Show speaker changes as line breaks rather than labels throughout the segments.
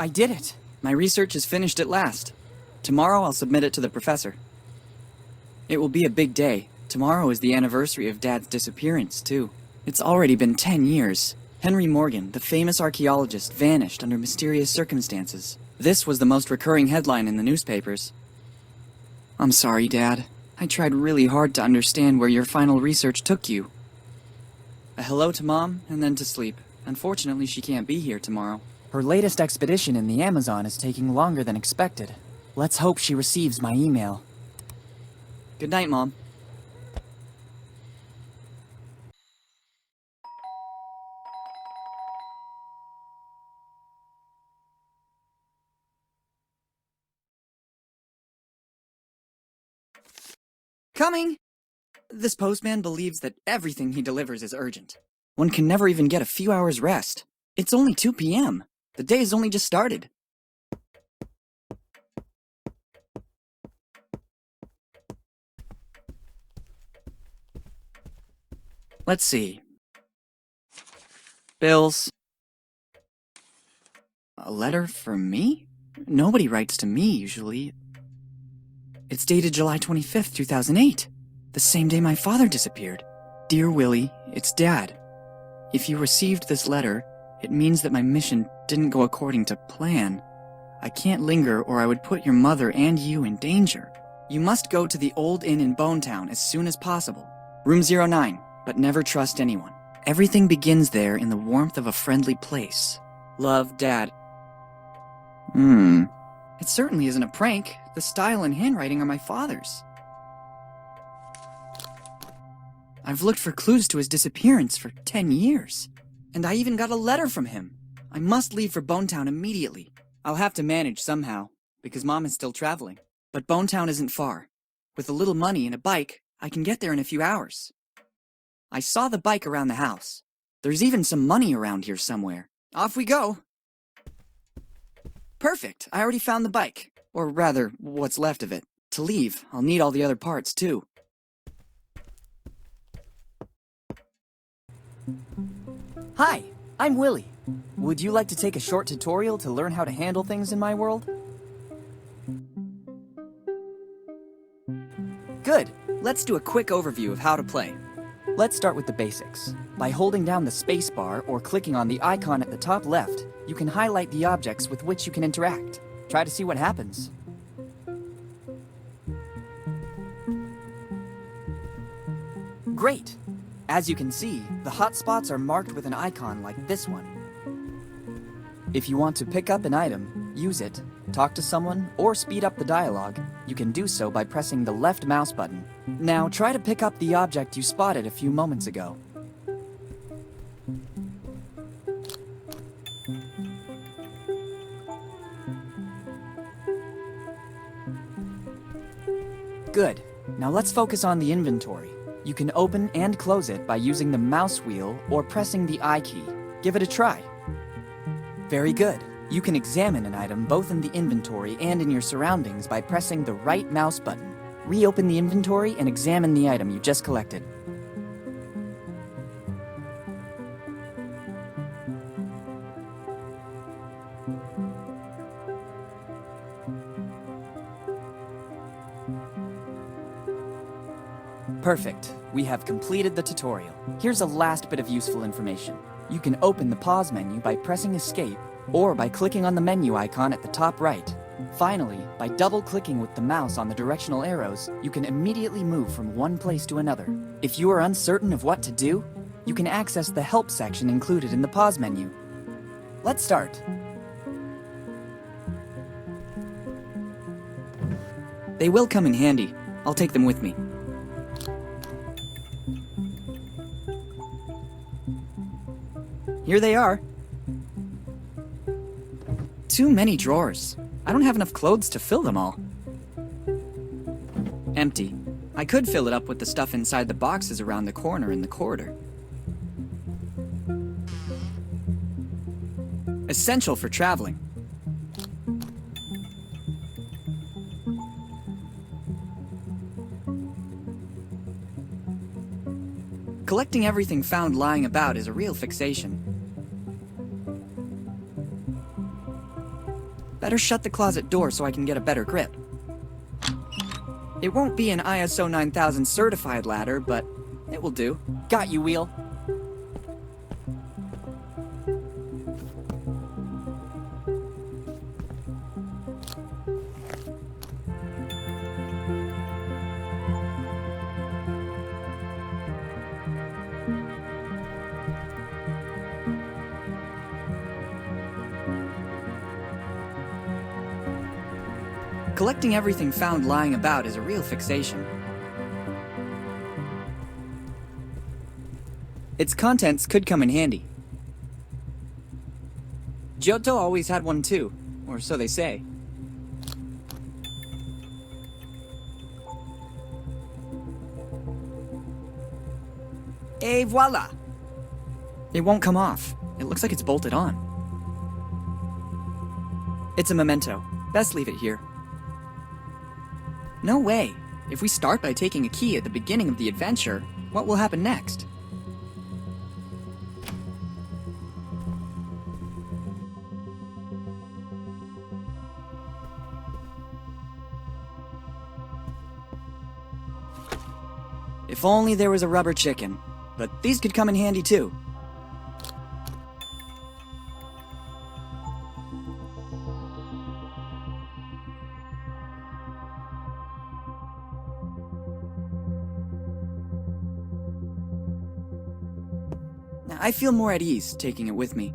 I did it! My research is finished at last. Tomorrow I'll submit it to the professor. It will be a big day. Tomorrow is the anniversary of Dad's disappearance, too. It's already been 10 years. Henry Morgan, the famous archaeologist, vanished under mysterious circumstances. This was the most recurring headline in the newspapers. I'm sorry, Dad. I tried really hard to understand where your final research took you. A hello to Mom, and then to sleep. Unfortunately, she can't be here tomorrow. Her latest expedition in the Amazon is taking longer than expected. Let's hope she receives my email. Good night, Mom. Coming! This postman believes that everything he delivers is urgent. One can never even get a few hours rest. It's only 2 p.m. The day has only just started. Let's see. Bills. A letter for me? Nobody writes to me, usually. It's dated July 25th, 2008. The same day my father disappeared. Dear Willy, it's Dad. If you received this letter, it means that my mission didn't go according to plan. I can't linger or I would put your mother and you in danger. You must go to the old inn in Bonetown as soon as possible. Room 09, but never trust anyone. Everything begins there in the warmth of a friendly place. Love, Dad. It certainly isn't a prank. The style and handwriting are my father's. I've looked for clues to his disappearance for 10 years. And I even got a letter from him. I must leave for Bonetown immediately. I'll have to manage somehow, because Mom is still traveling. But Bonetown isn't far. With a little money and a bike, I can get there in a few hours. I saw the bike around the house. There's even some money around here somewhere. Off we go! Perfect, I already found the bike. Or rather, what's left of it. To leave, I'll need all the other parts too. Hi, I'm Willy. Would you like to take a short tutorial to learn how to handle things in my world? Good, let's do a quick overview of how to play. Let's start with the basics. By holding down the space bar or clicking on the icon at the top left, you can highlight the objects with which you can interact. Try to see what happens. Great! As you can see, the hotspots are marked with an icon like this one. If you want to pick up an item, use it, talk to someone, or speed up the dialogue, you can do so by pressing the left mouse button. Now try to pick up the object you spotted a few moments ago. Good. Now let's focus on the inventory. You can open and close it by using the mouse wheel or pressing the I key. Give it a try. Very good. You can examine an item both in the inventory and in your surroundings by pressing the right mouse button. Reopen the inventory and examine the item you just collected. Perfect. We have completed the tutorial. Here's a last bit of useful information. You can open the pause menu by pressing Escape or by clicking on the menu icon at the top right. Finally, by double-clicking with the mouse on the directional arrows, you can immediately move from one place to another. If you are uncertain of what to do, you can access the Help section included in the pause menu. Let's start. They will come in handy. I'll take them with me. Here they are. Too many drawers. I don't have enough clothes to fill them all. Empty. I could fill it up with the stuff inside the boxes around the corner in the corridor. Essential for traveling. Collecting everything found lying about is a real fixation. Better shut the closet door so I can get a better grip. It won't be an ISO 9000 certified ladder, but it will do. Got you, Wheel. Collecting everything found lying about is a real fixation. Its contents could come in handy. Giotto always had one too, or so they say. Et voila! It won't come off. It looks like it's bolted on. It's a memento. Best leave it here. No way. If we start by taking a key at the beginning of the adventure, what will happen next? If only there was a rubber chicken, but these could come in handy too. I feel more at ease taking it with me.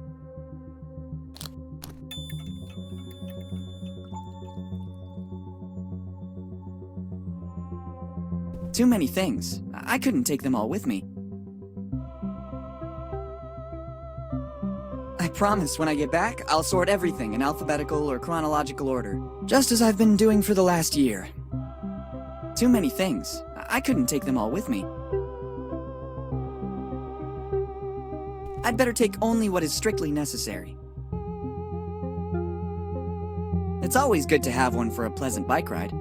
Too many things. I couldn't take them all with me. I promise when I get back, I'll sort everything in alphabetical or chronological order, just as I've been doing for the last year. Too many things. I couldn't take them all with me. I'd better take only what is strictly necessary. It's always good to have one for a pleasant bike ride.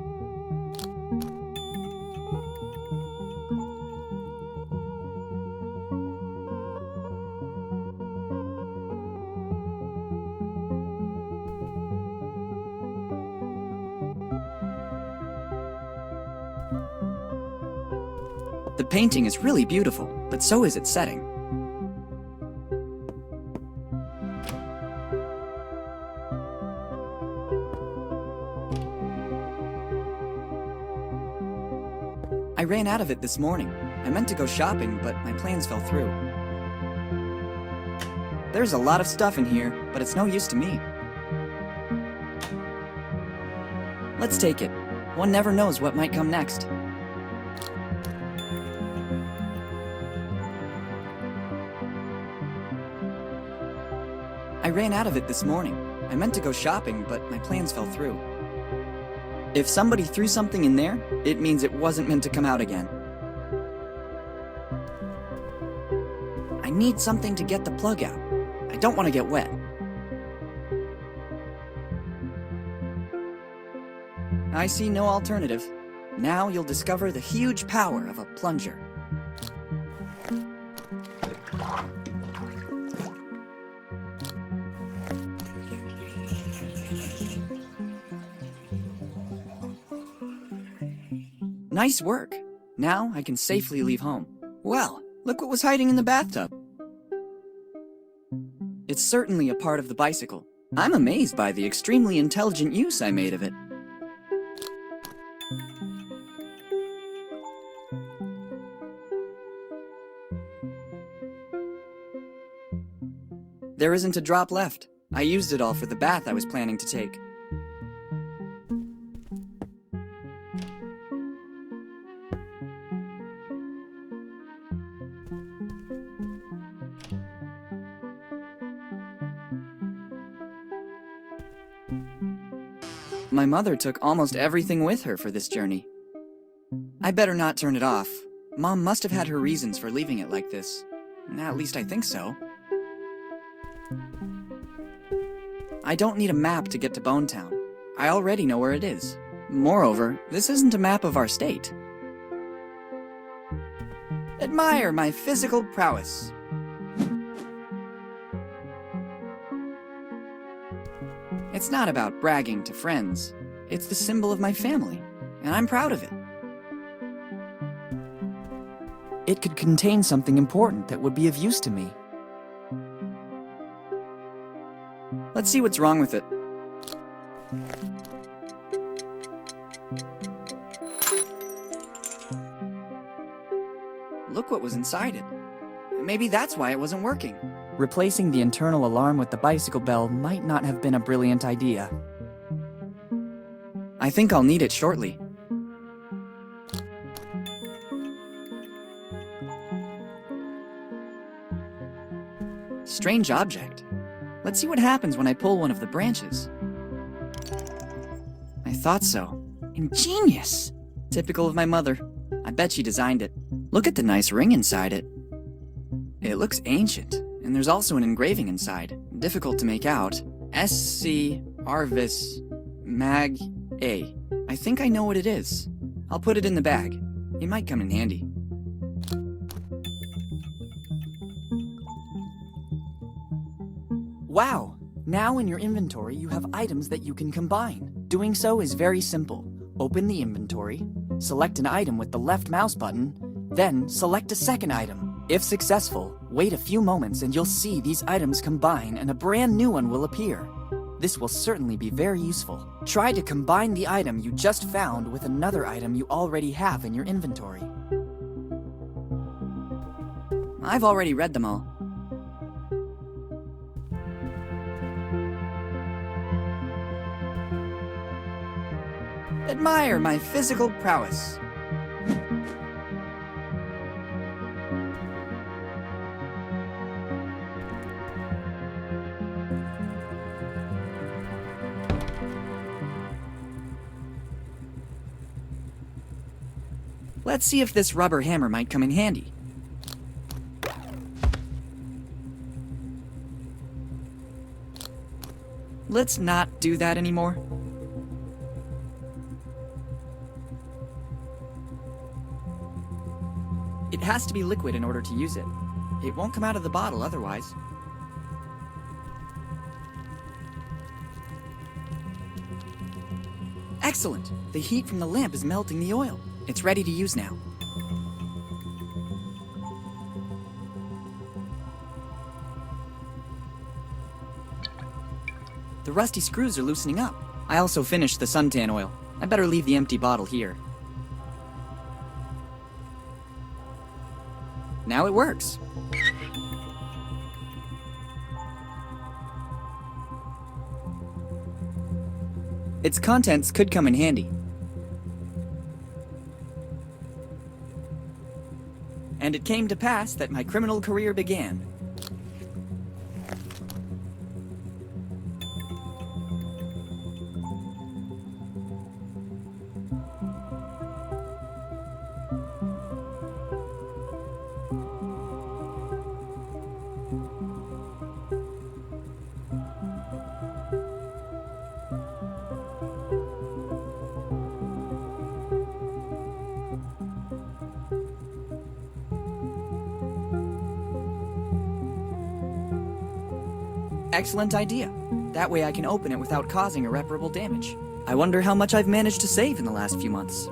The painting is really beautiful, but so is its setting. I ran out of it this morning. I meant to go shopping, but my plans fell through. There's a lot of stuff in here, but it's no use to me. Let's take it. One never knows what might come next. I ran out of it this morning. I meant to go shopping, but my plans fell through. If somebody threw something in there, it means it wasn't meant to come out again. I need something to get the plug out. I don't want to get wet. I see no alternative. Now you'll discover the huge power of a plunger. Nice work. Now I can safely leave home. Well, look what was hiding in the bathtub. It's certainly a part of the bicycle. I'm amazed by the extremely intelligent use I made of it. There isn't a drop left. I used it all for the bath I was planning to take. My mother took almost everything with her for this journey. I better not turn it off. Mom must have had her reasons for leaving it like this. At least I think so. I don't need a map to get to Bonetown. I already know where it is. Moreover, this isn't a map of our state. Admire my physical prowess. It's not about bragging to friends. It's the symbol of my family, and I'm proud of it. It could contain something important that would be of use to me. Let's see what's wrong with it. Look what was inside it. Maybe that's why it wasn't working. Replacing the internal alarm with the bicycle bell might not have been a brilliant idea. I think I'll need it shortly. Strange object. Let's see what happens when I pull one of the branches. I thought so. Ingenious! Typical of my mother. I bet she designed it. Look at the nice ring inside it. It looks ancient, and there's also an engraving inside. Difficult to make out. S.C. Arvis Mag A. I think I know what it is. I'll put it in the bag. It might come in handy. Wow! Now in your inventory you have items that you can combine. Doing so is very simple. Open the inventory, select an item with the left mouse button, then select a second item. If successful, wait a few moments and you'll see these items combine and a brand new one will appear. This will certainly be very useful. Try to combine the item you just found with another item you already have in your inventory. I've already read them all. Admire my physical prowess. Let's see if this rubber hammer might come in handy. Let's not do that anymore. It has to be liquid in order to use it. It won't come out of the bottle otherwise. Excellent! The heat from the lamp is melting the oil. It's ready to use now. The rusty screws are loosening up. I also finished the suntan oil. I better leave the empty bottle here. Now it works. Its contents could come in handy. And it came to pass that my criminal career began. Excellent idea. That way I can open it without causing irreparable damage. I wonder how much I've managed to save in the last few months.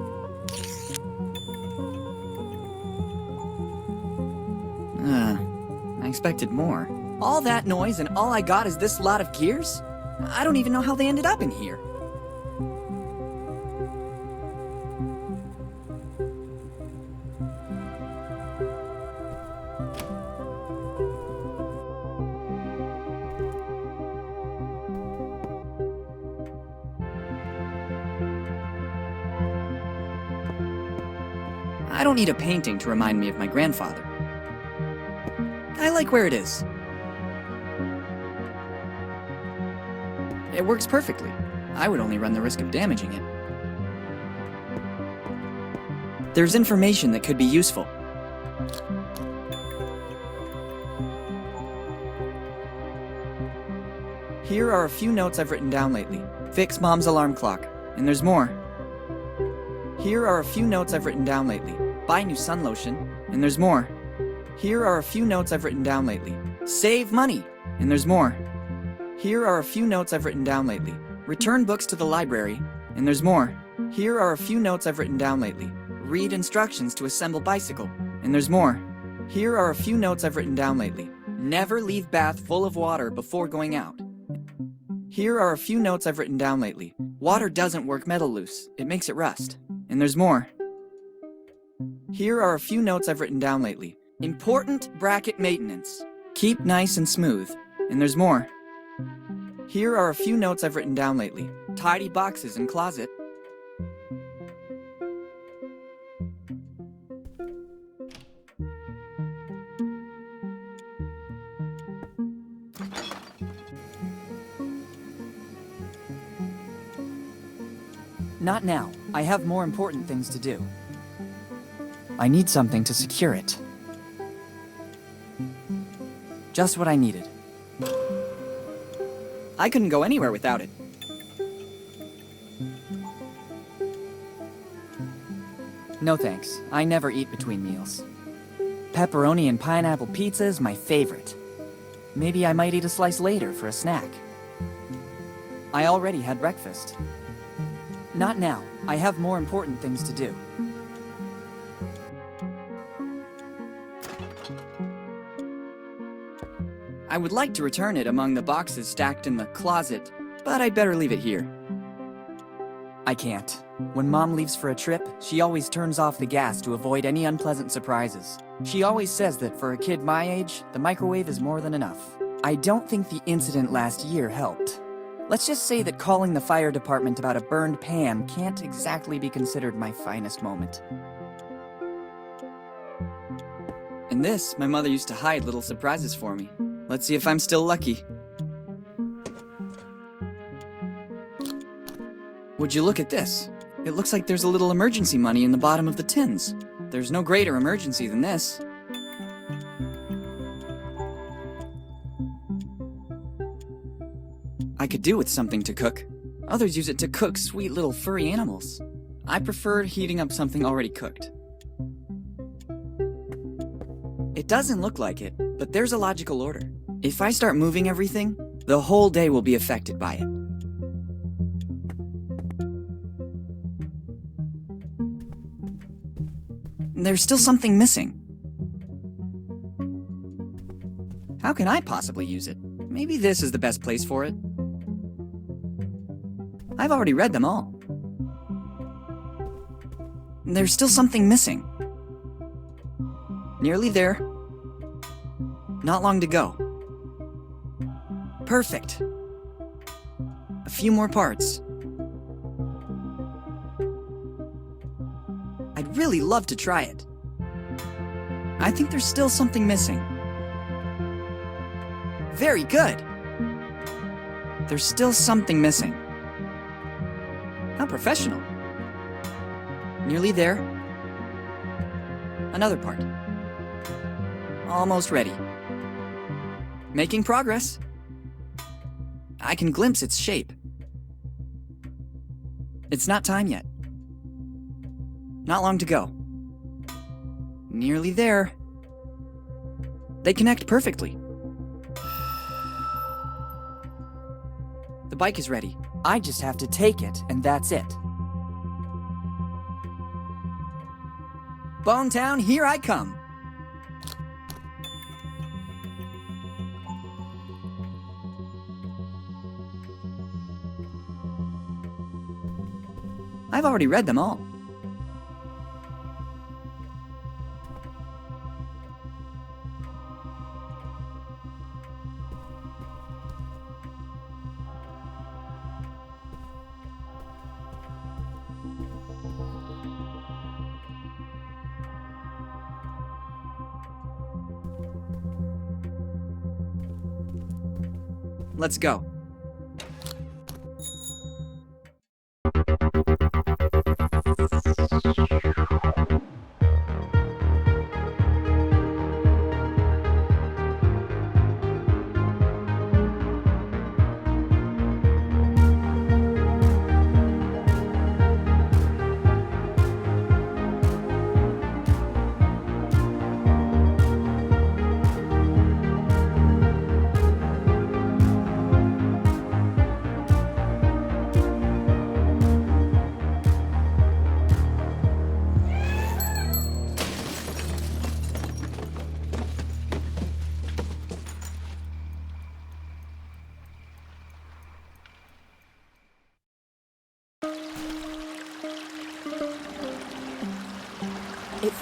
I expected more. All that noise and all I got is this lot of gears? I don't even know how they ended up in here. I don't need a painting to remind me of my grandfather. I like where it is. It works perfectly. I would only run the risk of damaging it. There's information that could be useful. Here are a few notes I've written down lately. Fix Mom's alarm clock. And there's more. Here are a few notes I've written down lately. Buy new sun lotion. And there's more. Here are a few notes I've written down lately. Save money. And there's more. Here are a few notes I've written down lately. Return books to the library. And there's more. Here are a few notes I've written down lately. Read instructions to assemble bicycle. And there's more. Here are a few notes I've written down lately. Never leave bath full of water before going out. Here are a few notes I've written down lately. Water doesn't work metal loose. It makes it rust. And there's more. Here are a few notes I've written down lately. Important bracket maintenance. Keep nice and smooth. And there's more. Here are a few notes I've written down lately. Tidy boxes and closet. Not now. I have more important things to do. I need something to secure it. Just what I needed. I couldn't go anywhere without it. No thanks. I never eat between meals. Pepperoni and pineapple pizza is my favorite. Maybe I might eat a slice later for a snack. I already had breakfast. Not now. I have more important things to do. I would like to return it among the boxes stacked in the closet, but I'd better leave it here. I can't. When Mom leaves for a trip, she always turns off the gas to avoid any unpleasant surprises. She always says that for a kid my age, the microwave is more than enough. I don't think the incident last year helped. Let's just say that calling the fire department about a burned pan can't exactly be considered my finest moment. In this, my mother used to hide little surprises for me. Let's see if I'm still lucky. Would you look at this? It looks like there's a little emergency money in the bottom of the tins. There's no greater emergency than this. I could do with something to cook. Others use it to cook sweet little furry animals. I prefer heating up something already cooked. It doesn't look like it, but there's a logical order. If I start moving everything, the whole day will be affected by it. There's still something missing. How can I possibly use it? Maybe this is the best place for it. I've already read them all. There's still something missing. Nearly there. Not long to go. Perfect. A few more parts. I'd really love to try it. I think there's still something missing. Very good. There's still something missing. How professional. Nearly there. Another part. Almost ready. Making progress. I can glimpse its shape. It's not time yet. Not long to go. Nearly there. They connect perfectly. The bike is ready. I just have to take it, and that's it. Bonetown, here I come. I've already read them all. Let's go.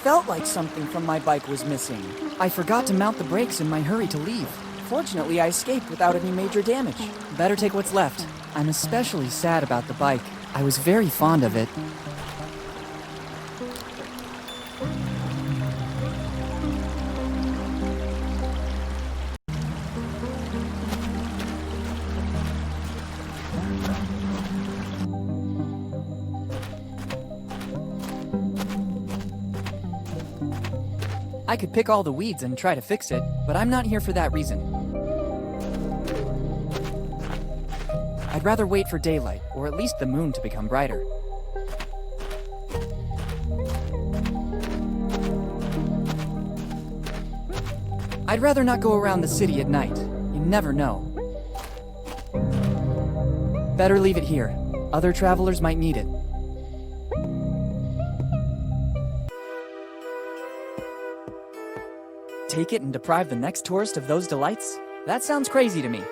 felt like something from my bike was missing. I forgot to mount the brakes in my hurry to leave. Fortunately, I escaped without any major damage. Better take what's left. I'm especially sad about the bike. I was very fond of it. I could pick all the weeds and try to fix it, but I'm not here for that reason. I'd rather wait for daylight, or at least the moon to become brighter. I'd rather not go around the city at night. You never know. Better leave it here. Other travelers might need it. Take it and deprive the next tourist of those delights? That sounds crazy to me.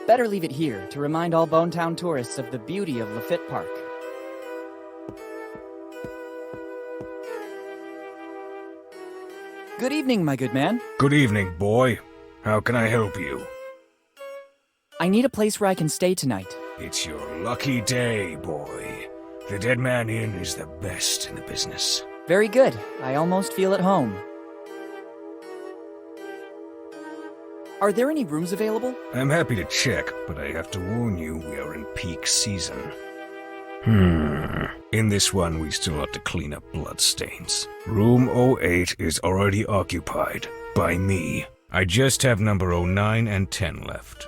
Better leave it here to remind all Bonetown tourists of the beauty of Lafitte Park. Good evening, my good man.
Good evening, boy. How can I help you?
I need a place where I can stay tonight.
It's your lucky day, boy. The Dead Man Inn is the best in the business.
Very good. I almost feel at home. Are there any rooms available?
I'm happy to check, but I have to warn you, we are in peak season. In this one, we still have to clean up bloodstains. Room 08 is already occupied. By me. I just have number 09 and 10 left.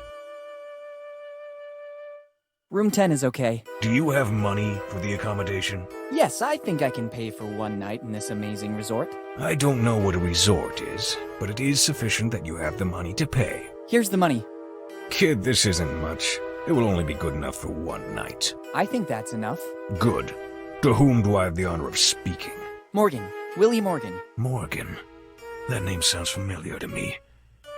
Room 10 is okay.
Do you have money for the accommodation?
Yes, I think I can pay for one night in this amazing resort.
I don't know what a resort is, but it is sufficient that you have the money to pay.
Here's the money.
Kid, this isn't much. It will only be good enough for one night.
I think that's enough.
Good. To whom do I have the honor of speaking?
Morgan. Willy Morgan.
Morgan. That name sounds familiar to me.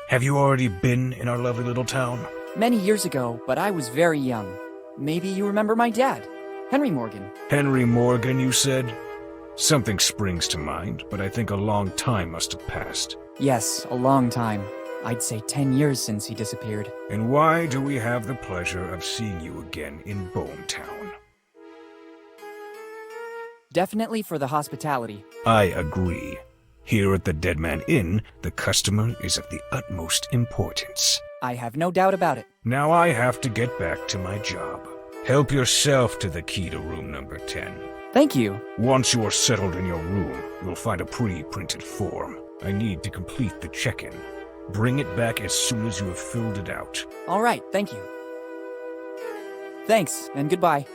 Have you already been in our lovely little town?
Many years ago, but I was very young. Maybe you remember my dad, Henry Morgan.
Henry Morgan, you said? Something springs to mind, but I think a long time must have passed.
Yes, a long time. I'd say 10 years since he disappeared.
And why do we have the pleasure of seeing you again in Bonetown?
Definitely for the hospitality.
I agree. Here at the Dead Man Inn, the customer is of the utmost importance.
I have no doubt about it.
Now I have to get back to my job. Help yourself to the key to room number 10.
Thank you.
Once you are settled in your room, you'll find a pre-printed form. I need to complete the check-in. Bring it back as soon as you have filled it out.
All right, thank you. Thanks, and goodbye.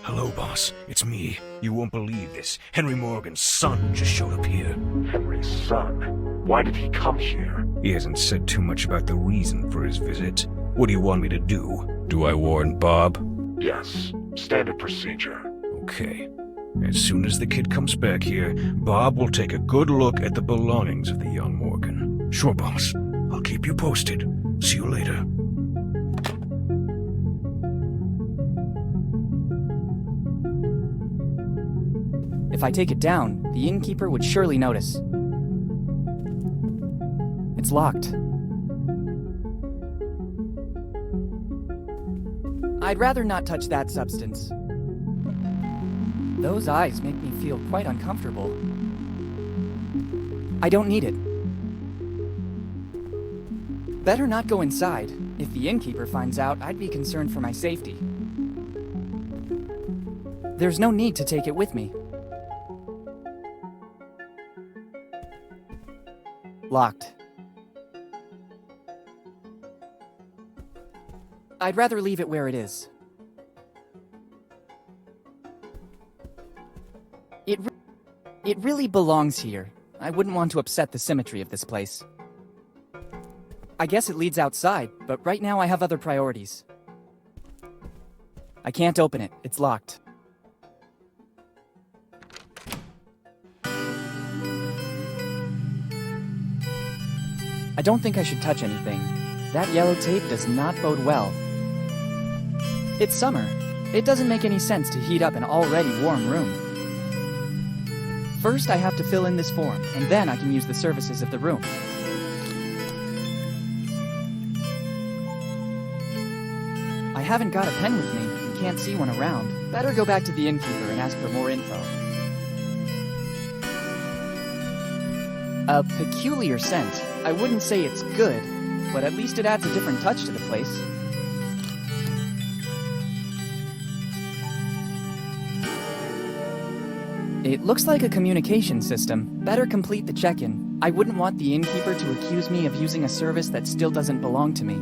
Hello, boss. It's me. You won't believe this. Henry Morgan's son just showed up here.
Henry's son? Why did he come here?
He hasn't said too much about the reason for his visit. What do you want me to do? Do I warn Bob?
Yes, standard procedure.
Okay. As soon as the kid comes back here, Bob will take a good look at the belongings of the young Morgan. Sure, boss. I'll keep you posted. See you later.
If I take it down, the innkeeper would surely notice. It's locked. I'd rather not touch that substance. Those eyes make me feel quite uncomfortable. I don't need it. Better not go inside. If the innkeeper finds out, I'd be concerned for my safety. There's no need to take it with me. Locked. I'd rather leave it where it is. It really belongs here. I wouldn't want to upset the symmetry of this place. I guess it leads outside, but right now I have other priorities. I can't open it. It's locked. I don't think I should touch anything. That yellow tape does not bode well. It's summer. It doesn't make any sense to heat up an already warm room. First, I have to fill in this form, and then I can use the services of the room. I haven't got a pen with me and can't see one around. Better go back to the innkeeper and ask for more info. A peculiar scent. I wouldn't say it's good, but at least it adds a different touch to the place. It looks like a communication system. Better complete the check-in. I wouldn't want the innkeeper to accuse me of using a service that still doesn't belong to me.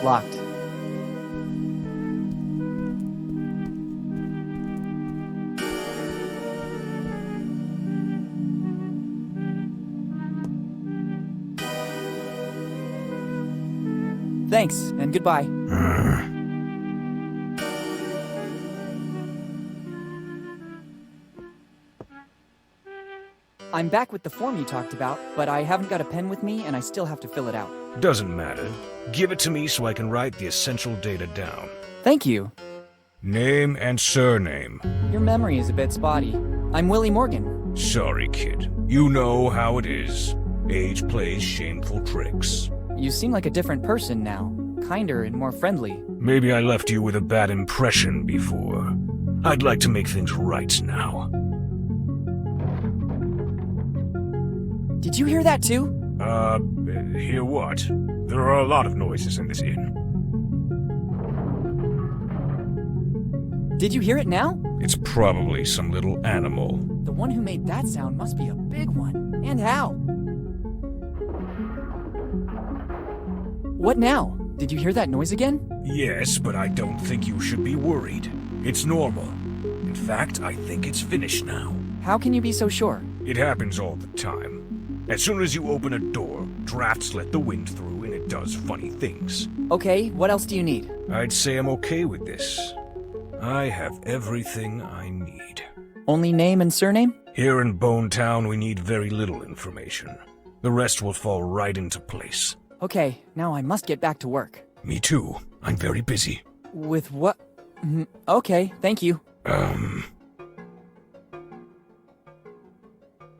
Locked. Thanks, and goodbye. I'm back with the form you talked about, but I haven't got a pen with me and I still have to fill it out.
Doesn't matter. Give it to me so I can write the essential data down.
Thank you.
Name and surname.
Your memory is a bit spotty. I'm Willy Morgan.
Sorry, kid. You know how it is. Age plays shameful tricks.
You seem like a different person now. Kinder and more friendly.
Maybe I left you with a bad impression before. I'd like to make things right now.
Did you hear that too?
Hear what? There are a lot of noises in this inn.
Did you hear it now?
It's probably some little animal.
The one who made that sound must be a big one. And how? What now? Did you hear that noise again?
Yes, but I don't think you should be worried. It's normal. In fact, I think it's finished now.
How can you be so sure?
It happens all the time. As soon as you open a door, drafts let the wind through and it does funny things.
Okay, what else do you need?
I'd say I'm okay with this. I have everything I need.
Only name and surname?
Here in Bone Town, we need very little information. The rest will fall right into place.
Okay, now I must get back to work.
Me too. I'm very busy.
With what? Okay, thank you.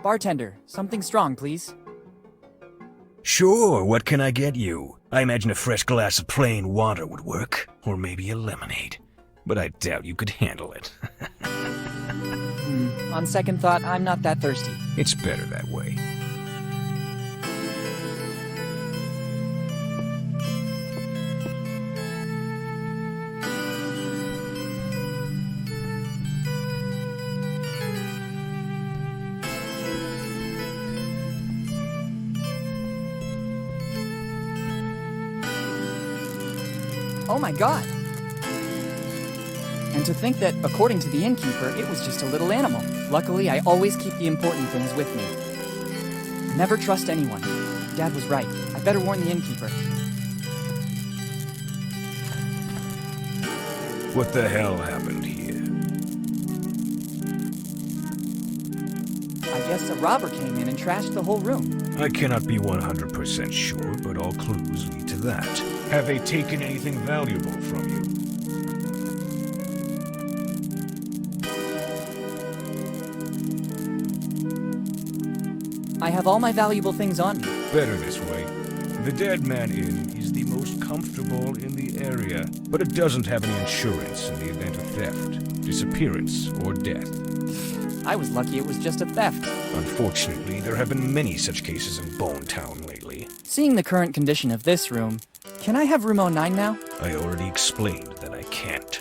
Bartender, something strong, please.
Sure, what can I get you? I imagine a fresh glass of plain water would work. Or maybe a lemonade. But I doubt you could handle it.
On second thought, I'm not that thirsty.
It's better that way.
Oh my god! And to think that, according to the innkeeper, it was just a little animal. Luckily, I always keep the important things with me. Never trust anyone. Dad was right. I better warn the innkeeper.
What the hell happened here?
I guess a robber came in and trashed the whole room.
I cannot be 100% sure, but all clues lead to that. Have they taken anything valuable from you?
I have all my valuable things on me.
Better this way. The Dead Man Inn is the most comfortable in the area, but it doesn't have any insurance in the event of theft, disappearance, or death.
I was lucky it was just a theft.
Unfortunately, there have been many such cases in Bone Town lately.
Seeing the current condition of this room, can I have room 09 now?
I already explained that I can't.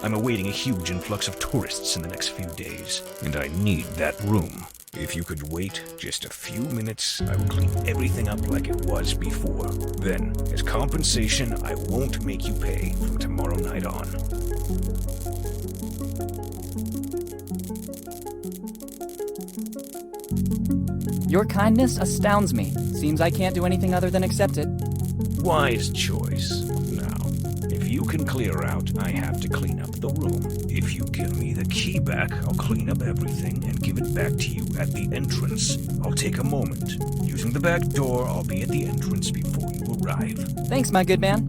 I'm awaiting a huge influx of tourists in the next few days, and I need that room. If you could wait just a few minutes, I will clean everything up like it was before. Then, as compensation, I won't make you pay from tomorrow night on.
Your kindness astounds me. Seems I can't do anything other than accept it.
Wise choice. Now, if If you can clear out, I have to clean up the room. If you give me the key back, I'll clean up everything and give it back to you at the entrance. I'll take a moment. Using the back door, I'll be at the entrance before you arrive.
Thanks, my good man.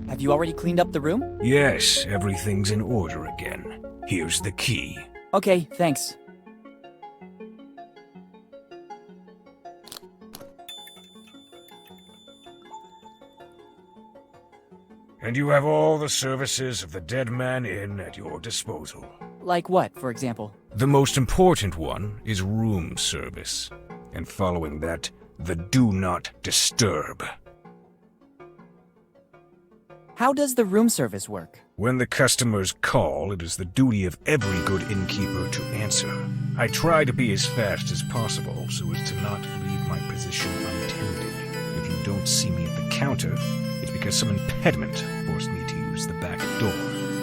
Have you already cleaned up the room?
Yes, everything's in order again. Here's the key.
Okay, thanks.
And you have all the services of the Dead Man Inn at your disposal.
Like what, for example?
The most important one is room service. And following that, the Do Not Disturb.
How does the room service work?
When the customers call, it is the duty of every good innkeeper to answer. I try to be as fast as possible so as to not leave my position untended. If you don't see me at the counter, it's because some impediment forced me to use the back door.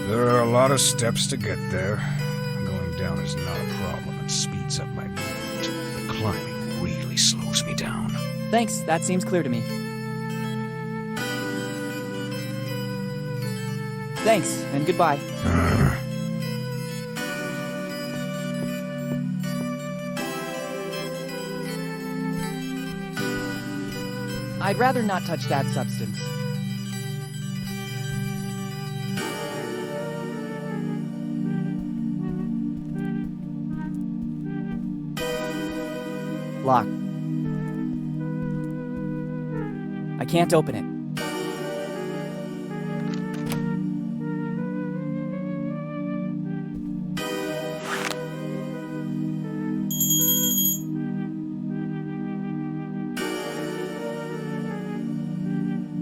There are a lot of steps to get there. Going down is not a problem. It speeds up my movement. But climbing really slows me down.
Thanks, that seems clear to me. Thanks, and goodbye. I'd rather not touch that substance. Lock. I can't open it.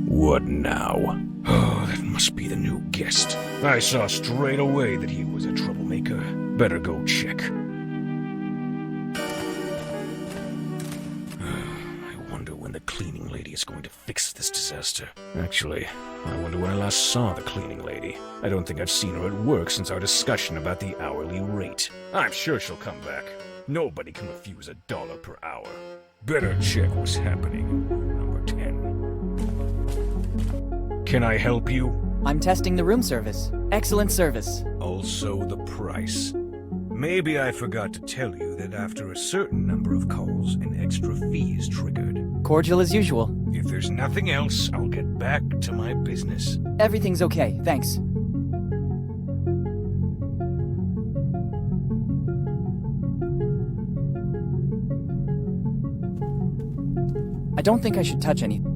What now? Oh, that must be the new guest. I saw straight away that he was a troublemaker. Better go check. I wonder when the cleaning lady is going to fix this disaster. Actually, I wonder when I last saw the cleaning lady. I don't think I've seen her at work since our discussion about the hourly rate. I'm sure she'll come back. Nobody can refuse $1 per hour. Better check what's happening in room number 10. Can I help you?
I'm testing the room service. Excellent service.
Also the price. Maybe I forgot to tell you that after a certain number of calls, an extra fee is triggered.
Cordial as usual.
If there's nothing else, I'll get back to my business.
Everything's okay, thanks. I don't think I should touch anything.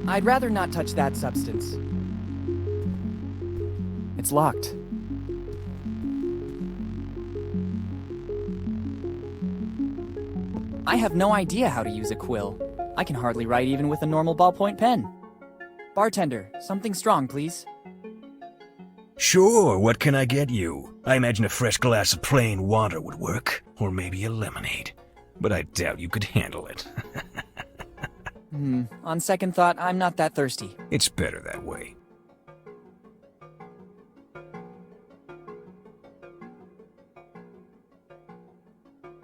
I'd rather not touch that substance. It's locked. I have no idea how to use a quill. I can hardly write even with a normal ballpoint pen. Bartender, something strong, please.
Sure, what can I get you? I imagine a fresh glass of plain water would work. Or maybe a lemonade. But I doubt you could handle it.
On second thought, I'm not that thirsty.
It's better that way.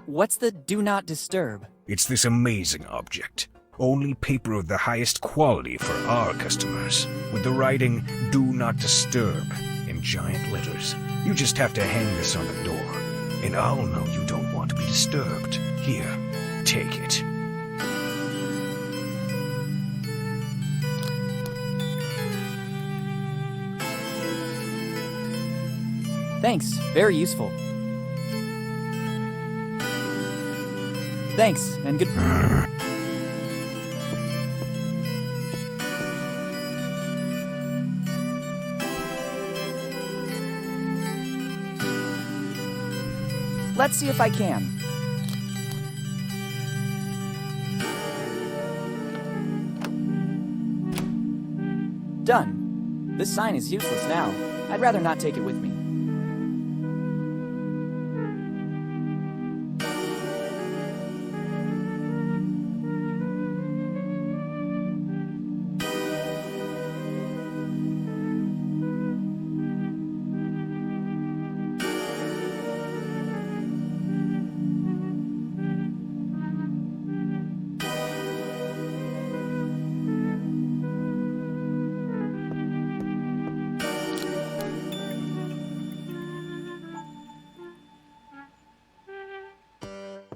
What's the do not disturb?
It's this amazing object. Only paper of the highest quality for our customers. With the writing, "Do not disturb," in giant letters. You just have to hang this on the door. And I'll know you don't want to be disturbed. Here, take it.
Thanks, very useful. Thanks, and good... Let's see if I can. Done. This sign is useless now. I'd rather not take it with me.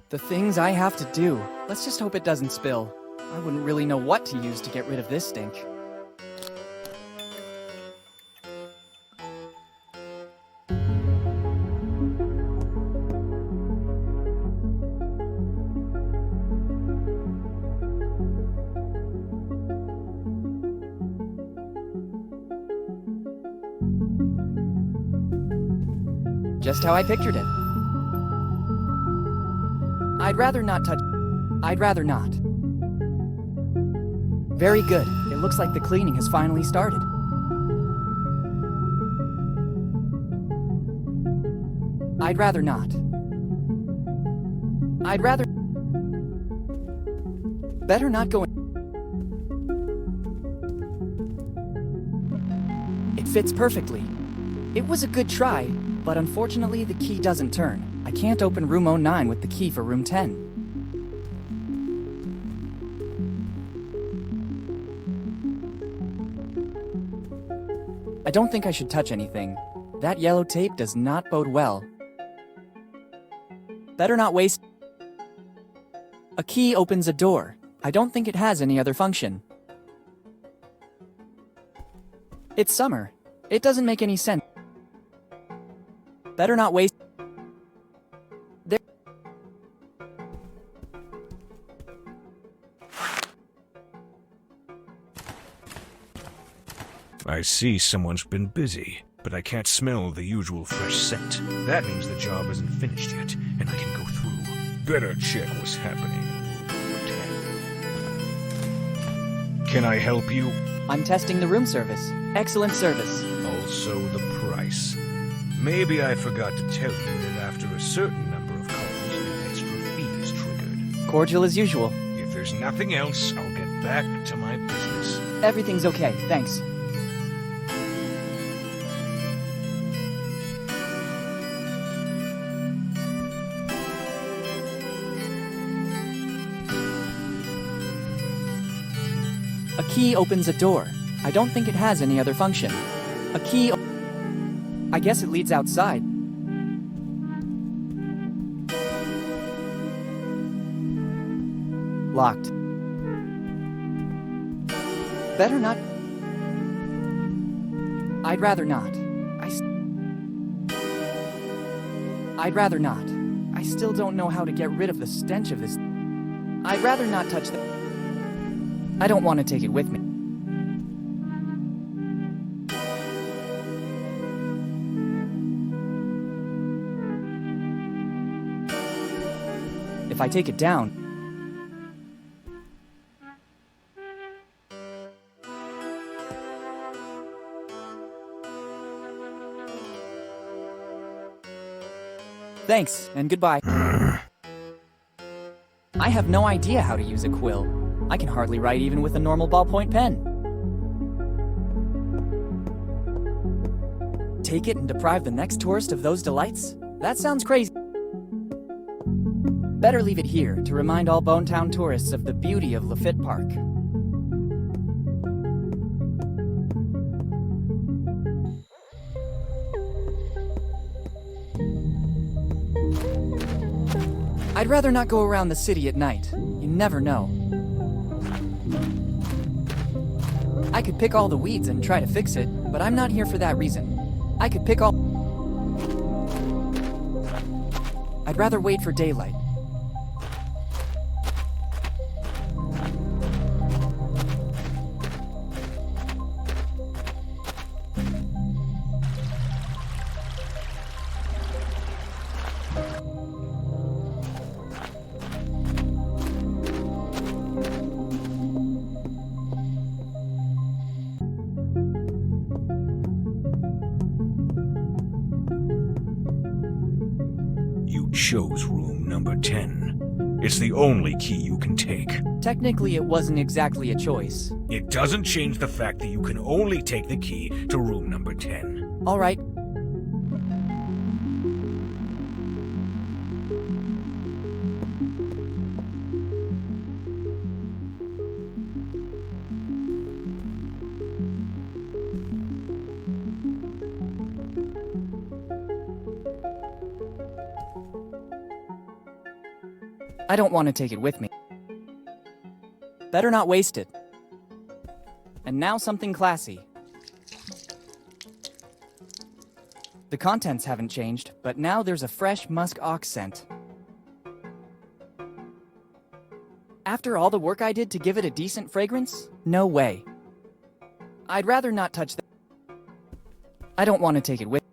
The things I have to do. Let's just hope it doesn't spill. I wouldn't really know what to use to get rid of this stink. Just how I pictured it. I'd rather not touch... I'd rather not. Very good. It looks like the cleaning has finally started. I'd rather not. I'd rather... Better not go in... It fits perfectly. It was a good try, but unfortunately the key doesn't turn. I can't open room 09 with the key for room 10. I don't think I should touch anything. That yellow tape does not bode well. Better not waste... A key opens a door. I don't think it has any other function. It's summer. It doesn't make any sense. Better not waste... There...
I see someone's been busy, but I can't smell the usual fresh scent. That means the job isn't finished yet, and I can go through. Better check what's happening. Can I help you?
I'm testing the room service. Excellent service.
Also the price. Maybe I forgot to tell you that after a certain number of calls, an extra fee is triggered.
Cordial as usual.
If there's nothing else, I'll get back to my business.
Everything's okay, thanks. A key opens a door. I don't think it has any other function. A key... I guess it leads outside. Locked. Better not... I'd rather not. I'd rather not. I still don't know how to get rid of the stench of this... I'd rather not touch the... I don't want to take it with me. If I take it down... Thanks, and goodbye. I have no idea how to use a quill. I can hardly write even with a normal ballpoint pen. Take it and deprive the next tourist of those delights? That sounds crazy. Better leave it here to remind all Bonetown tourists of the beauty of Lafitte Park. I'd rather not go around the city at night. You never know. I could pick all the weeds and try to fix it, but I'm not here for that reason. I could pick all... I'd rather wait for daylight.
shows room number 10. It's the only key you can take.
Technically, it wasn't exactly a choice.
It doesn't change the fact that you can only take the key to room number 10.
All right. I don't want to take it with me. Better not waste it. And now something classy. The contents haven't changed, but now there's a fresh musk ox scent. After all the work I did to give it a decent fragrance? No way. I'd rather not touch that. I don't want to take it with.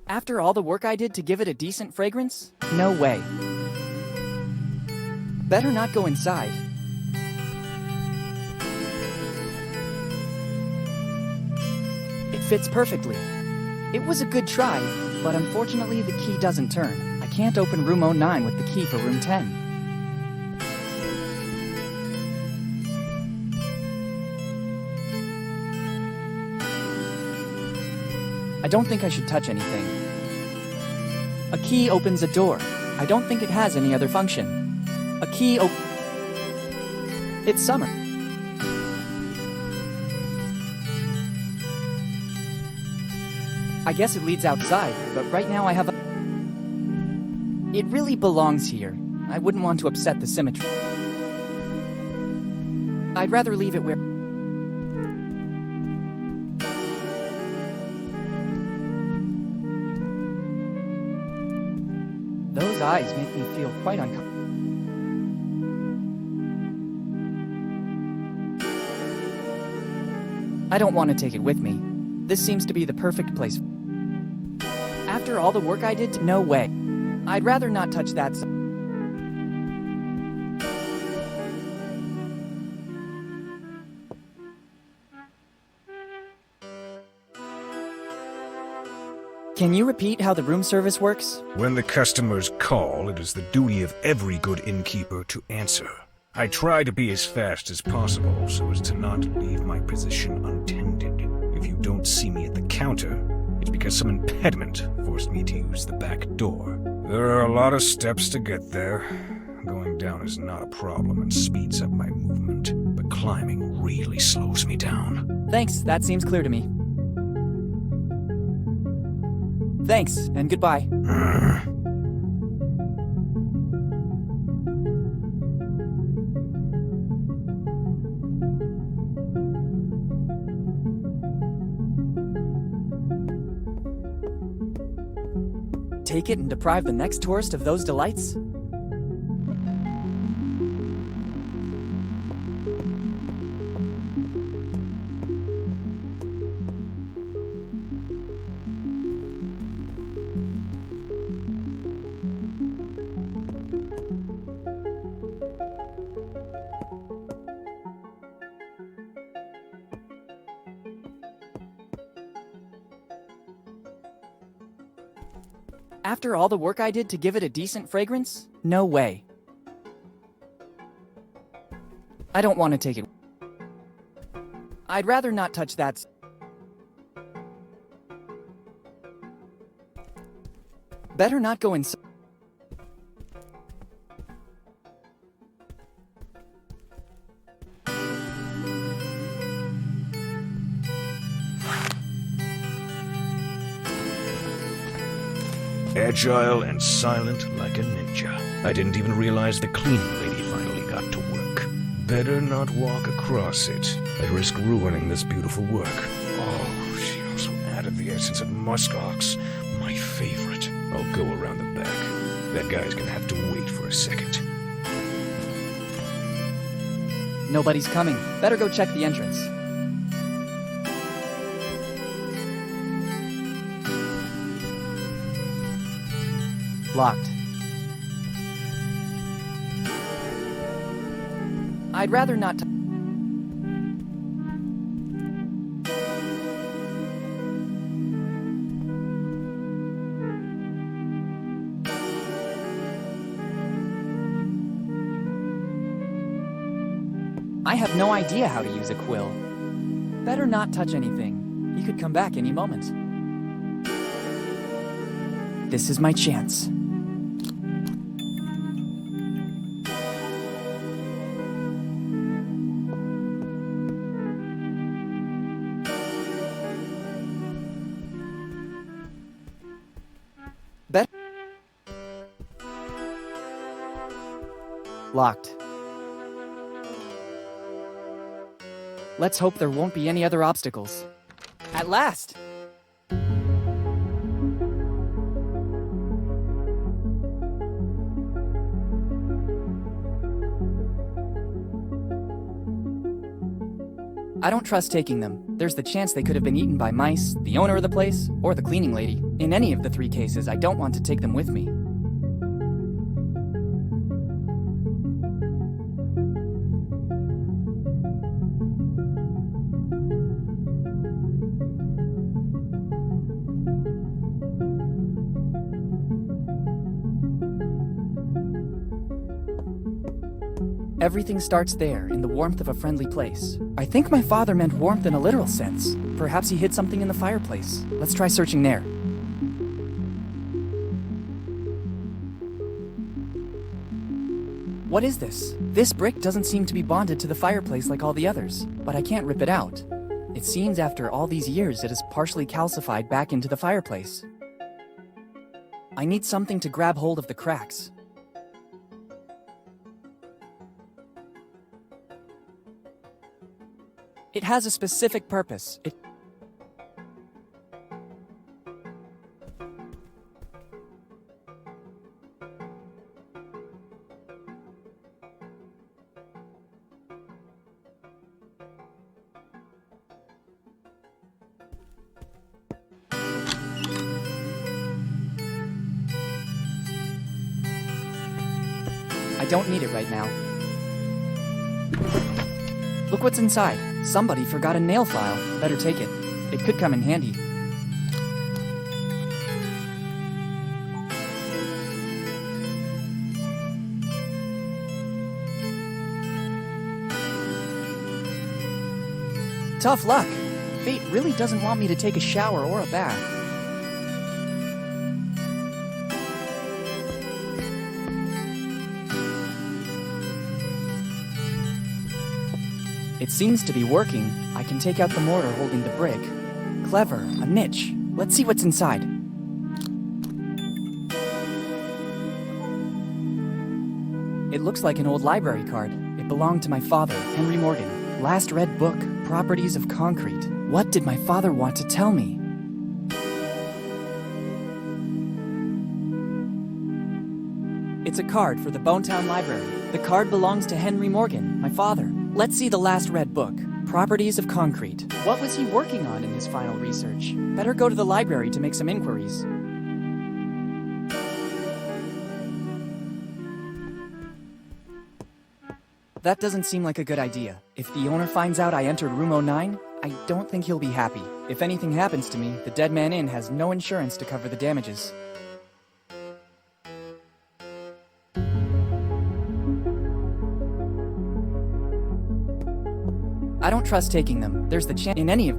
After all the work I did to give it a decent fragrance? No way. Better not go inside. It fits perfectly. It was a good try, but unfortunately the key doesn't turn. I can't open room 09 with the key for room 10. I don't think I should touch anything. A key opens a door. I don't think it has any other function. A key It's summer. I guess it leads outside, but right now I have a... It really belongs here. I wouldn't want to upset the symmetry. I'd rather leave it where... Those eyes make me feel quite uncomfortable. I don't want to take it with me. This seems to be the perfect place. After all the work I did, no way. I'd rather not touch that. Can you repeat how the room service works?
When the customers call, it is the duty of every good innkeeper to answer. I try to be as fast as possible so as to not leave my position untended. If you don't see me at the counter, it's because some impediment forced me to use the back door. There are a lot of steps to get there. Going down is not a problem and speeds up my movement, but climbing really slows me down.
Thanks, that seems clear to me. Thanks, and goodbye. Take it and deprive the next tourist of those delights? After all the work I did to give it a decent fragrance? No way. I don't want to take it. I'd rather not touch that. Better not go inside.
Agile and silent like a ninja. I didn't even realize the cleaning lady finally got to work. Better not walk across it. I'd risk ruining this beautiful work. Oh, she also added the essence of muskox, my favorite. I'll go around the back. That guy's gonna have to wait for a second.
Nobody's coming. Better go check the entrance. Locked. I'd rather not. I have no idea how to use a quill. Better not touch anything. He could come back any moment. This is my chance. Locked. Let's hope there won't be any other obstacles. At last! I don't trust taking them. There's the chance they could have been eaten by mice, the owner of the place, or the cleaning lady. In any of the 3 cases, I don't want to take them with me. Everything starts there, in the warmth of a friendly place. I think my father meant warmth in a literal sense. Perhaps he hid something in the fireplace. Let's try searching there. What is this? This brick doesn't seem to be bonded to the fireplace like all the others, but I can't rip it out. It seems after all these years it is partially calcified back into the fireplace. I need something to grab hold of the cracks. It has a specific purpose. I don't need it right now. Look what's inside. Somebody forgot a nail file. Better take it. It could come in handy. Tough luck. Fate really doesn't want me to take a shower or a bath. It seems to be working. I can take out the mortar holding the brick. Clever, a niche. Let's see what's inside. It looks like an old library card. It belonged to my father, Henry Morgan. Last read book, Properties of Concrete. What did my father want to tell me? It's a card for the Bonetown Library. The card belongs to Henry Morgan, my father. Let's see the last read book, Properties of Concrete. What was he working on in his final research? Better go to the library to make some inquiries. That doesn't seem like a good idea. If the owner finds out I entered room 09, I don't think he'll be happy. If anything happens to me, the Dead Man Inn has no insurance to cover the damages. I don't trust taking them. There's the chance in any of...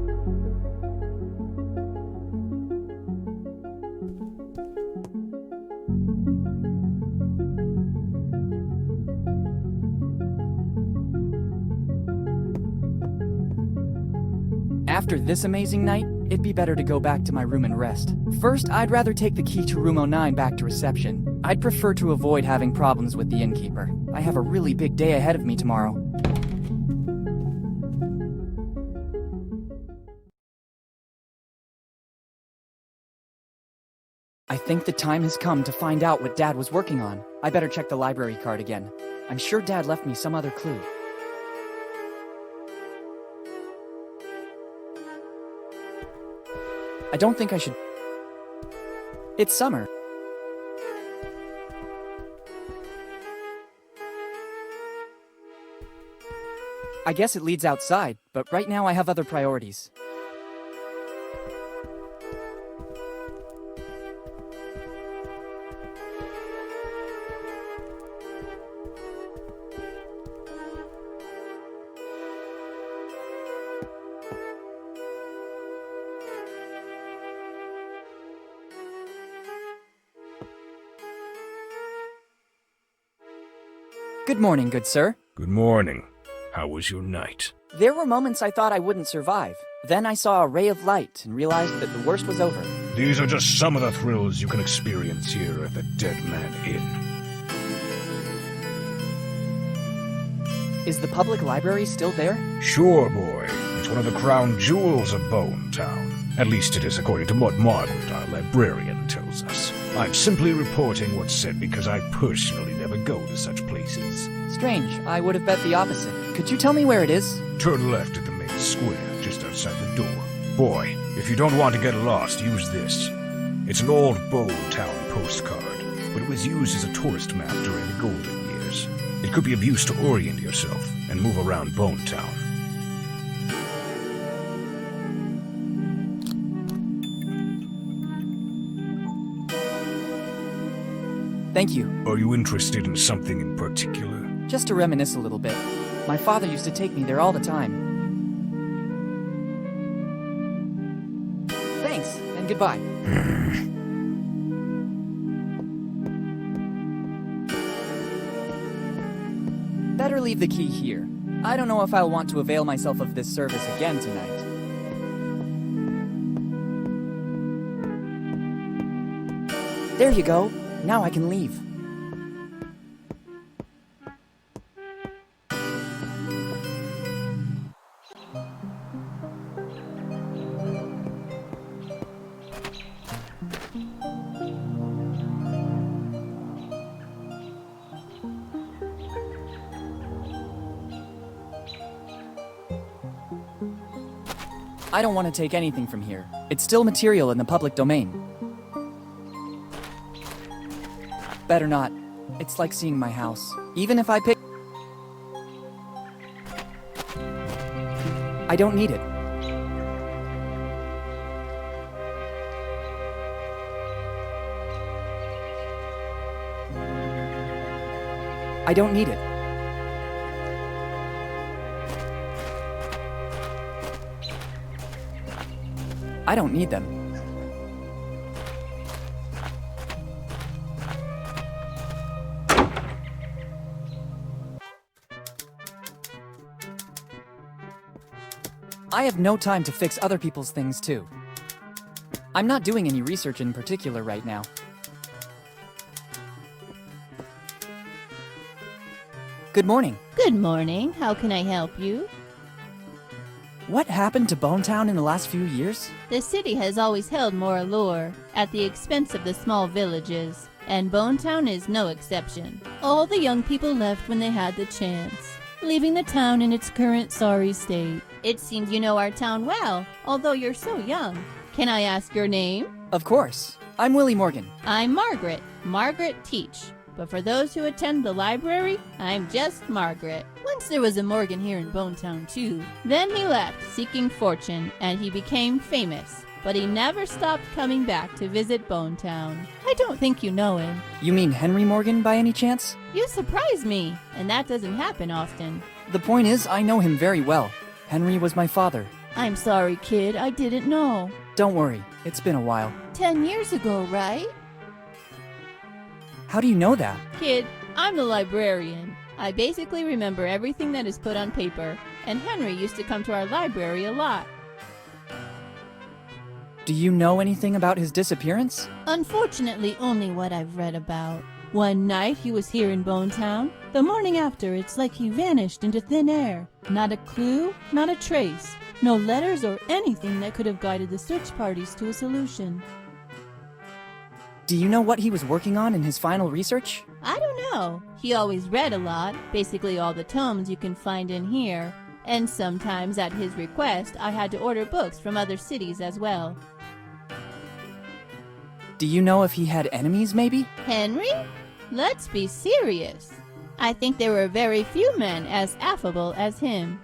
After this amazing night, it'd be better to go back to my room and rest. First, I'd rather take the key to room 09 back to reception. I'd prefer to avoid having problems with the innkeeper. I have a really big day ahead of me tomorrow. I think the time has come to find out what Dad was working on. I better check the library card again. I'm sure Dad left me some other clue. I don't think I should... It's summer. I guess it leads outside, but right now I have other priorities. Good morning, good sir.
Good morning. How was your night?
There were moments I thought I wouldn't survive. Then I saw a ray of light and realized that the worst was over.
These are just some of the thrills you can experience here at the Dead Man Inn.
Is the public library still there?
Sure, boy. It's one of the crown jewels of Bone Town. At least it is according to what Margaret, our librarian, tells us. I'm simply reporting what's said because I personally never go to such places.
Strange, I would have bet the opposite. Could you tell me where it is?
Turn left at the main square, just outside the door. Boy, if you don't want to get lost, use this. It's an old Bone Town postcard, but it was used as a tourist map during the golden years. It could be of use to orient yourself and move around Bone Town.
Thank you.
Are you interested in something in particular?
Just to reminisce a little bit. My father used to take me there all the time. Thanks, and goodbye. Better leave the key here. I don't know if I'll want to avail myself of this service again tonight. There you go. Now I can leave. I don't want to take anything from here. It's still material in the public domain. Better not. It's like seeing my house. Even if I pick... I don't need it. I don't need it. I don't need them. I have no time to fix other people's things too. I'm not doing any research in particular right now. Good morning.
Good morning. How can I help you?
What happened to Bone Town in the last few years?
The city has always held more allure, at the expense of the small villages, and Bone Town is no exception. All the young people left when they had the chance, leaving the town in its current sorry state. It seems you know our town well, although you're so young. Can I ask your name?
Of course. I'm Willy Morgan.
I'm Margaret. Margaret Teach. But for those who attend the library, I'm just Margaret. Once there was a Morgan here in Bone Town too. Then he left, seeking fortune, and he became famous. But he never stopped coming back to visit Bone Town. I don't think you know him.
You mean Henry Morgan by any chance?
You surprise me, and that doesn't happen often.
The point is, I know him very well. Henry was my father.
I'm sorry, kid, I didn't know.
Don't worry, it's been a while.
10 years ago, right?
How do you know that?
Kid, I'm the librarian. I basically remember everything that is put on paper, and Henry used to come to our library a lot.
Do you know anything about his disappearance?
Unfortunately, only what I've read about. One night he was here in Bone Town. The morning after, it's like he vanished into thin air. Not a clue, not a trace. No letters or anything that could have guided the search parties to a solution.
Do you know what he was working on in his final research?
I don't know. He always read a lot, basically all the tomes you can find in here. And sometimes at his request, I had to order books from other cities as well.
Do you know if he had enemies, maybe?
Henry? Let's be serious. I think there were very few men as affable as him.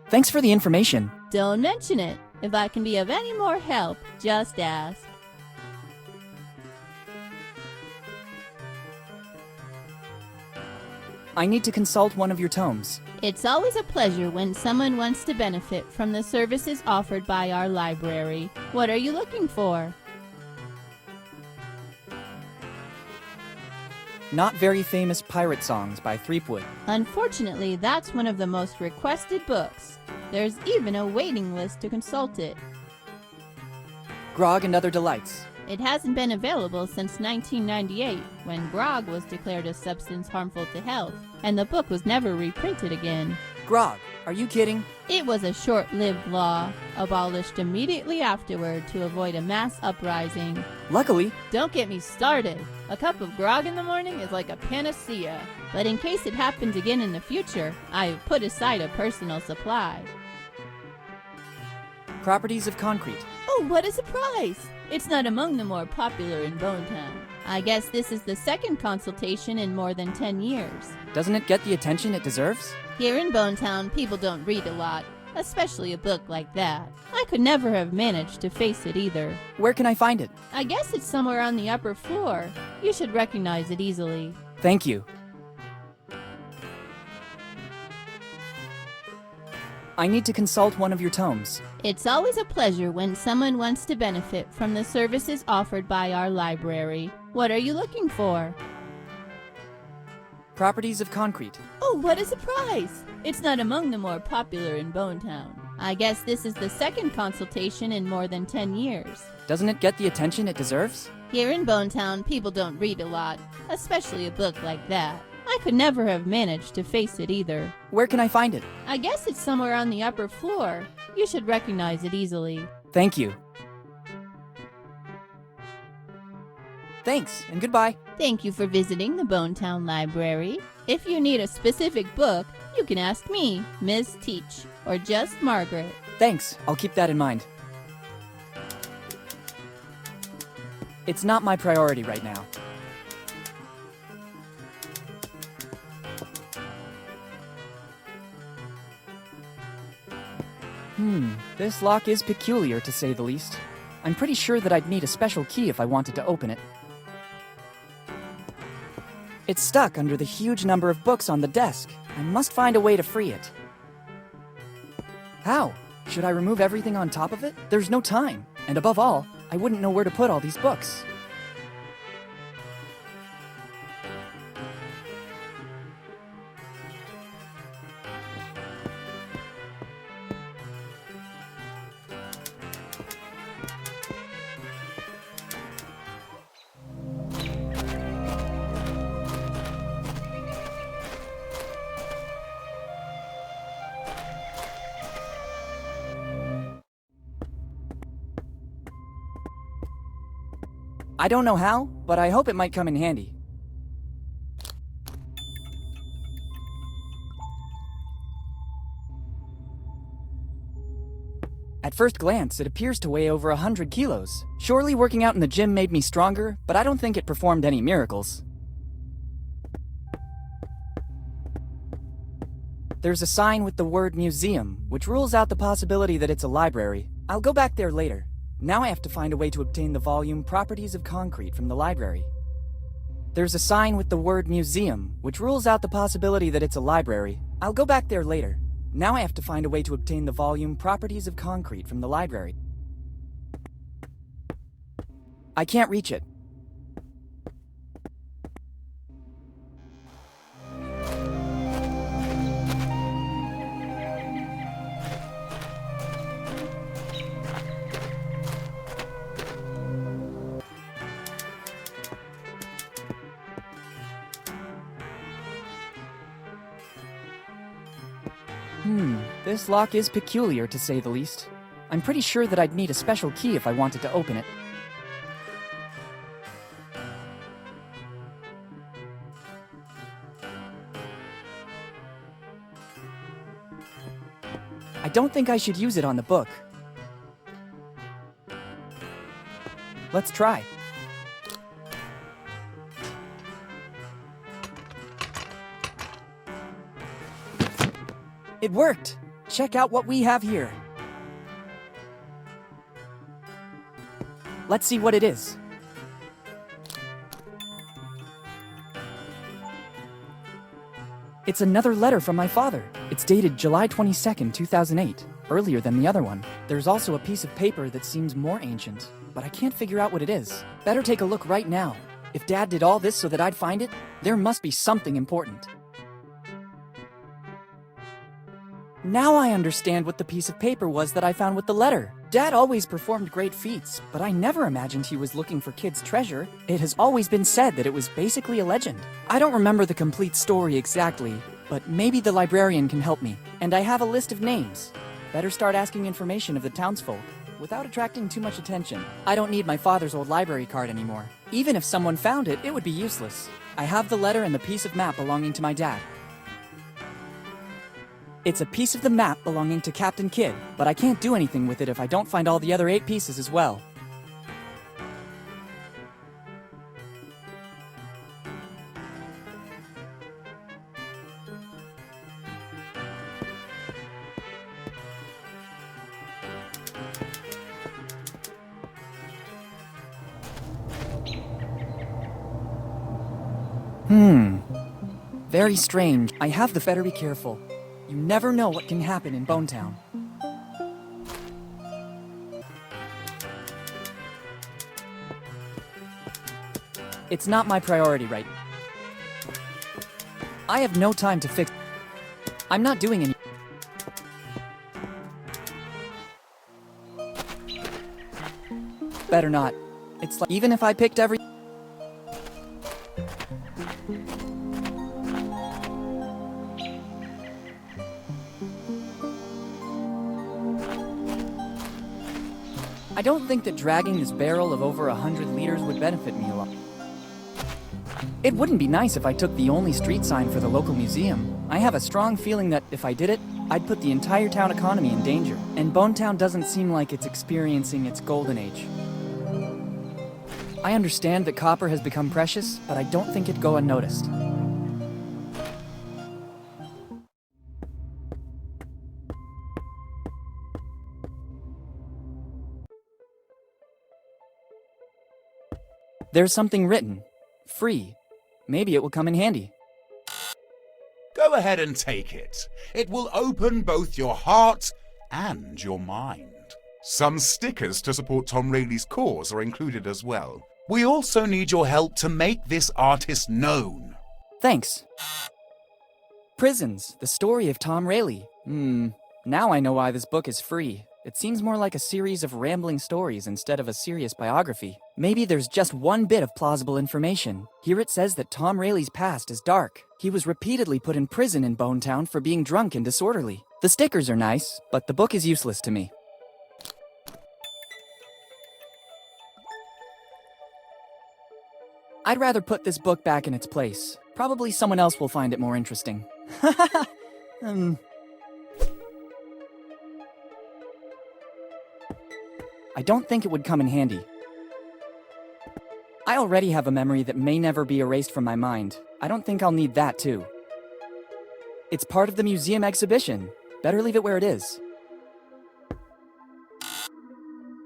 Thanks for the information.
Don't mention it. If I can be of any more help, just ask.
I need to consult one of your tomes.
It's always a pleasure when someone wants to benefit from the services offered by our library. What are you looking for?
Not very famous pirate songs by Threepwood.
Unfortunately, that's one of the most requested books. There's even a waiting list to consult it.
Grog and Other Delights.
It hasn't been available since 1998, when grog was declared a substance harmful to health, and the book was never reprinted again.
Grog, are you kidding?
It was a short-lived law, abolished immediately afterward to avoid a mass uprising.
Luckily,
Don't get me started. A cup of grog in the morning is like a panacea. But in case it happens again in the future, I have put aside a personal supply.
Properties of Concrete.
Oh, what a surprise! It's not among the more popular in Bonetown. I guess this is the second consultation in more than 10 years.
Doesn't it get the attention it deserves?
Here in Bonetown, people don't read a lot, especially a book like that. I could never have managed to face it either.
Where can I find it?
I guess it's somewhere on the upper floor. You should recognize it easily.
Thank you. I need to consult one of your tomes.
It's always a pleasure when someone wants to benefit from the services offered by our library. What are you looking for?
Properties of Concrete.
Oh, what a surprise! It's not among the more popular in Bonetown. I guess this is the second consultation in more than 10 years.
Doesn't it get the attention it deserves?
Here in Bonetown, people don't read a lot, especially a book like that. I could never have managed to face it either.
Where can I find it?
I guess it's somewhere on the upper floor. You should recognize it easily.
Thank you. Thanks, and goodbye.
Thank you for visiting the Bonetown Library. If you need a specific book, you can ask me, Ms. Teach, or just Margaret.
Thanks, I'll keep that in mind. It's not my priority right now. This lock is peculiar, to say the least. I'm pretty sure that I'd need a special key if I wanted to open it. It's stuck under the huge number of books on the desk. I must find a way to free it. How? Should I remove everything on top of it? There's no time. And above all, I wouldn't know where to put all these books. I don't know how, but I hope it might come in handy. At first glance, it appears to weigh over 100 kilos. Surely working out in the gym made me stronger, but I don't think it performed any miracles. There's a sign with the word museum, which rules out the possibility that it's a library. I'll go back there later. Now I have to find a way to obtain the volume Properties of Concrete from the library. There's a sign with the word museum, which rules out the possibility that it's a library. I'll go back there later. Now I have to find a way to obtain the volume Properties of Concrete from the library. I can't reach it. This lock is peculiar, to say the least. I'm pretty sure that I'd need a special key if I wanted to open it. I don't think I should use it on the book. Let's try. It worked! Check out what we have here. Let's see what it is. It's another letter from my father. It's dated July 22nd, 2008, earlier than the other one. There's also a piece of paper that seems more ancient, but I can't figure out what it is. Better take a look right now. If Dad did all this so that I'd find it, there must be something important. Now I understand what the piece of paper was that I found with the letter. Dad always performed great feats, but I never imagined he was looking for kids' treasure. It has always been said that it was basically a legend. I don't remember the complete story exactly, but maybe the librarian can help me. And I have a list of names. Better start asking information of the townsfolk, without attracting too much attention. I don't need my father's old library card anymore. Even if someone found it, it would be useless. I have the letter and the piece of map belonging to my dad. It's a piece of the map belonging to Captain Kidd, but I can't do anything with it if I don't find all the other 8 pieces as well. Very strange. I have the better be careful. You never know what can happen in Bonetown. It's not my priority right. I have no time to fix. I'm not doing any. Better not. It's like even if I picked every. I don't think that dragging this barrel of over 100 liters would benefit me a lot. It wouldn't be nice if I took the only street sign for the local museum. I have a strong feeling that if I did it, I'd put the entire town economy in danger. And Bonetown doesn't seem like it's experiencing its golden age. I understand that copper has become precious, but I don't think it'd go unnoticed. There's something written. Free. Maybe it will come in handy.
Go ahead and take it. It will open both your heart and your mind. Some stickers to support Tom Rayleigh's cause are included as well. We also need your help to make this artist known.
Thanks. Prisons, the story of Tom Rayleigh. Now I know why this book is free. It seems more like a series of rambling stories instead of a serious biography. Maybe there's just one bit of plausible information. Here it says that Tom Rayleigh's past is dark. He was repeatedly put in prison in Bonetown for being drunk and disorderly. The stickers are nice, but the book is useless to me. I'd rather put this book back in its place. Probably someone else will find it more interesting. I don't think it would come in handy. I already have a memory that may never be erased from my mind. I don't think I'll need that too. It's part of the museum exhibition. Better leave it where it is.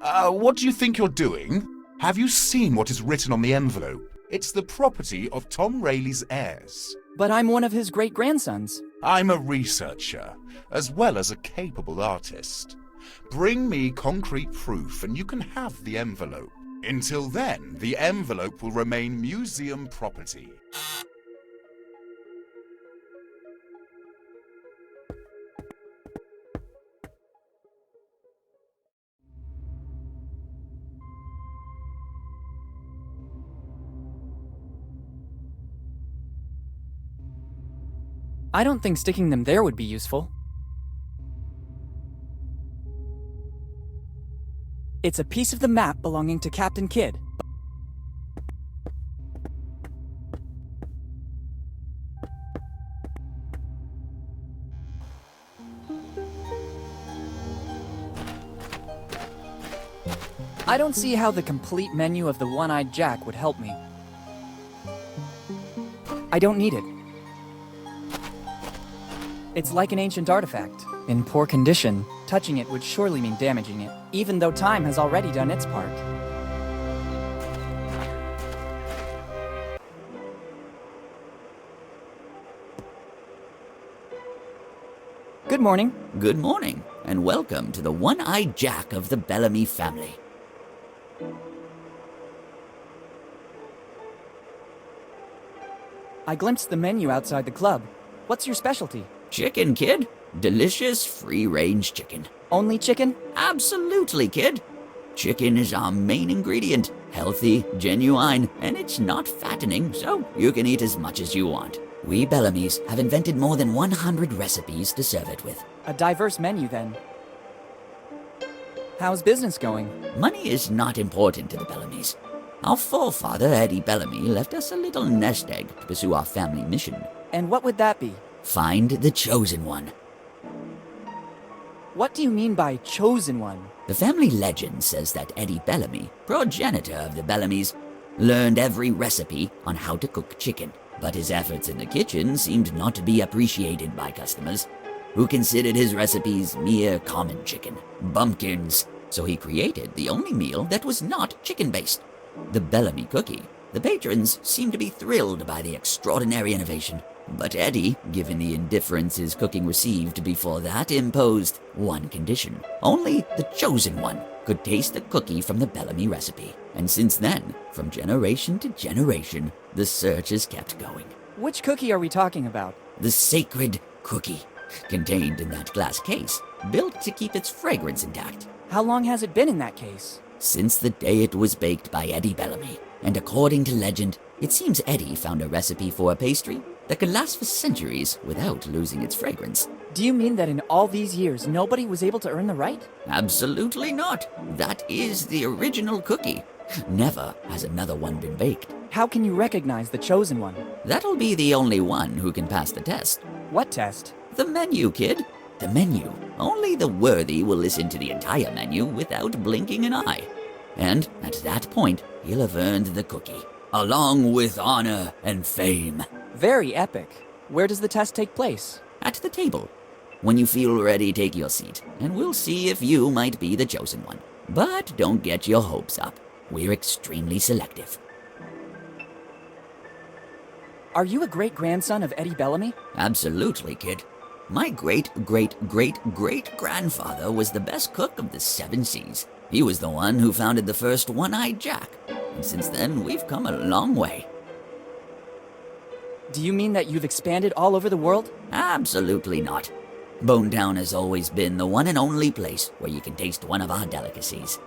What do you think you're doing? Have you seen what is written on the envelope? It's the property of Tom Rayleigh's heirs.
But I'm one of his great-grandsons.
I'm a researcher, as well as a capable artist. Bring me concrete proof and you can have the envelope. Until then, the envelope will remain museum property.
I don't think sticking them there would be useful. It's a piece of the map belonging to Captain Kidd. I don't see how the complete menu of the One-Eyed Jack would help me. I don't need it. It's like an ancient artifact. In poor condition, touching it would surely mean damaging it, even though time has already done its part. Good morning.
Good morning, and welcome to the one-eyed Jack of the Bellamy family.
I glimpsed the menu outside the club. What's your specialty?
Chicken, kid. Delicious free-range chicken.
Only chicken?
Absolutely, kid. Chicken is our main ingredient. Healthy, genuine, and it's not fattening, so you can eat as much as you want. We Bellamys have invented more than 100 recipes to serve it with.
A diverse menu, then. How's business going?
Money is not important to the Bellamys. Our forefather, Eddie Bellamy, left us a little nest egg to pursue our family mission.
And what would that be?
Find the chosen one.
What do you mean by chosen one?
The family legend says that Eddie Bellamy, progenitor of the Bellamys, learned every recipe on how to cook chicken. But his efforts in the kitchen seemed not to be appreciated by customers, who considered his recipes mere common chicken, bumpkins. So he created the only meal that was not chicken-based, the Bellamy cookie. The patrons seemed to be thrilled by the extraordinary innovation. But Eddie, given the indifference his cooking received before that, imposed one condition. Only the chosen one could taste the cookie from the Bellamy recipe. And since then, from generation to generation, the search has kept going.
Which cookie are we talking about?
The sacred cookie, contained in that glass case, built to keep its fragrance intact.
How long has it been in that case?
Since the day it was baked by Eddie Bellamy. And according to legend, it seems Eddie found a recipe for a pastry that could last for centuries without losing its fragrance.
Do you mean that in all these years, nobody was able to earn the right?
Absolutely not. That is the original cookie. Never has another one been baked.
How can you recognize the chosen one?
That'll be the only one who can pass the test.
What test?
The menu, kid. The menu. Only the worthy will listen to the entire menu without blinking an eye. And at that point, he'll have earned the cookie, along with honor and fame.
Very epic. Where does the test take place?
At the table. When you feel ready, take your seat, and we'll see if you might be the chosen one. But don't get your hopes up. We're extremely selective.
Are you a great-grandson of Eddie Bellamy?
Absolutely, kid. My great-great-great-great-grandfather was the best cook of the 7 seas. He was the one who founded the first one-eyed Jack. And since then, we've come a long way.
Do you mean that you've expanded all over the world?
Absolutely not. Bonetown has always been the one and only place where you can taste one of our delicacies.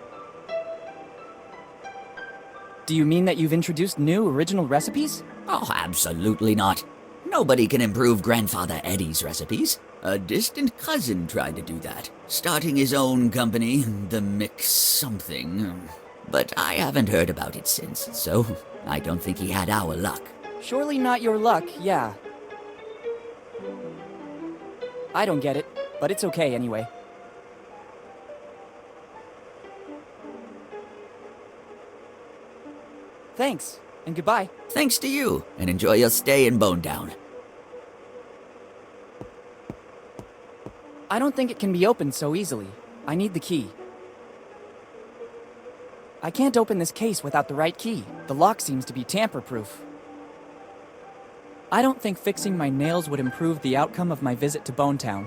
Do you mean that you've introduced new original recipes?
Oh, absolutely not. Nobody can improve Grandfather Eddie's recipes. A distant cousin tried to do that, starting his own company, the Mix something. But I haven't heard about it since, so I don't think he had our luck.
Surely not your luck, yeah. I don't get it, but it's okay anyway. Thanks, and goodbye.
Thanks to you, and enjoy your stay in Bonetown.
I don't think it can be opened so easily. I need the key. I can't open this case without the right key. The lock seems to be tamper-proof. I don't think fixing my nails would improve the outcome of my visit to Bonetown.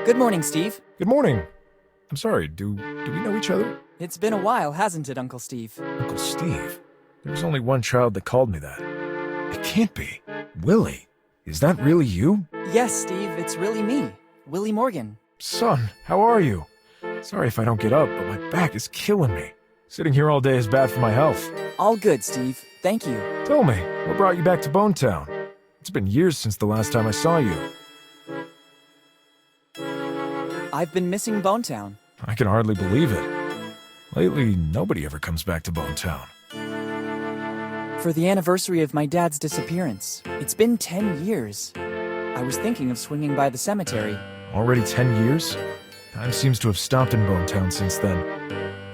Good morning, Steve.
Good morning. I'm sorry, do we know each other?
It's been a while, hasn't it, Uncle Steve?
Uncle Steve? There was only one child that called me that. It can't be. Willy, is that really you?
Yes, Steve, it's really me, Willy Morgan.
Son, how are you? Sorry if I don't get up, but my back is killing me. Sitting here all day is bad for my health.
All good, Steve. Thank you.
Tell me, what brought you back to Bonetown? It's been years since the last time I saw you.
I've been missing Bonetown.
I can hardly believe it. Lately, nobody ever comes back to Bonetown.
For the anniversary of my dad's disappearance. It's been 10 years. I was thinking of swinging by the cemetery.
Already 10 years? Time seems to have stopped in Bonetown since then.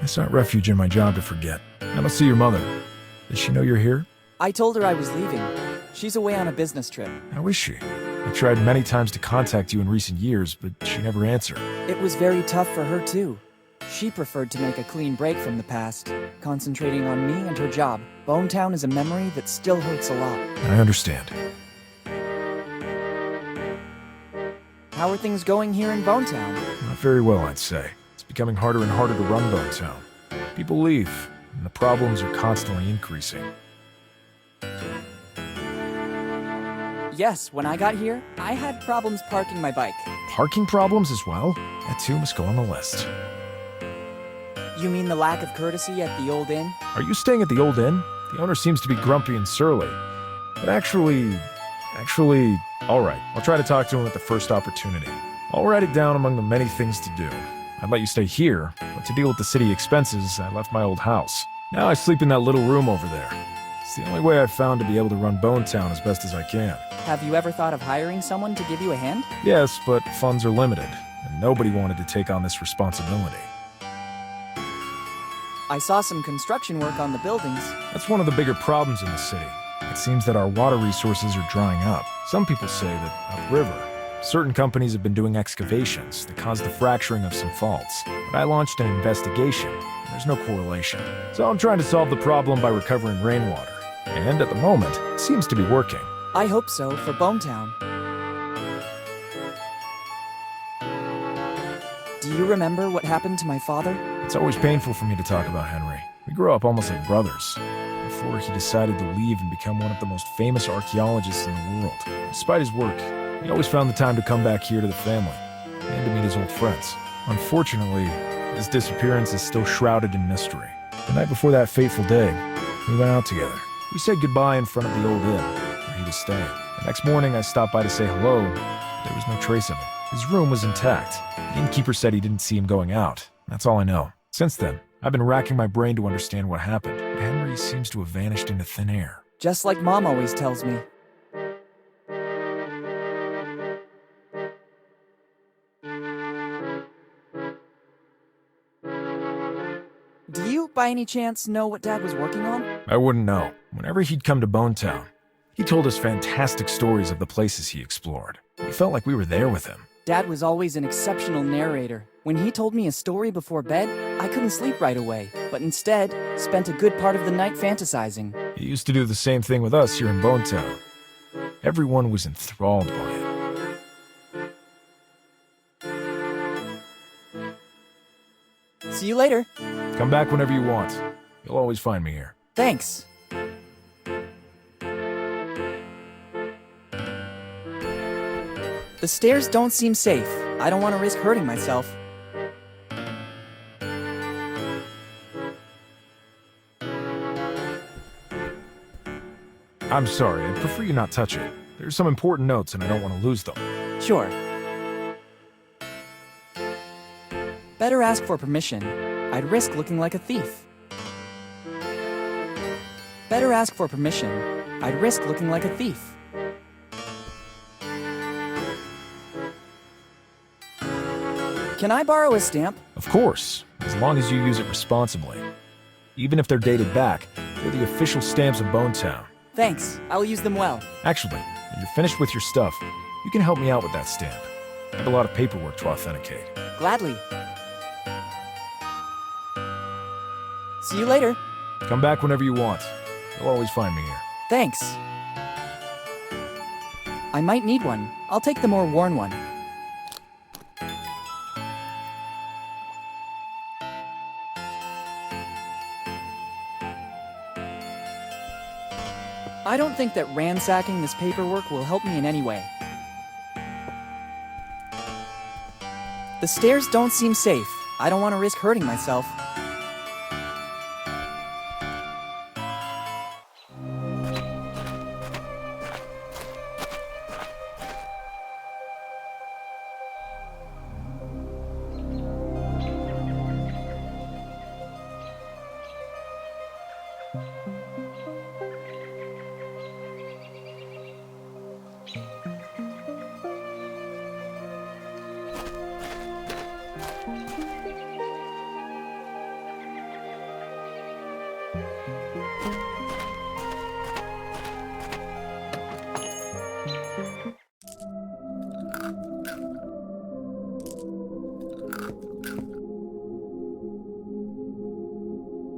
I sought refuge in my job to forget. I don't see your mother. Does she know you're here?
I told her I was leaving. She's away on a business trip.
How is she? I tried many times to contact you in recent years, but she never answered.
It was very tough for her, too. She preferred to make a clean break from the past, concentrating on me and her job. Bonetown is a memory that still hurts a lot.
I understand.
How are things going here in Bonetown?
Not very well, I'd say. It's becoming harder and harder to run Bonetown. People leave, and the problems are constantly increasing.
Yes, when I got here, I had problems parking my bike.
Parking problems as well? That too must go on the list.
You mean the lack of courtesy at the old inn?
Are you staying at the old inn? The owner seems to be grumpy and surly. But actually, alright, I'll try to talk to him at the first opportunity. I'll write it down among the many things to do. I'd let you stay here, but to deal with the city expenses, I left my old house. Now I sleep in that little room over there. It's the only way I've found to be able to run Bonetown as best as I can.
Have you ever thought of hiring someone to give you a hand?
Yes, but funds are limited, and nobody wanted to take on this responsibility.
I saw some construction work on the buildings.
That's one of the bigger problems in the city. It seems that our water resources are drying up. Some people say that upriver, certain companies have been doing excavations that caused the fracturing of some faults. But I launched an investigation. There's no correlation. So I'm trying to solve the problem by recovering rainwater. And at the moment, it seems to be working.
I hope so, for Bonetown. Do you remember what happened to my father?
It's always painful for me to talk about Henry. We grew up almost like brothers, before he decided to leave and become one of the most famous archaeologists in the world. Despite his work, he always found the time to come back here to the family, and to meet his old friends. Unfortunately, his disappearance is still shrouded in mystery. The night before that fateful day, we went out together. We said goodbye in front of the old inn, where he was staying. The next morning, I stopped by to say hello. There was no trace of him. His room was intact. The innkeeper said he didn't see him going out. That's all I know. Since then, I've been racking my brain to understand what happened. Henry seems to have vanished into thin air.
Just like Mom always tells me. Do you, by any chance, know what Dad was working on?
I wouldn't know. Whenever he'd come to Bonetown, he told us fantastic stories of the places he explored. We felt like we were there with him.
Dad was always an exceptional narrator. When he told me a story before bed, I couldn't sleep right away, but instead spent a good part of the night fantasizing.
He used to do the same thing with us here in Bonetown. Everyone was enthralled by it.
See you later.
Come back whenever you want. You'll always find me here.
Thanks. The stairs don't seem safe. I don't want to risk hurting myself.
I'm sorry, I'd prefer you not touch it. There's some important notes and I don't want to lose them.
Sure. Better ask for permission. I'd risk looking like a thief. Better ask for permission. I'd risk looking like a thief. Can I borrow a stamp?
Of course, as long as you use it responsibly. Even if they're dated back, they're the official stamps of Bonetown.
Thanks. I'll use them well.
Actually, when you're finished with your stuff, you can help me out with that stamp. I have a lot of paperwork to authenticate.
Gladly. See you later.
Come back whenever you want. You'll always find me here.
Thanks. I might need one. I'll take the more worn one. I don't think that ransacking this paperwork will help me in any way. The stairs don't seem safe. I don't want to risk hurting myself.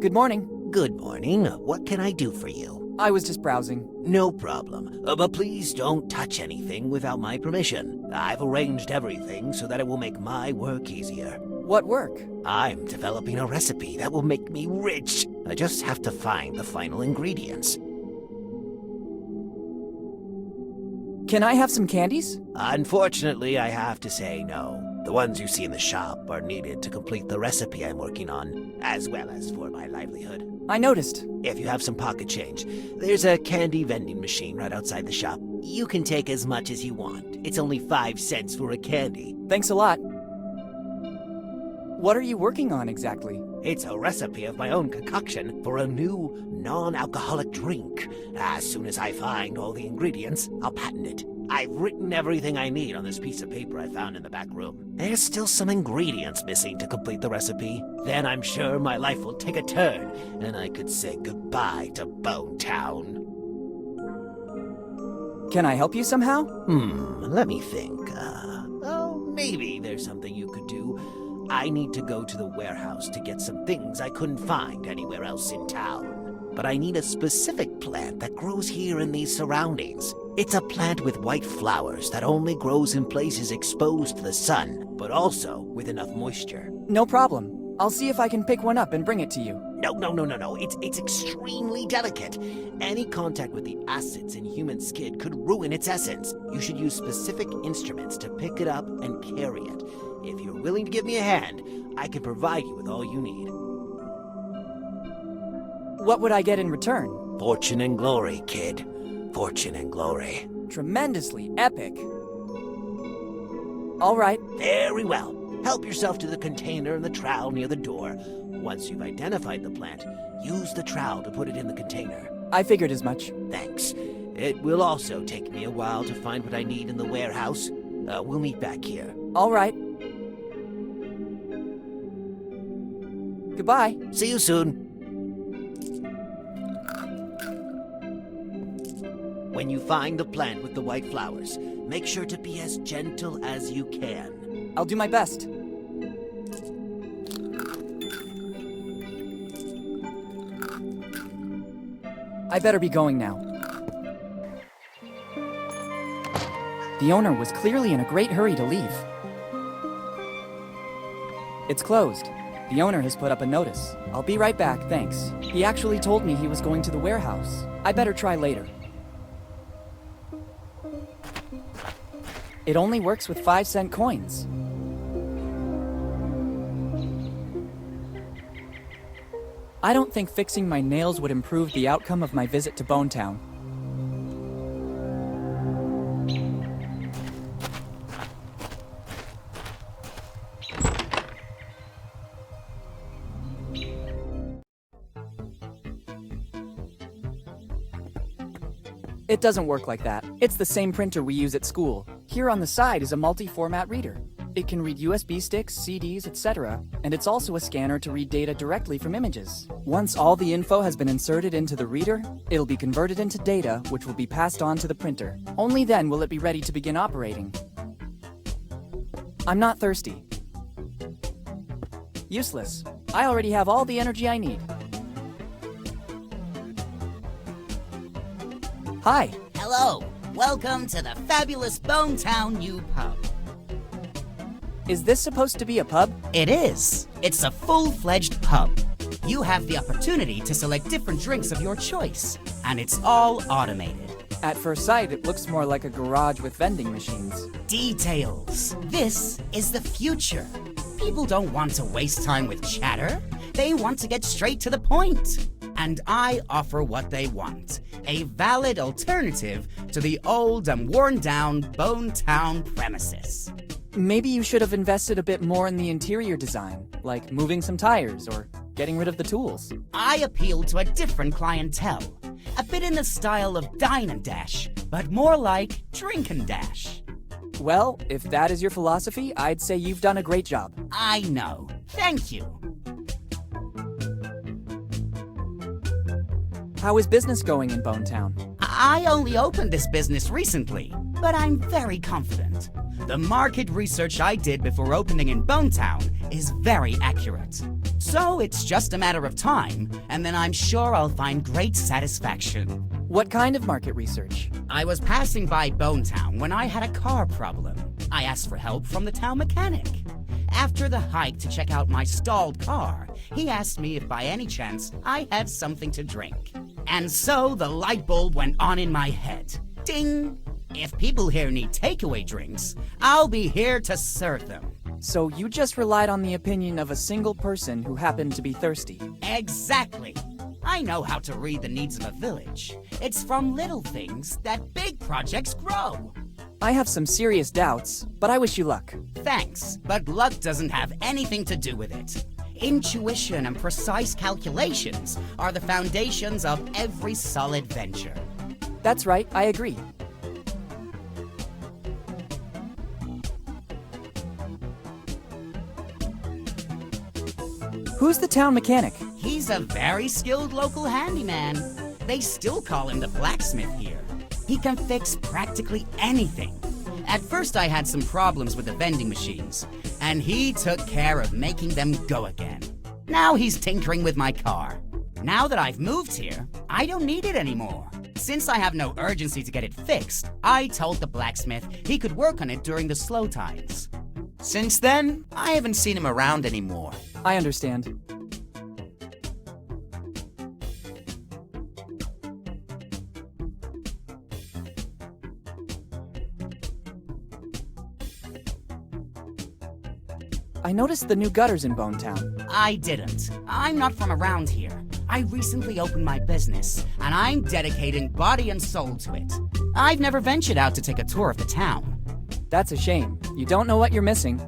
Good morning.
Good morning. What can I do for you?
I was just browsing.
No problem. But please don't touch anything without my permission. I've arranged everything so that it will make my work easier.
What work?
I'm developing a recipe that will make me rich. I just have to find the final ingredients.
Can I have some candies?
Unfortunately, I have to say no. The ones you see in the shop are needed to complete the recipe I'm working on, as well as for my livelihood.
I noticed.
If you have some pocket change, there's a candy vending machine right outside the shop. You can take as much as you want. It's only 5 cents for a candy.
Thanks a lot. What are you working on exactly?
It's a recipe of my own concoction for a new non-alcoholic drink. As soon as I find all the ingredients, I'll patent it. I've written everything I need on this piece of paper I found in the back room. There's still some ingredients missing to complete the recipe. Then I'm sure my life will take a turn, and I could say goodbye to Bone Town.
Can I help you somehow?
Let me think. Maybe there's something you could do. I need to go to the warehouse to get some things I couldn't find anywhere else in town. But I need a specific plant that grows here in these surroundings. It's a plant with white flowers that only grows in places exposed to the sun, but also with enough moisture.
No problem. I'll see if I can pick one up and bring it to you.
No. It's extremely delicate. Any contact with the acids in human skin could ruin its essence. You should use specific instruments to pick it up and carry it. If you're willing to give me a hand, I can provide you with all you need.
What would I get in return?
Fortune and glory, kid. Fortune and glory.
Tremendously epic. All right.
Very well. Help yourself to the container and the trowel near the door. Once you've identified the plant, use the trowel to put it in the container.
I figured as much.
Thanks. It will also take me a while to find what I need in the warehouse. We'll meet back here.
All right. Goodbye.
See you soon. When you find the plant with the white flowers, make sure to be as gentle as you can.
I'll do my best. I better be going now. The owner was clearly in a great hurry to leave. It's closed. The owner has put up a notice. I'll be right back, thanks. He actually told me he was going to the warehouse. I better try later. It only works with 5-cent coins. I don't think fixing my nails would improve the outcome of my visit to Bone Town. It doesn't work like that. It's the same printer we use at school. Here on the side is a multi-format reader. It can read USB sticks, CDs, etc., and it's also a scanner to read data directly from images. Once all the info has been inserted into the reader, it'll be converted into data, which will be passed on to the printer. Only then will it be ready to begin operating. I'm not thirsty. Useless. I already have all the energy I need. Hi.
Hello. Welcome to the fabulous Bone Town U Pub.
Is this supposed to be a pub?
It is. It's a full-fledged pub. You have the opportunity to select different drinks of your choice, and it's all automated.
At first sight, it looks more like a garage with vending machines.
Details. This is the future. People don't want to waste time with chatter. They want to get straight to the point. And I offer what they want. A valid alternative to the old and worn-down Bone Town premises.
Maybe you should have invested a bit more in the interior design, like moving some tires or getting rid of the tools.
I appeal to a different clientele. A bit in the style of Dine and Dash, but more like Drink and Dash.
Well, if that is your philosophy, I'd say you've done a great job.
I know. Thank you.
How is business going in Bone Town?
I only opened this business recently, but I'm very confident. The market research I did before opening in Bone Town is very accurate. So it's just a matter of time, and then I'm sure I'll find great satisfaction.
What kind of market research?
I was passing by Bone Town when I had a car problem. I asked for help from the town mechanic. After the hike to check out my stalled car, he asked me if by any chance I had something to drink. And so the light bulb went on in my head. Ding! If people here need takeaway drinks, I'll be here to serve them.
So you just relied on the opinion of a single person who happened to be thirsty.
Exactly. I know how to read the needs of a village. It's from little things that big projects grow.
I have some serious doubts, but I wish you luck.
Thanks, but luck doesn't have anything to do with it. Intuition and precise calculations are the foundations of every solid venture.
That's right, I agree. Who's the town mechanic?
He's a very skilled local handyman. They still call him the blacksmith here. He can fix practically anything. At first I had some problems with the vending machines, and he took care of making them go again. Now he's tinkering with my car. Now that I've moved here, I don't need it anymore. Since I have no urgency to get it fixed, I told the blacksmith he could work on it during the slow times. Since then, I haven't seen him around anymore.
I understand. I noticed the new gutters in Bone Town.
I didn't. I'm not from around here. I recently opened my business, and I'm dedicating body and soul to it. I've never ventured out to take a tour of the town.
That's a shame. You don't know what you're missing.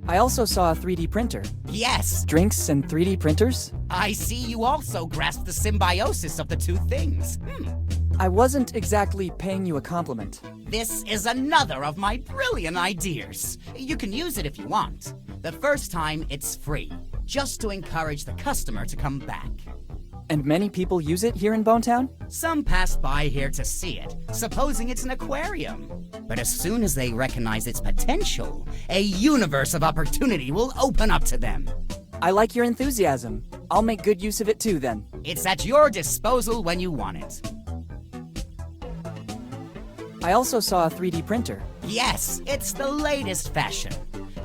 I also saw a 3D printer.
Yes!
Drinks and 3D printers?
I see you also grasp the symbiosis of the two things.
I wasn't exactly paying you a compliment.
This is another of my brilliant ideas. You can use it if you want. The first time, it's free, just to encourage the customer to come back.
And many people use it here in Bone Town?
Some pass by here to see it, supposing it's an aquarium. But as soon as they recognize its potential, a universe of opportunity will open up to them.
I like your enthusiasm. I'll make good use of it too, then.
It's at your disposal when you want it.
I also saw a 3D printer.
Yes, it's the latest fashion.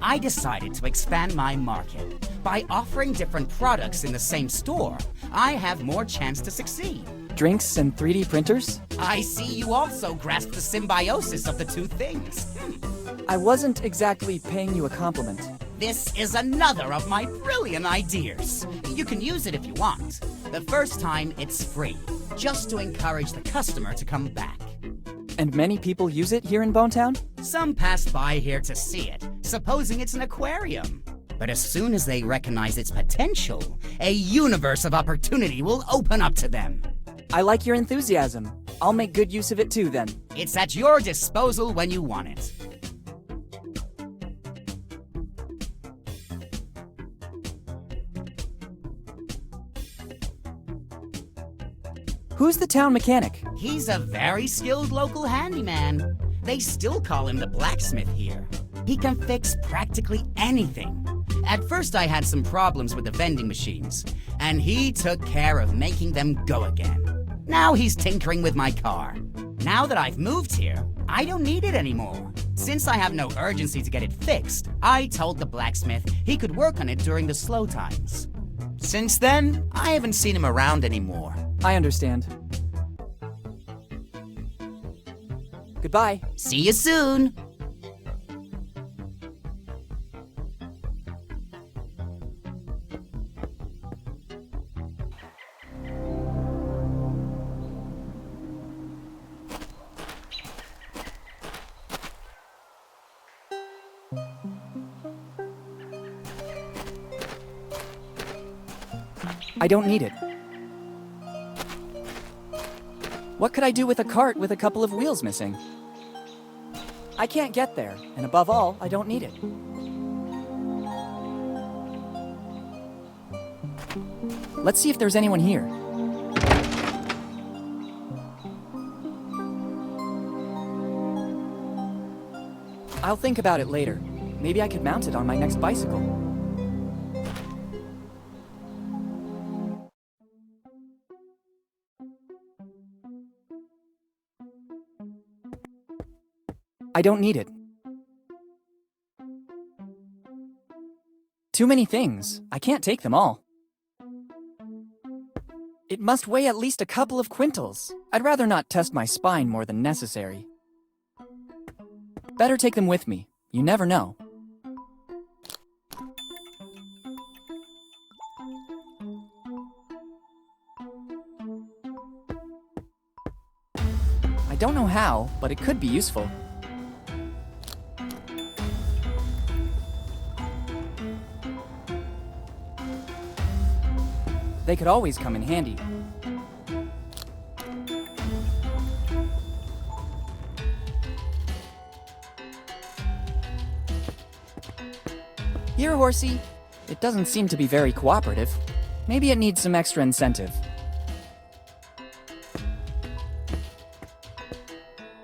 I decided to expand my market. By offering different products in the same store, I have more chance to succeed.
Drinks and 3D printers?
I see you also grasp the symbiosis of the two things.
I wasn't exactly paying you a compliment.
This is another of my brilliant ideas. You can use it if you want. The first time, it's free, just to encourage the customer to come back.
And many people use it here in Bone Town?
Some pass by here to see it, supposing it's an aquarium. But as soon as they recognize its potential, a universe of opportunity will open up to them.
I like your enthusiasm. I'll make good use of it too, then.
It's at your disposal when you want it.
Who's the town mechanic?
He's a very skilled local handyman. They still call him the blacksmith here. He can fix practically anything. At first I had some problems with the vending machines, and he took care of making them go again. Now he's tinkering with my car. Now that I've moved here, I don't need it anymore. Since I have no urgency to get it fixed, I told the blacksmith he could work on it during the slow times. Since then, I haven't seen him around anymore.
I understand. Goodbye.
See you soon.
I don't need it. What could I do with a cart with a couple of wheels missing? I can't get there, and above all, I don't need it. Let's see if there's anyone here. I'll think about it later. Maybe I could mount it on my next bicycle. I don't need it. Too many things. I can't take them all. It must weigh at least a couple of quintals. I'd rather not test my spine more than necessary. Better take them with me. You never know. I don't know how, but it could be useful. They could always come in handy. Here, horsey. It doesn't seem to be very cooperative. Maybe it needs some extra incentive.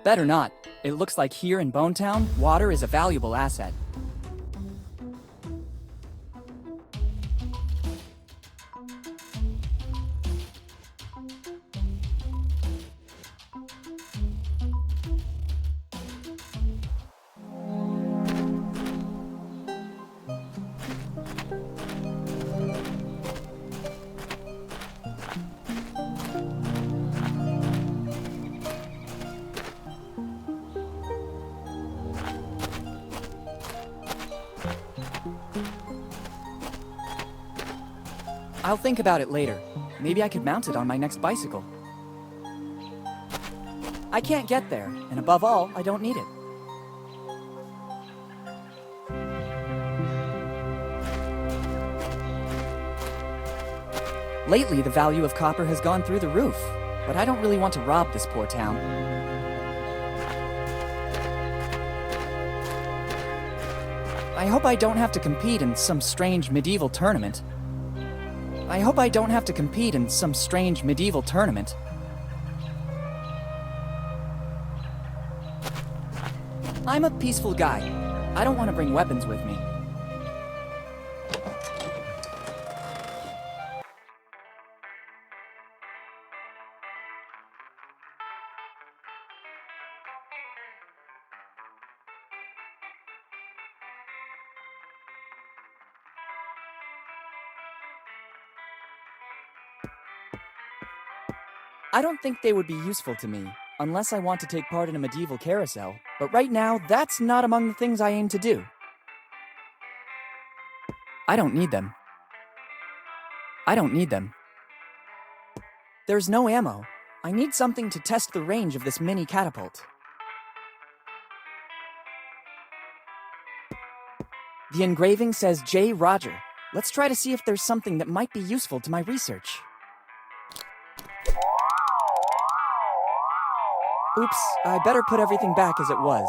Better not. It looks like here in Bonetown, water is a valuable asset. I'll think about it later. Maybe I could mount it on my next bicycle. I can't get there, and above all, I don't need it. Lately, the value of copper has gone through the roof, but I don't really want to rob this poor town. I hope I don't have to compete in some strange medieval tournament. I'm a peaceful guy. I don't want to bring weapons with me. I don't think they would be useful to me, unless I want to take part in a medieval carousel, but right now, that's not among the things I aim to do. I don't need them. There's no ammo. I need something to test the range of this mini catapult. The engraving says J. Roger. Let's try to see if there's something that might be useful to my research. Oops, I better put everything back as it was.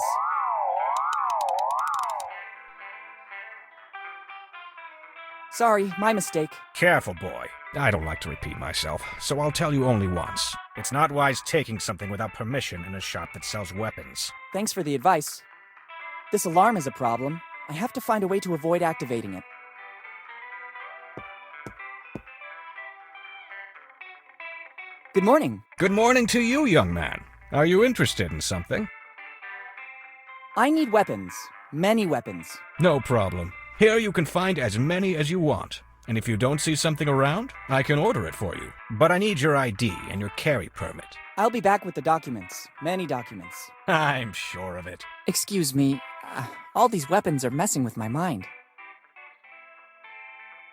Sorry, my mistake.
Careful, boy. I don't like to repeat myself, so I'll tell you only once. It's not wise taking something without permission in a shop that sells weapons.
Thanks for the advice. This alarm is a problem. I have to find a way to avoid activating it. Good morning.
Good morning to you, young man. Are you interested in something?
I need weapons. Many weapons.
No problem. Here you can find as many as you want. And if you don't see something around, I can order it for you. But I need your ID and your carry permit.
I'll be back with the documents. Many documents.
I'm sure of it.
Excuse me. All these weapons are messing with my mind.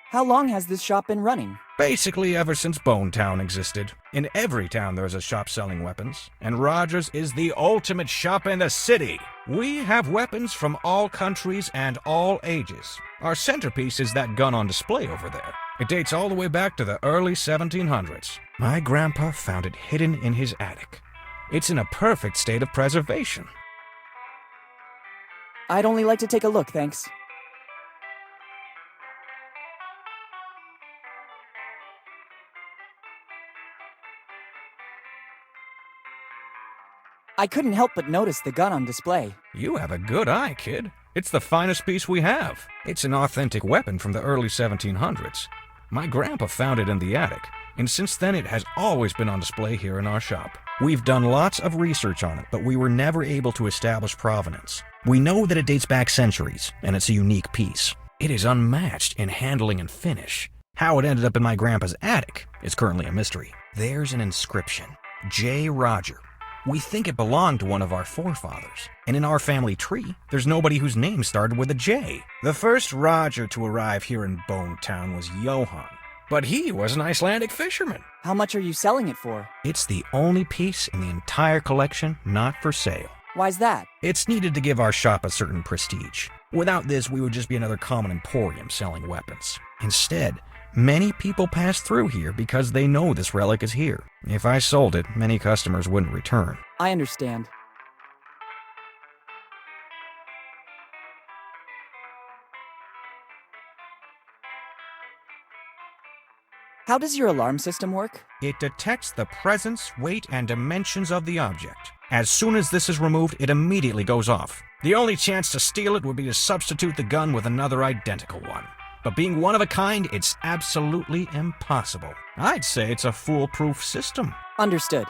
How long has this shop been running?
Basically ever since Bone Town existed. In every town there's a shop selling weapons, and Rogers is the ultimate shop in the city. We have weapons from all countries and all ages. Our centerpiece is that gun on display over there. It dates all the way back to the early 1700s. My grandpa found it hidden in his attic. It's in a perfect state of preservation.
I'd only like to take a look, thanks. I couldn't help but notice the gun on display.
You have a good eye, kid. It's the finest piece we have. It's an authentic weapon from the early 1700s. My grandpa found it in the attic, and since then it has always been on display here in our shop. We've done lots of research on it, but we were never able to establish provenance. We know that it dates back centuries, and it's a unique piece. It is unmatched in handling and finish. How it ended up in my grandpa's attic is currently a mystery. There's an inscription, J. Roger. We think it belonged to one of our forefathers. And in our family tree, there's nobody whose name started with a J. The first Roger to arrive here in Bone Town was Johann, but he was an Icelandic fisherman.
How much are you selling it for?
It's the only piece in the entire collection not for sale.
Why's that?
It's needed to give our shop a certain prestige. Without this, we would just be another common emporium selling weapons. Instead, many people pass through here because they know this relic is here. If I sold it, many customers wouldn't return.
I understand. How does your alarm system work?
It detects the presence, weight, and dimensions of the object. As soon as this is removed, it immediately goes off. The only chance to steal it would be to substitute the gun with another identical one. But being one of a kind, it's absolutely impossible. I'd say it's a foolproof system.
Understood.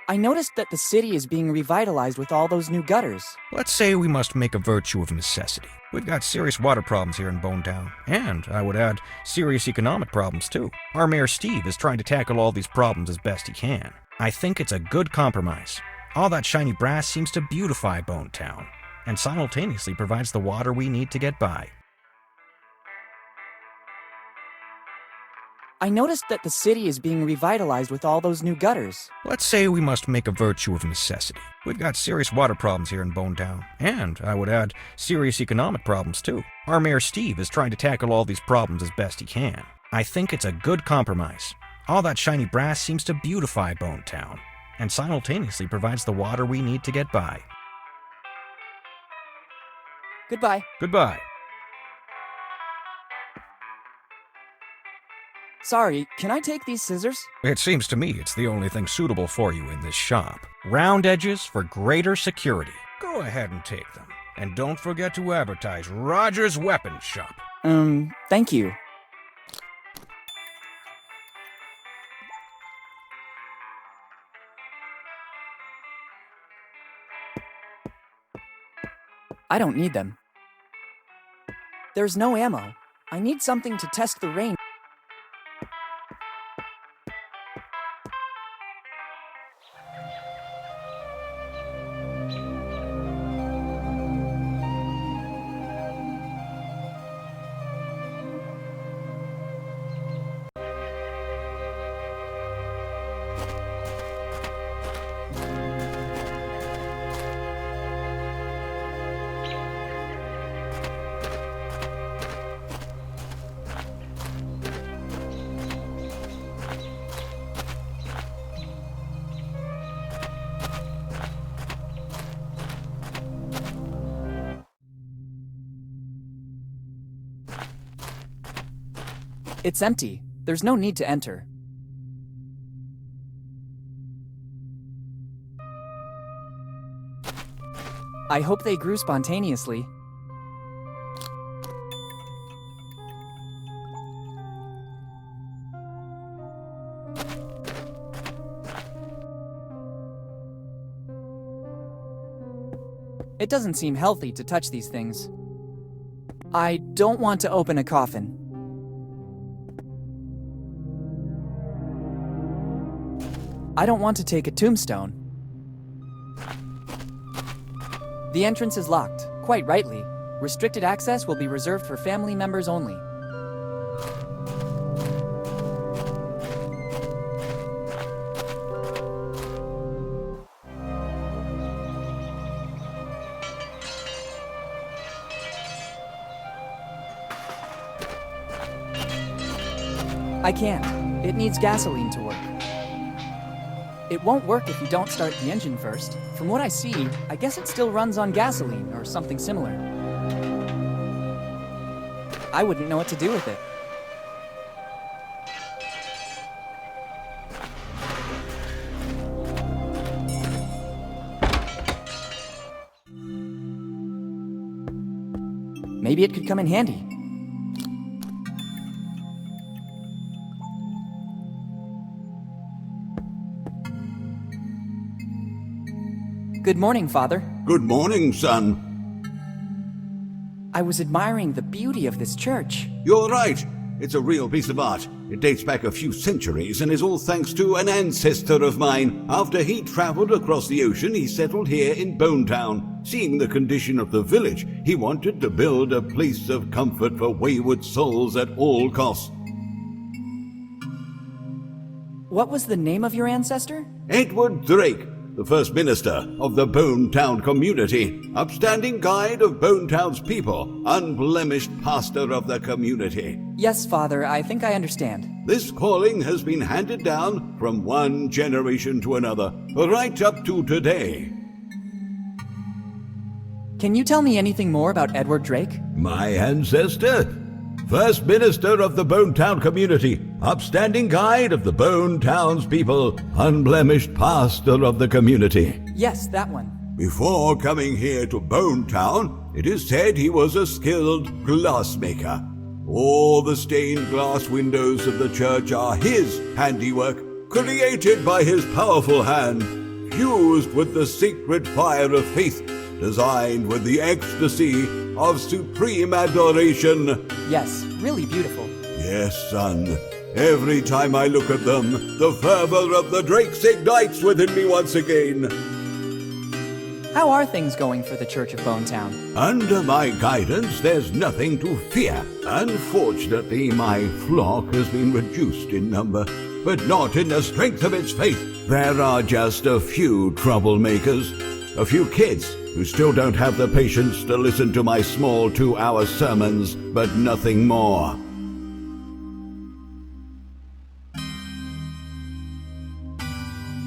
I noticed that the city is being revitalized with all those new gutters.
Let's say we must make a virtue of necessity. We've got serious water problems here in Bone Town, and, I would add, serious economic problems too. Our Mayor Steve is trying to tackle all these problems as best he can. I think it's a good compromise. All that shiny brass seems to beautify Bone Town, and simultaneously provides the water we need to get by.
I noticed that the city is being revitalized with all those new gutters.
Let's say we must make a virtue of necessity. We've got serious water problems here in Bone Town, and, I would add, serious economic problems too. Our Mayor Steve is trying to tackle all these problems as best he can. I think it's a good compromise. All that shiny brass seems to beautify Bone Town, and simultaneously provides the water we need to get by.
Goodbye.
Goodbye.
Sorry, can I take these scissors?
It seems to me it's the only thing suitable for you in this shop. Round edges for greater security. Go ahead and take them. And don't forget to advertise Roger's Weapons Shop.
Thank you. I don't need them. There's no ammo. I need something to test the range. It's empty. There's no need to enter. I hope they grew spontaneously. It doesn't seem healthy to touch these things. I don't want to open a coffin. I don't want to take a tombstone. The entrance is locked, quite rightly. Restricted access will be reserved for family members only. I can't. It needs gasoline to work. It won't work if you don't start the engine first. From what I see, I guess it still runs on gasoline or something similar. I wouldn't know what to do with it. Maybe it could come in handy. Good morning, Father.
Good morning, son.
I was admiring the beauty of this church.
You're right. It's a real piece of art. It dates back a few centuries and is all thanks to an ancestor of mine. After he traveled across the ocean, he settled here in Bonetown. Seeing the condition of the village, he wanted to build a place of comfort for wayward souls at all costs.
What was the name of your ancestor?
Edward Drake, the first minister of the Bonetown community, upstanding guide of Bonetown's people, unblemished pastor of the community.
Yes, Father, I think I understand.
This calling has been handed down from one generation to another, right up to today.
Can you tell me anything more about Edward Drake?
My ancestor? First minister of the Bonetown community, upstanding guide of the Bonetown's people, unblemished pastor of the community.
Yes, that one.
Before coming here to Bonetown, it is said he was a skilled glassmaker. All the stained glass windows of the church are his handiwork, created by his powerful hand, fused with the sacred fire of faith, designed with the ecstasy of supreme adoration.
Yes, really beautiful.
Yes, son. Every time I look at them, the fervor of the Drakes ignites within me once again.
How are things going for the Church of Bonetown?
Under my guidance, there's nothing to fear. Unfortunately, my flock has been reduced in number, but not in the strength of its faith. There are just a few troublemakers, a few kids who still don't have the patience to listen to my small 2-hour sermons, but nothing more.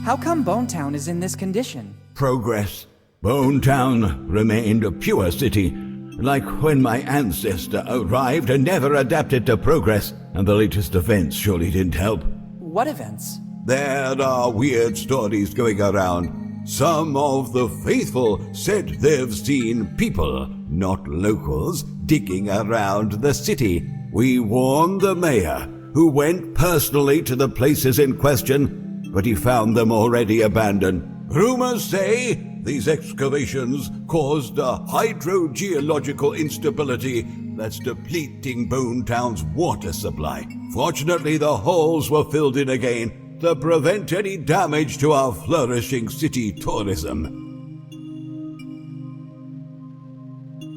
How come Bonetown is in this condition?
Progress. Bonetown remained a pure city, like when my ancestor arrived and never adapted to progress, and the latest events surely didn't help.
What events?
There are weird stories going around. Some of the faithful said they've seen people, not locals, digging around the city. We warned the mayor, who went personally to the places in question, but he found them already abandoned. Rumors say these excavations caused a hydrogeological instability that's depleting Bonetown's water supply. Fortunately, the holes were filled in again to prevent any damage to our flourishing city tourism.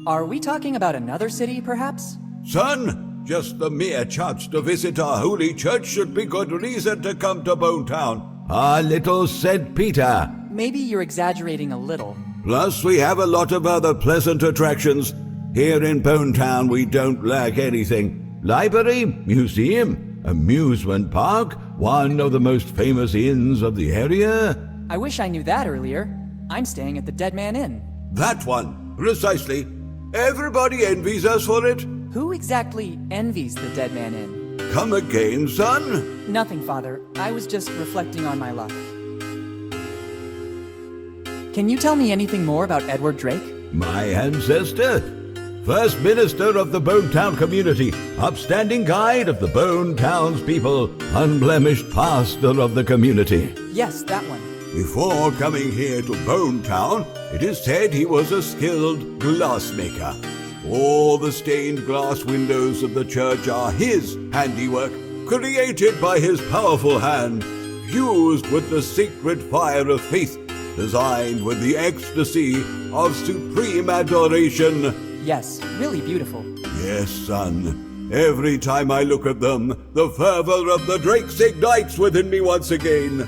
Are we talking about another city, perhaps?
Son, just the mere chance to visit our holy church should be good reason to come to Bonetown. Our little St. Peter.
Maybe you're exaggerating a little.
Plus, we have a lot of other pleasant attractions. Here in Bonetown, we don't lack anything. Library, museum, amusement park, one of the most famous inns of the area.
I wish I knew that earlier. I'm staying at the Dead Man Inn.
That one, precisely. Everybody envies us for it.
Who exactly envies the Dead Man Inn?
Come again, son?
Nothing, Father. I was just reflecting on my luck. Can you tell me anything more about Edward Drake?
My ancestor? First minister of the Bonetown community, upstanding guide of the Bonetown's people, unblemished pastor of the community.
Yes, that one.
Before coming here to Bonetown, it is said he was a skilled glassmaker. All the stained glass windows of the church are his handiwork, created by his powerful hand, fused with the sacred fire of faith, designed with the ecstasy of supreme adoration.
Yes, really beautiful.
Yes, son. Every time I look at them, the fervor of the Drakes ignites within me once again.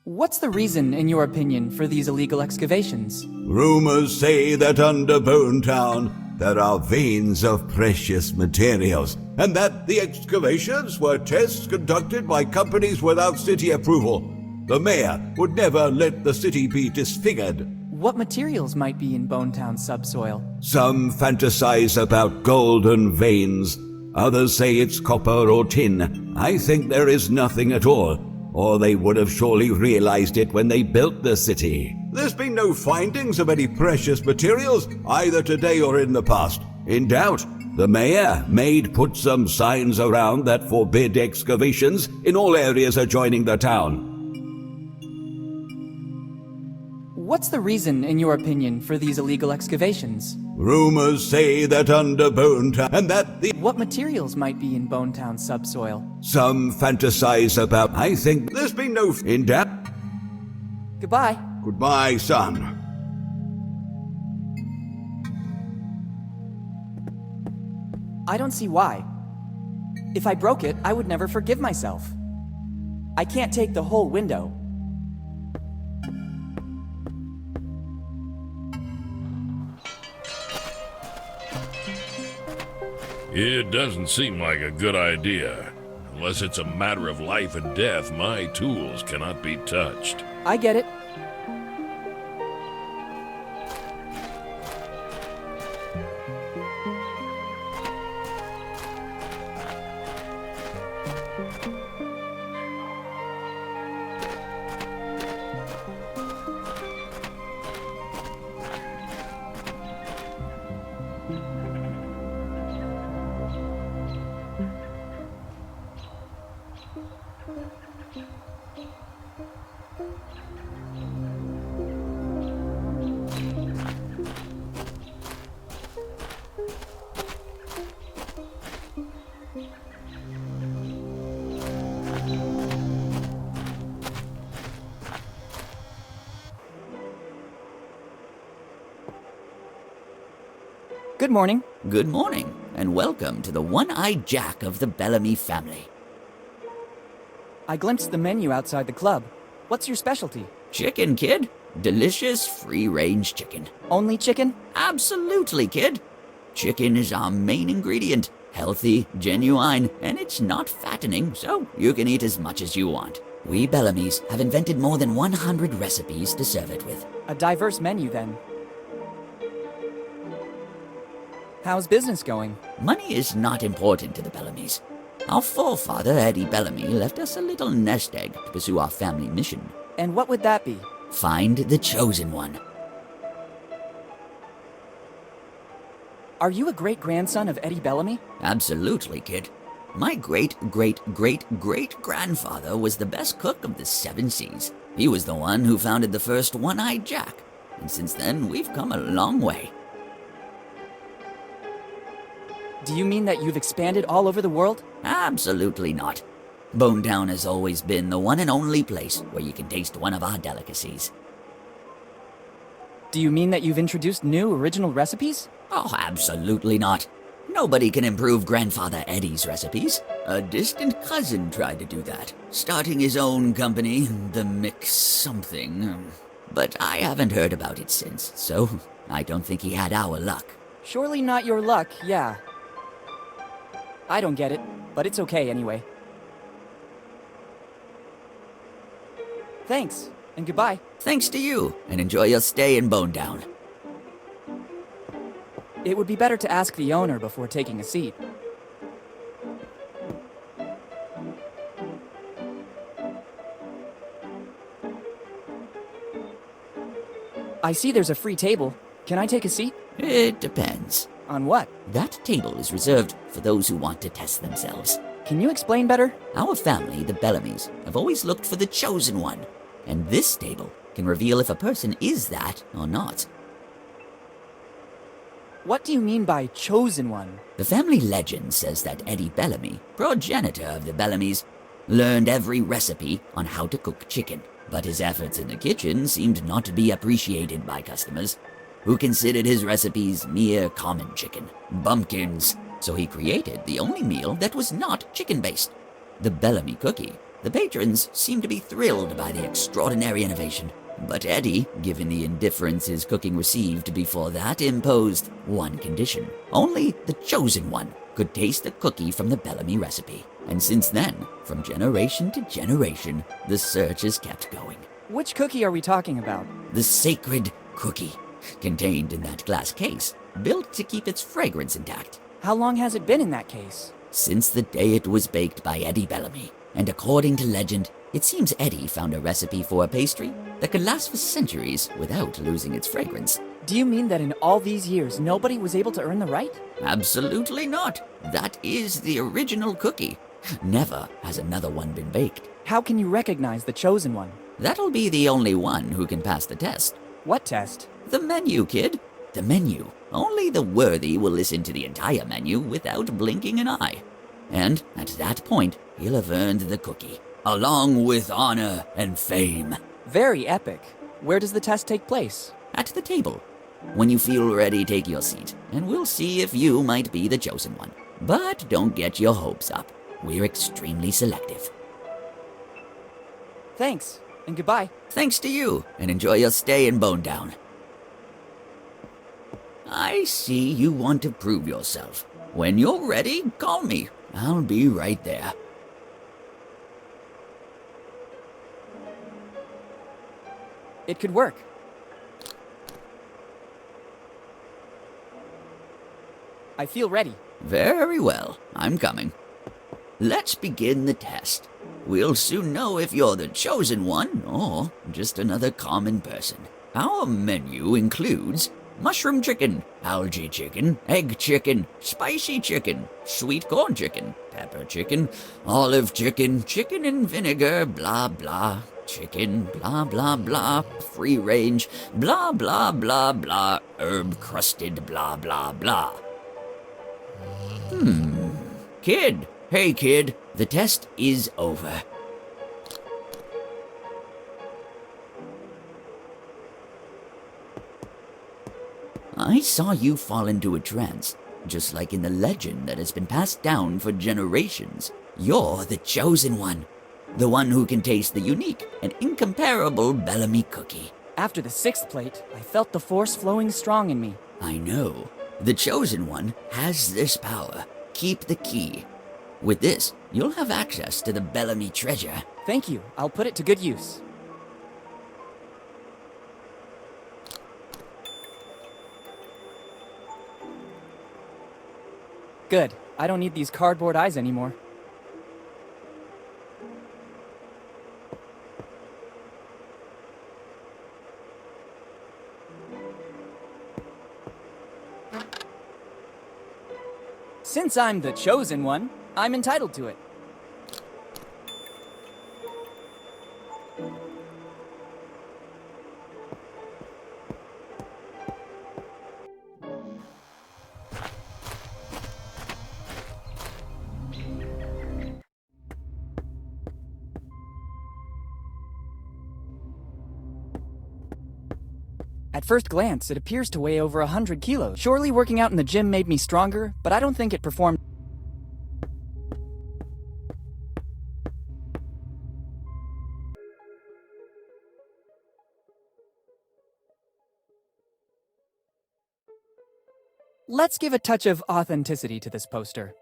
What's the reason, in your opinion, for these illegal excavations?
Rumors say that under Bone Town there are veins of precious materials, and that the excavations were tests conducted by companies without city approval. The mayor would never let the city be disfigured.
What materials might be in Bonetown's subsoil?
Some fantasize about golden veins. Others say it's copper or tin. I think there is nothing at all, or they would have surely realized it when they built the city. There's been no findings of any precious materials, either today or in the past. In doubt, the mayor may put some signs around that forbid excavations in all areas adjoining the town.
What's the reason, in your opinion, for these illegal excavations?
Rumors say that under Bone Town, and that the...
What materials might be in Bonetown's subsoil?
Some fantasize about... I think there's been no... In doubt...
Goodbye.
Goodbye, son.
I don't see why. If I broke it, I would never forgive myself. I can't take the whole window.
It doesn't seem like a good idea. Unless it's a matter of life and death, my tools cannot be touched.
I get it. Good morning.
Good morning, and welcome to the One-Eyed Jack of the Bellamy family.
I glimpsed the menu outside the club. What's your specialty?
Chicken, kid. Delicious, free-range chicken.
Only chicken?
Absolutely, kid. Chicken is our main ingredient. Healthy, genuine, and it's not fattening, so you can eat as much as you want. We Bellamys have invented more than 100 recipes to serve it with.
A diverse menu, then. How's business going?
Money is not important to the Bellamys. Our forefather, Eddie Bellamy, left us a little nest egg to pursue our family mission.
And what would that be?
Find the chosen one.
Are you a great-grandson of Eddie Bellamy?
Absolutely, kid. My great-great-great-great-grandfather was the best cook of the 7 seas. He was the one who founded the first One-Eyed Jack. And since then, we've come a long way.
Do you mean that you've expanded all over the world?
Absolutely not. Bonetown has always been the one and only place where you can taste one of our delicacies.
Do you mean that you've introduced new, original recipes?
Oh, absolutely not. Nobody can improve Grandfather Eddie's recipes. A distant cousin tried to do that, starting his own company, the Mix something. But I haven't heard about it since, so I don't think he had our luck.
Surely not your luck, yeah. I don't get it, but it's okay anyway. Thanks, and goodbye.
Thanks to you, and enjoy your stay in Bonetown.
It would be better to ask the owner before taking a seat. I see there's a free table. Can I take a seat?
It depends.
On what?
That table is reserved for those who want to test themselves.
Can you explain better?
Our family, the Bellamys, have always looked for the chosen one, and this table can reveal if a person is that or not.
What do you mean by chosen one?
The family legend says that Eddie Bellamy, progenitor of the Bellamys, learned every recipe on how to cook chicken. But his efforts in the kitchen seemed not to be appreciated by customers, who considered his recipes mere common chicken, bumpkins. So he created the only meal that was not chicken-based, the Bellamy cookie. The patrons seemed to be thrilled by the extraordinary innovation. But Eddie, given the indifference his cooking received before that, imposed one condition. Only the chosen one could taste the cookie from the Bellamy recipe. And since then, from generation to generation, the search has kept going.
Which cookie are we talking about?
The sacred cookie, contained in that glass case, built to keep its fragrance intact.
How long has it been in that case?
Since the day it was baked by Eddie Bellamy. And according to legend, it seems Eddie found a recipe for a pastry that could last for centuries without losing its fragrance.
Do you mean that in all these years, nobody was able to earn the right?
Absolutely not. That is the original cookie. Never has another one been baked.
How can you recognize the chosen one?
That'll be the only one who can pass the test.
What test?
The menu, kid. The menu. Only the worthy will listen to the entire menu without blinking an eye. And at that point, he'll have earned the cookie, along with honor and fame.
Very epic. Where does the test take place?
At the table. When you feel ready, take your seat, and we'll see if you might be the chosen one. But don't get your hopes up. We're extremely selective.
Thanks, and goodbye.
Thanks to you, and enjoy your stay in Bone Town. I see you want to prove yourself. When you're ready, call me. I'll be right there.
It could work. I feel ready.
Very well. I'm coming. Let's begin the test. We'll soon know if you're the chosen one or just another common person. Our menu includes mushroom chicken, algae chicken, egg chicken, spicy chicken, sweet corn chicken, pepper chicken, olive chicken, chicken and vinegar, blah blah, chicken, blah blah blah, free range, blah blah blah blah, herb crusted, blah blah blah. Kid, hey kid, the test is over. I saw you fall into a trance, just like in the legend that has been passed down for generations. You're the chosen one, the one who can taste the unique and incomparable Bellamy cookie.
After the 6th plate, I felt the force flowing strong in me.
I know. The chosen one has this power. Keep the key. With this, you'll have access to the Bellamy treasure.
Thank you. I'll put it to good use. Good. I don't need these cardboard eyes anymore. Since I'm the chosen one, I'm entitled to it. At first glance, it appears to weigh over 100 kilos. Surely working out in the gym made me stronger, but I don't think it performed. Let's give a touch of authenticity to this poster.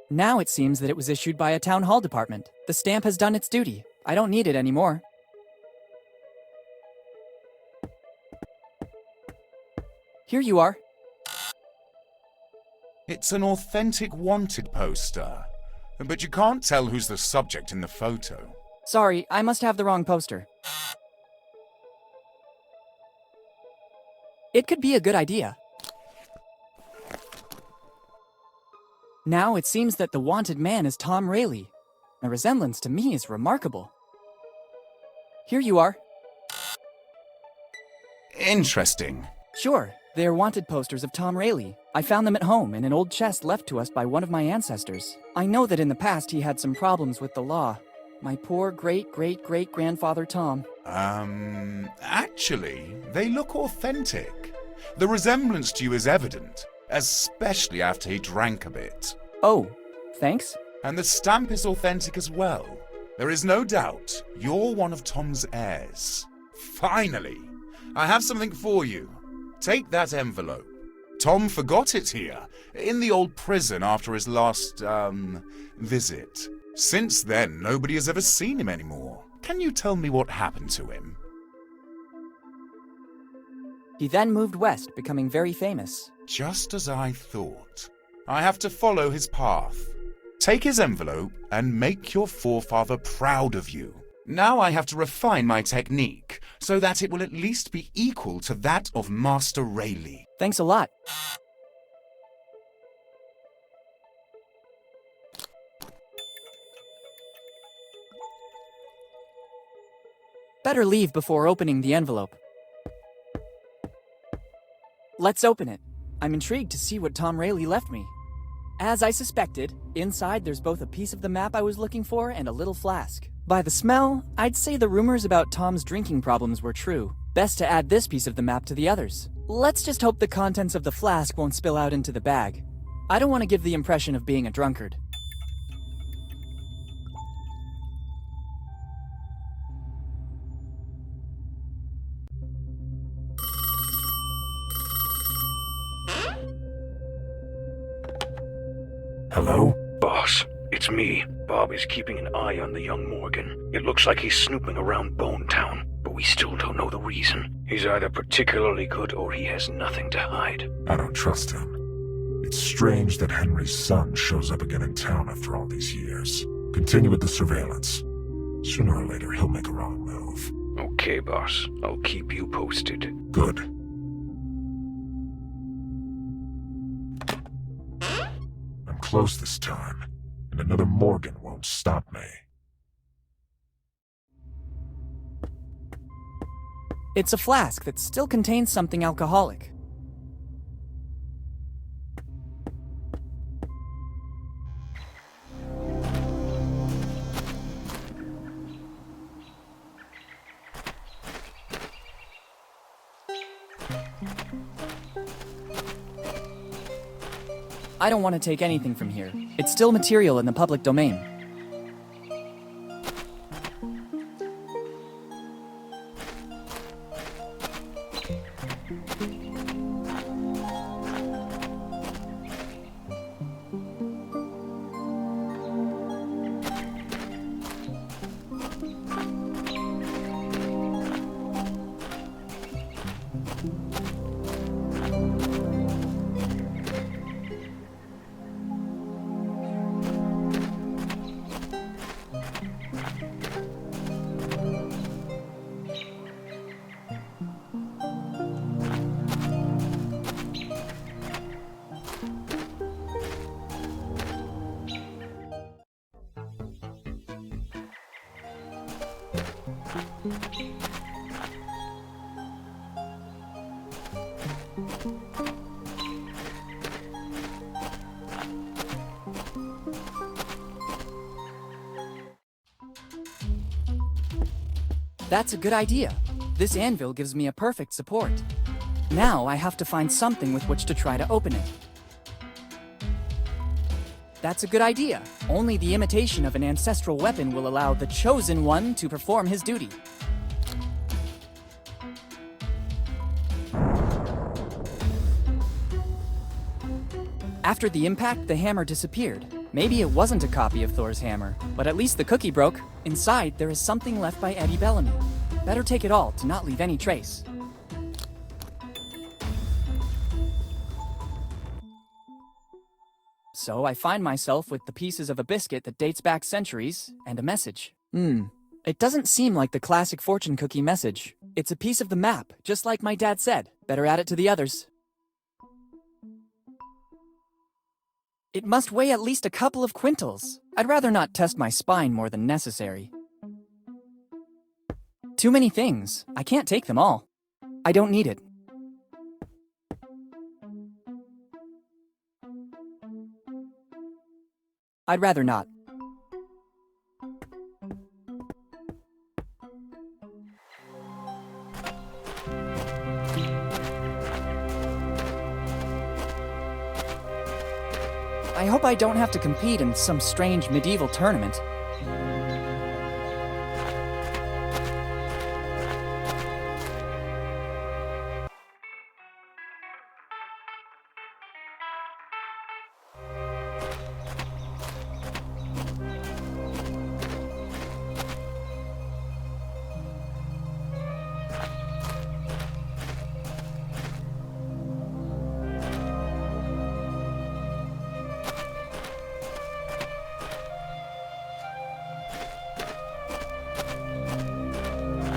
Now it seems that it was issued by a town hall department. The stamp has done its duty. I don't need it anymore. Here you are.
It's an authentic wanted poster, but you can't tell who's the subject in the photo.
Sorry, I must have the wrong poster. It could be a good idea. Now it seems that the wanted man is Tom Rayleigh. The resemblance to me is remarkable. Here you are.
Interesting.
Sure, they're wanted posters of Tom Rayleigh. I found them at home in an old chest left to us by one of my ancestors. I know that in the past he had some problems with the law. My poor great-great-great-grandfather Tom.
Actually, they look authentic. The resemblance to you is evident, especially after he drank a bit.
Oh, thanks.
And the stamp is authentic as well. There is no doubt you're one of Tom's heirs. Finally, I have something for you. Take that envelope. Tom forgot it here, in the old prison after his last, visit. Since then, nobody has ever seen him anymore. Can you tell me what happened to him?
He then moved west, becoming very famous.
Just as I thought. I have to follow his path. Take his envelope and make your forefather proud of you. Now I have to refine my technique, so that it will at least be equal to that of Master Rayleigh.
Thanks a lot. Better leave before opening the envelope. Let's open it. I'm intrigued to see what Tom Rayleigh left me. As I suspected, inside there's both a piece of the map I was looking for and a little flask. By the smell, I'd say the rumors about Tom's drinking problems were true. Best to add this piece of the map to the others. Let's just hope the contents of the flask won't spill out into the bag. I don't want to give the impression of being a drunkard.
Hello?
Boss, it's me. Bob is keeping an eye on the young Morgan. It looks like he's snooping around Bone Town, but we still don't know the reason. He's either particularly good or he has nothing to hide.
I don't trust him. It's strange that Henry's son shows up again in town after all these years. Continue with the surveillance. Sooner or later, he'll make a wrong move.
Okay, boss. I'll keep you posted.
Good. I'm close this time, and another Morgan won't stop me.
It's a flask that still contains something alcoholic. I don't want to take anything from here. It's still material in the public domain. That's a good idea. This anvil gives me a perfect support. Now I have to find something with which to try to open it. That's a good idea. Only the imitation of an ancestral weapon will allow the Chosen One to perform his duty. After the impact, the hammer disappeared. Maybe it wasn't a copy of Thor's hammer, but at least the cookie broke. Inside, there is something left by Eddie Bellamy. Better take it all to not leave any trace. So I find myself with the pieces of a biscuit that dates back centuries, and a message. It doesn't seem like the classic fortune cookie message. It's a piece of the map, just like my dad said. Better add it to the others. It must weigh at least a couple of quintals. I'd rather not test my spine more than necessary. Too many things. I can't take them all. I don't need it. I'd rather not. I hope I don't have to compete in some strange medieval tournament.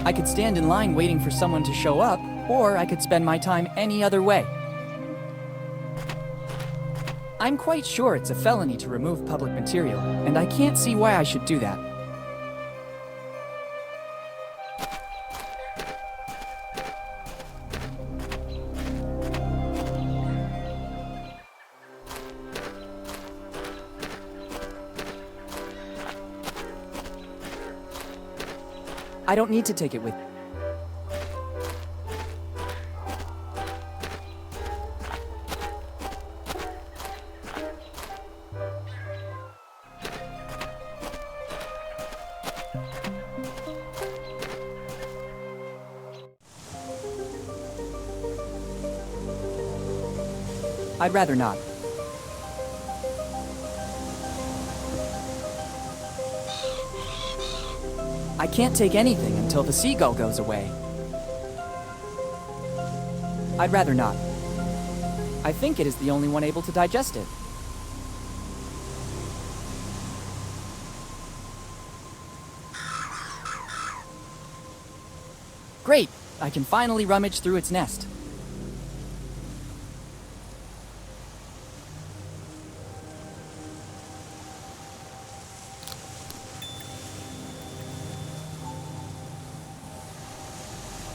I could stand in line waiting for someone to show up, or I could spend my time any other way. I'm quite sure it's a felony to remove public material, and I can't see why I should do that. I don't need to take it with me. I'd rather not. I can't take anything until the seagull goes away. I'd rather not. I think it is the only one able to digest it. Great! I can finally rummage through its nest.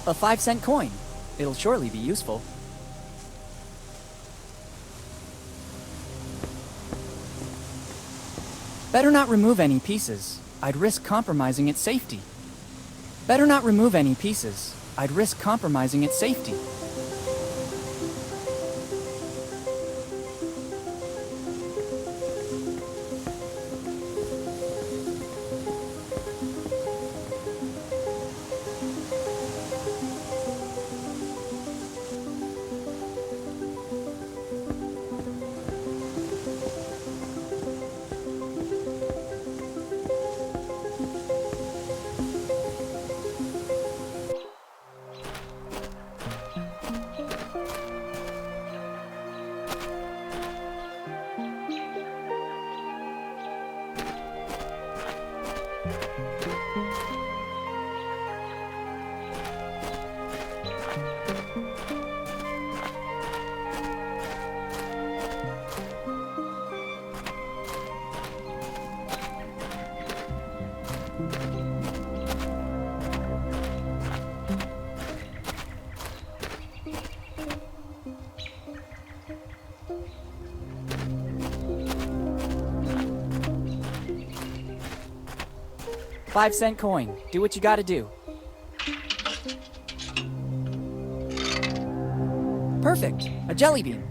A 5-cent coin. It'll surely be useful. Better not remove any pieces. I'd risk compromising its safety. Better not remove any pieces. I'd risk compromising its safety. $5-cent coin. Do what you gotta do. Perfect. A jelly bean.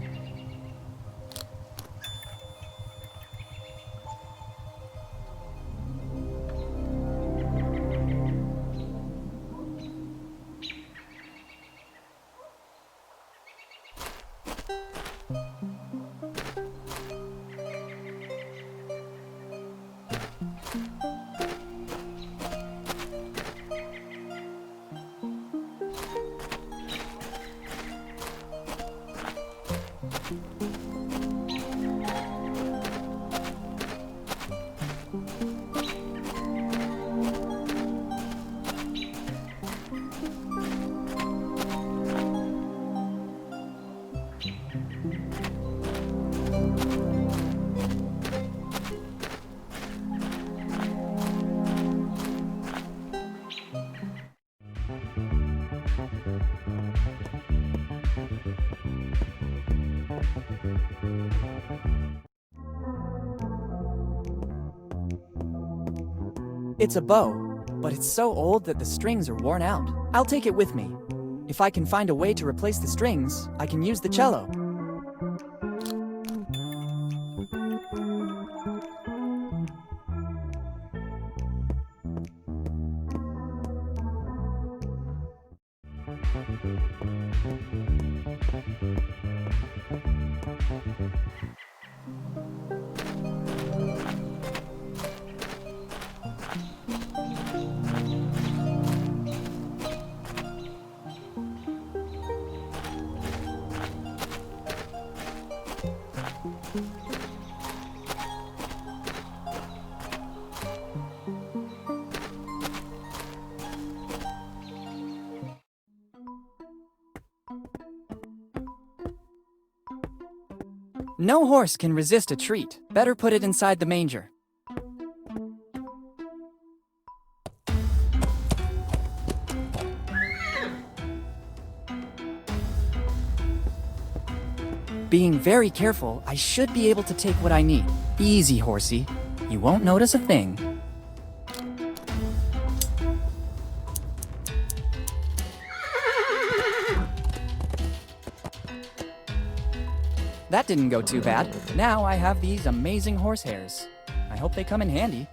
It's a bow, but it's so old that the strings are worn out. I'll take it with me. If I can find a way to replace the strings, I can use the cello. No horse can resist a treat. Better put it inside the manger. Being very careful, I should be able to take what I need. Easy, horsey. You won't notice a thing. That didn't go too bad. Now I have these amazing horsehairs. I hope they come in handy.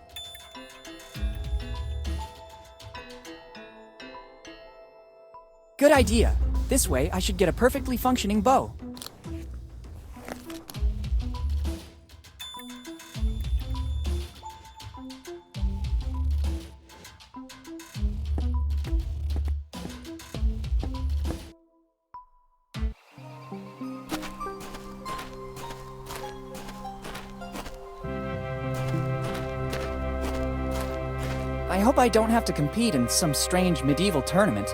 Good idea. This way I should get a perfectly functioning bow. I hope I don't have to compete in some strange medieval tournament.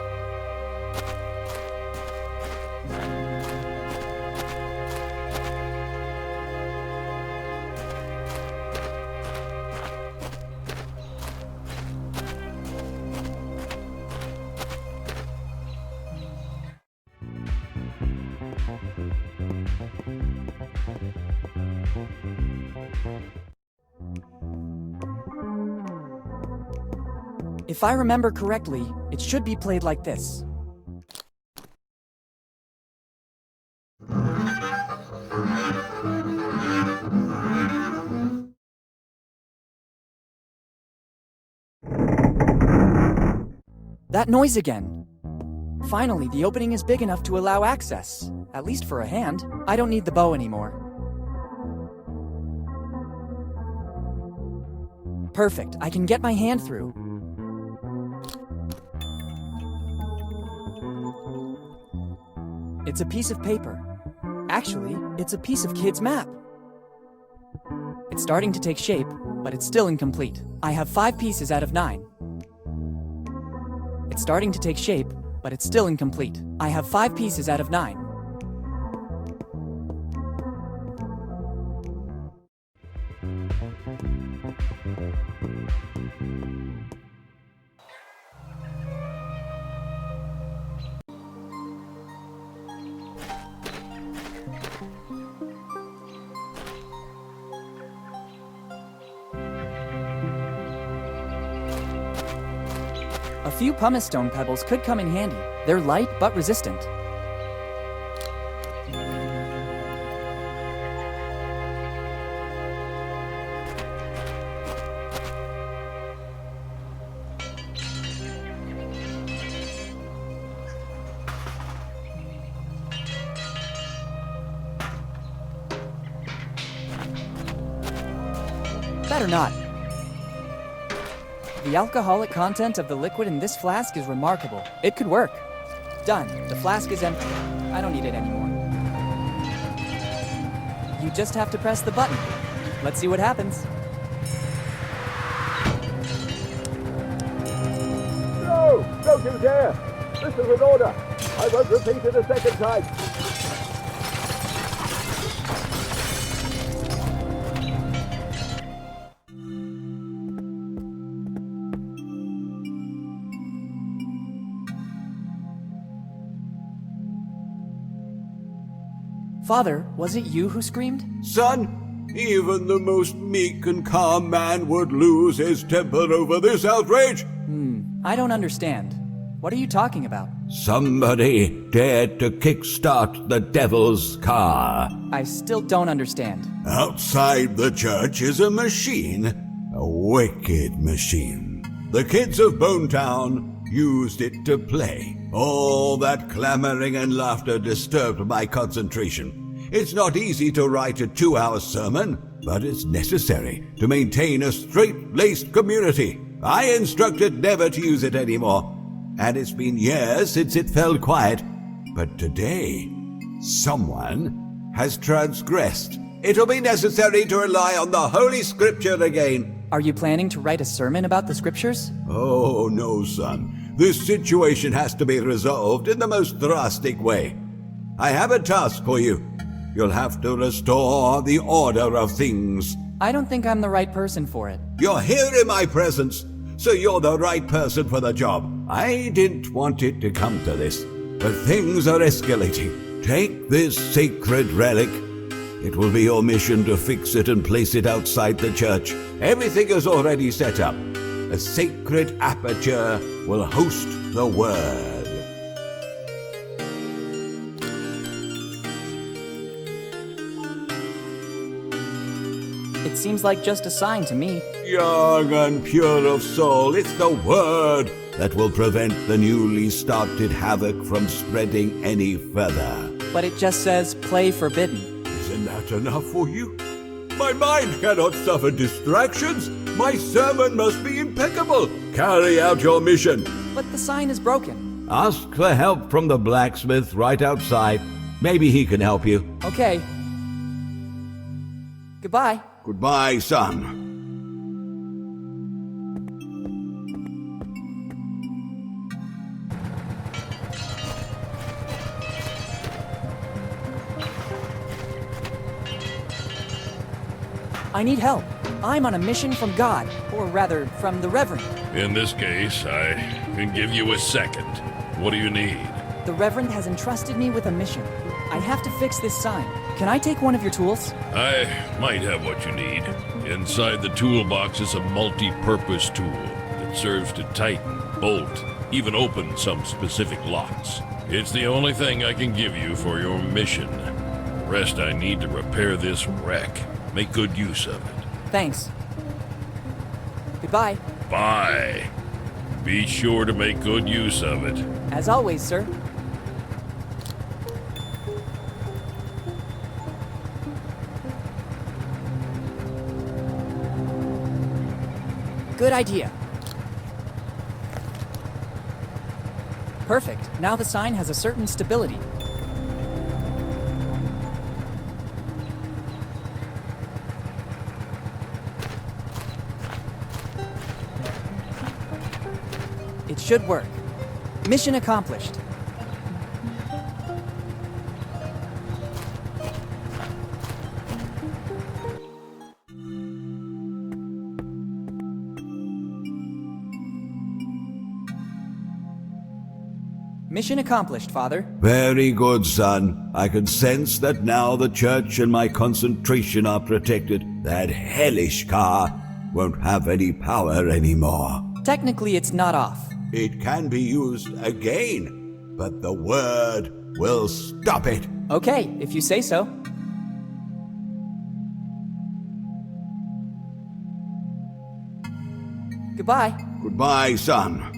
If I remember correctly, it should be played like this. That noise again. Finally, the opening is big enough to allow access. At least for a hand. I don't need the bow anymore. Perfect, I can get my hand through. It's a piece of paper. Actually, it's a piece of Kid's map. It's starting to take shape, but it's still incomplete. I have 5 pieces out of 9. It's starting to take shape, but it's still incomplete. I have 5 pieces out of 9. A few pumice stone pebbles could come in handy. They're light but resistant. Better not. The alcoholic content of the liquid in this flask is remarkable. It could work. Done. The flask is empty. I don't need it anymore. You just have to press the button. Let's see what happens.
No! Don't you dare! This is an order! I won't repeat it a second time!
Father, was it you who screamed?
Son, Even the most meek and calm man would lose his temper over this outrage.
I don't understand. What are you talking about?
Somebody dared to kickstart the devil's car.
I still don't understand.
Outside the church is a machine, a wicked machine. The kids of Bonetown used it to play. All that clamoring and laughter disturbed my concentration. It's not easy to write a 2-hour sermon, but it's necessary to maintain a straight-laced community. I instructed never to use it anymore, and it's been years since it fell quiet. But today, someone has transgressed. It'll be necessary to rely on the Holy Scripture again.
Are you planning to write a sermon about the scriptures?
Oh, no, son. This situation has to be resolved in the most drastic way. I have a task for you. You'll have to restore the order of things.
I don't think I'm the right person for it.
You're here in my presence, so you're the right person for the job. I didn't want it to come to this, but things are escalating. Take this sacred relic. It will be your mission to fix it and place it outside the church. Everything is already set up. A sacred aperture will host the word.
It seems like just a sign to me.
Young and pure of soul, it's the word that will prevent the newly started havoc from spreading any further.
But it just says, play forbidden.
Isn't that enough for you? My mind cannot suffer distractions. My sermon must be impeccable. Carry out your mission.
But the sign is broken.
Ask for help from the blacksmith right outside. Maybe he can help you.
Okay. Goodbye.
Goodbye, son.
I need help. I'm on a mission from God, or rather, from the Reverend.
In this case, I can give you a second. What do you need?
The Reverend has entrusted me with a mission. I have to fix this sign. Can I take one of your tools?
I might have what you need. Inside the toolbox is a multi-purpose tool that serves to tighten, bolt, even open some specific locks. It's the only thing I can give you for your mission. The rest I need to repair this wreck. Make good use of it.
Thanks. Goodbye.
Bye. Be sure to make good use of it.
As always, sir. Good idea. Perfect. Now the sign has a certain stability. It should work. Mission accomplished. Mission accomplished, Father.
Very good, son. I can sense that now the church and my concentration are protected. That hellish car won't have any power anymore.
Technically, it's not off.
It can be used again, but the word will stop it.
Okay, if you say so. Goodbye.
Goodbye, son.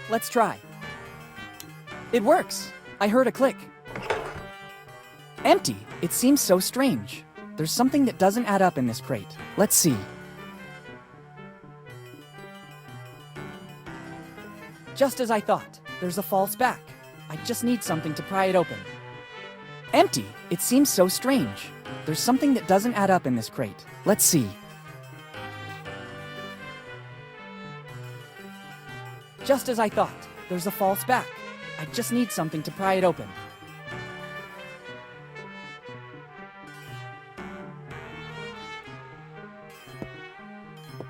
Let's try. It works. I heard a click. Empty. It seems so strange. There's something that doesn't add up in this crate. Let's see. Just as I thought. There's a false back. I just need something to pry it open. Empty. It seems so strange. There's something that doesn't add up in this crate. Let's see. Just as I thought. There's a false back. I just need something to pry it open.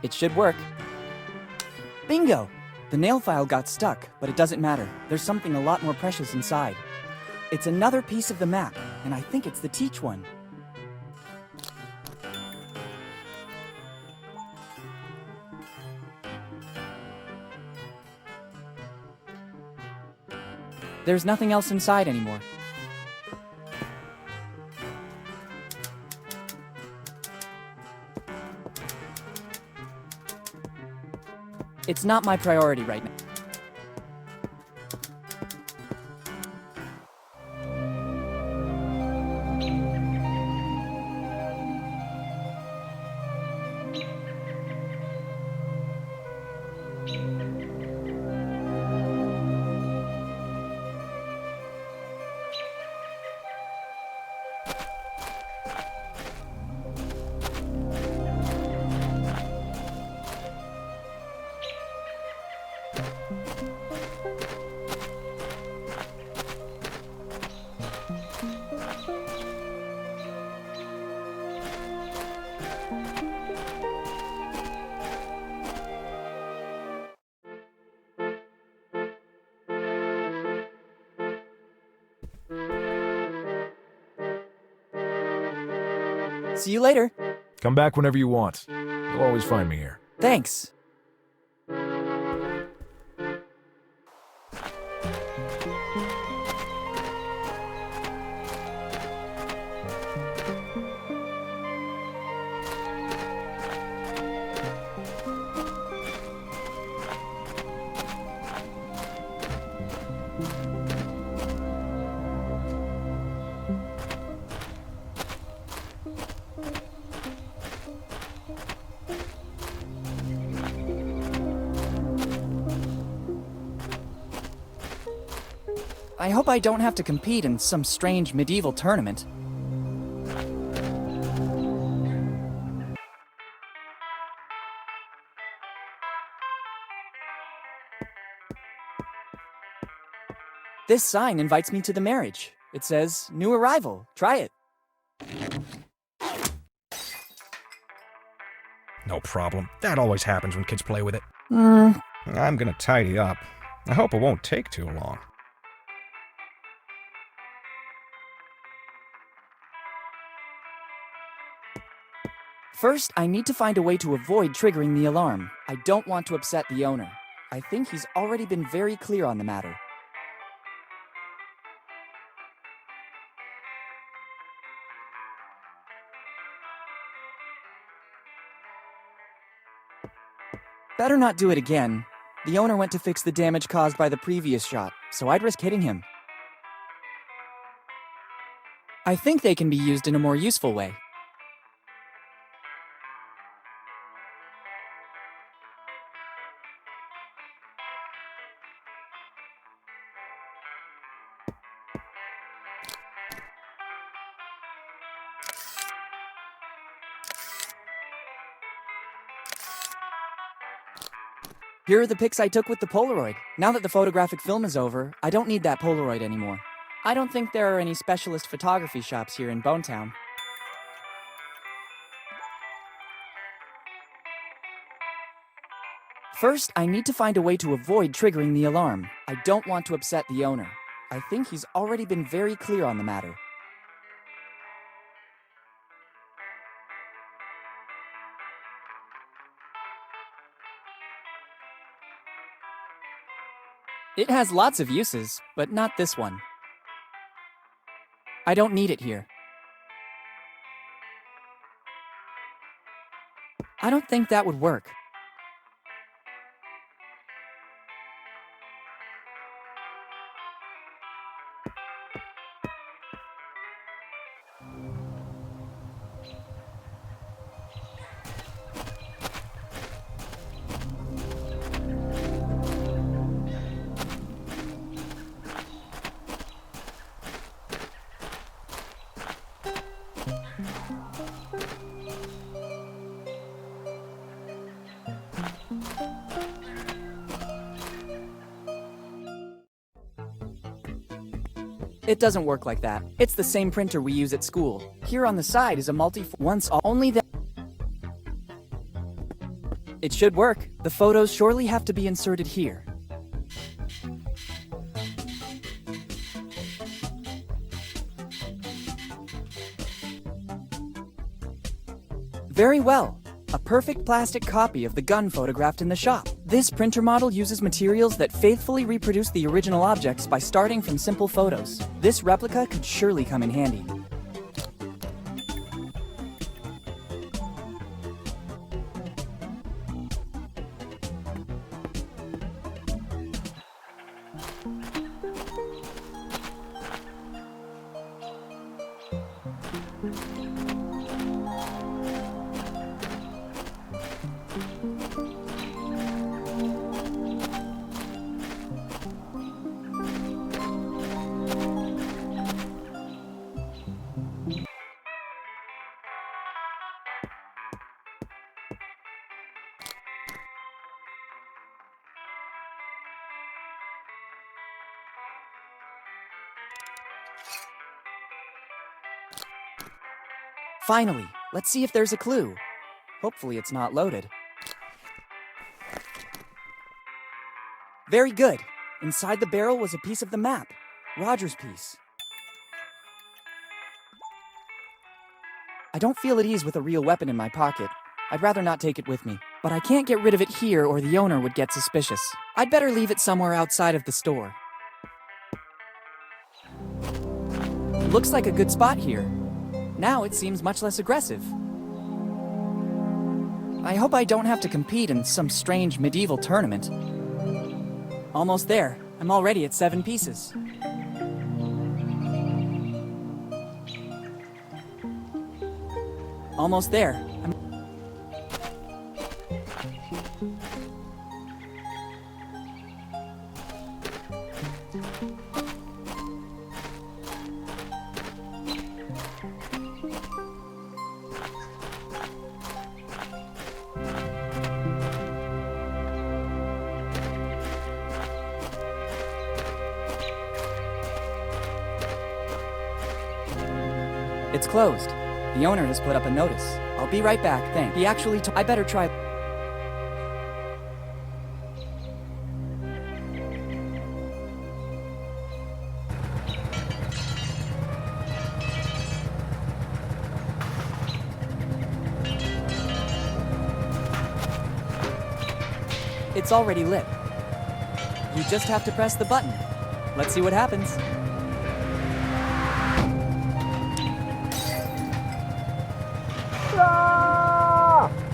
It should work. Bingo! The nail file got stuck, but it doesn't matter. There's something a lot more precious inside. It's another piece of the map, and I think it's the Teach one. There's nothing else inside anymore. It's not my priority right now. See you later.
Come back whenever you want. You'll always find me here.
Thanks. I hope I don't have to compete in some strange medieval tournament. This sign invites me to the marriage. It says, "New arrival. Try it."
No problem. That always happens when kids play with it. I'm gonna tidy up. I hope it won't take too long.
First, I need to find a way to avoid triggering the alarm. I don't want to upset the owner. I think he's already been very clear on the matter. Better not do it again. The owner went to fix the damage caused by the previous shot, so I'd risk hitting him. I think they can be used in a more useful way. Here are the pics I took with the Polaroid. Now that the photographic film is over, I don't need that Polaroid anymore. I don't think there are any specialist photography shops here in Bonetown. First, I need to find a way to avoid triggering the alarm. I don't want to upset the owner. I think he's already been very clear on the matter. It has lots of uses, but not this one. I don't need it here. I don't think that would work. It doesn't work like that. It's the same printer we use at school. Here on the side is a only that. It should work. The photos surely have to be inserted here. Very well. A perfect plastic copy of the gun photographed in the shop. This printer model uses materials that faithfully reproduce the original objects by starting from simple photos. This replica could surely come in handy. Finally, let's see if there's a clue. Hopefully it's not loaded. Very good. Inside the barrel was a piece of the map. Roger's piece. I don't feel at ease with a real weapon in my pocket. I'd rather not take it with me. But I can't get rid of it here or the owner would get suspicious. I'd better leave it somewhere outside of the store. Looks like a good spot here. Now it seems much less aggressive. I hope I don't have to compete in some strange medieval tournament. Almost there. I'm already at 7 pieces. Almost there. It's closed. The owner has put up a notice. I'll be right back, thanks. He actually I better try. It's already lit. You just have to press the button. Let's see what happens.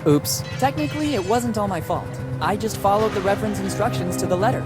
Oops. Technically, it wasn't all my fault. I just followed the Reverend's instructions to the letter.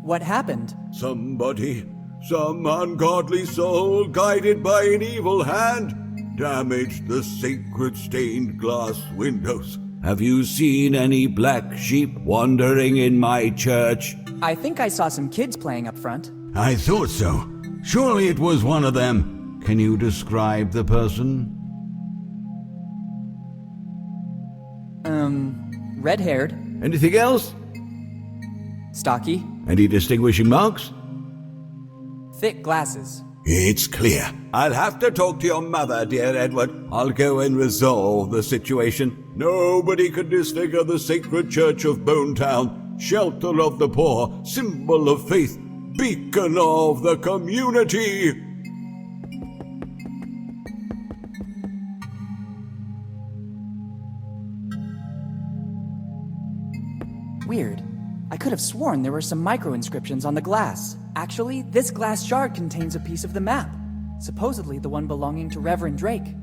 What happened?
Somebody, some ungodly soul guided by an evil hand, damaged the sacred stained glass windows. Have you seen any black sheep wandering in my church?
I think I saw some kids playing up front.
I thought so. Surely it was one of them. Can you describe the person?
Red-haired.
Anything else?
Stocky.
Any distinguishing marks?
Thick glasses.
It's clear. I'll have to talk to your mother, dear Edward. I'll go and resolve the situation. Nobody can disfigure the sacred church of Bonetown, shelter of the poor, symbol of faith, beacon of the community.
Weird. I could have sworn there were some micro-inscriptions on the glass. Actually, this glass shard contains a piece of the map. Supposedly the one belonging to Reverend Drake.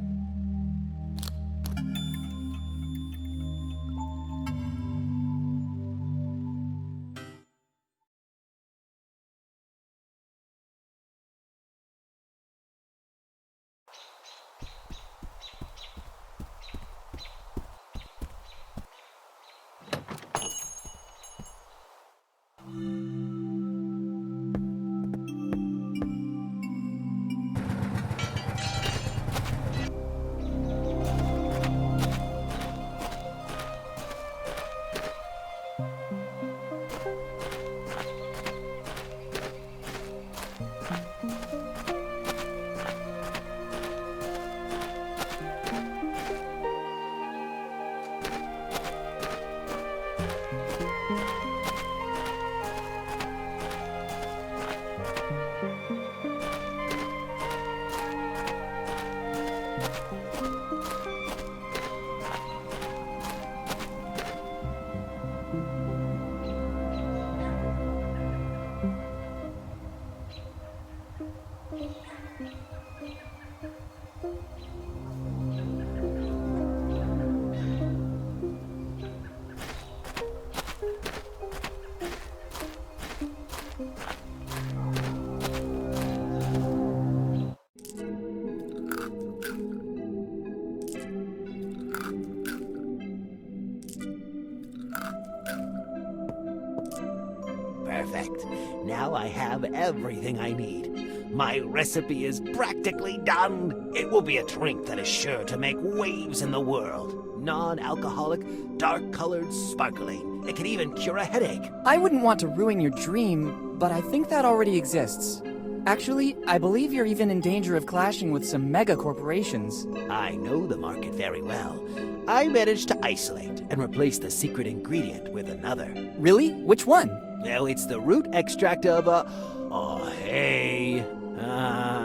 Perfect. Now I have everything I need. My recipe is practically done. It will be a drink that is sure to make waves in the world. Non-alcoholic, dark-colored, sparkling. It can even cure a headache.
I wouldn't want to ruin your dream, but I think that already exists. Actually, I believe you're even in danger of clashing with some mega corporations.
I know the market very well. I managed to isolate and replace the secret ingredient with another.
Really? Which one?
Now it's the root extract of Oh, hey.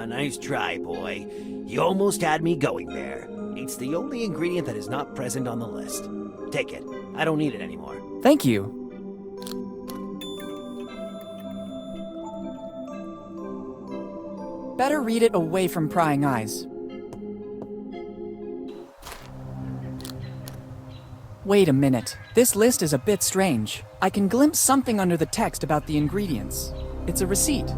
Nice try, boy. You almost had me going there. It's the only ingredient that is not present on the list. Take it. I don't need it anymore.
Thank you. Better read it away from prying eyes. Wait a minute. This list is a bit strange. I can glimpse something under the text about the ingredients. It's a receipt.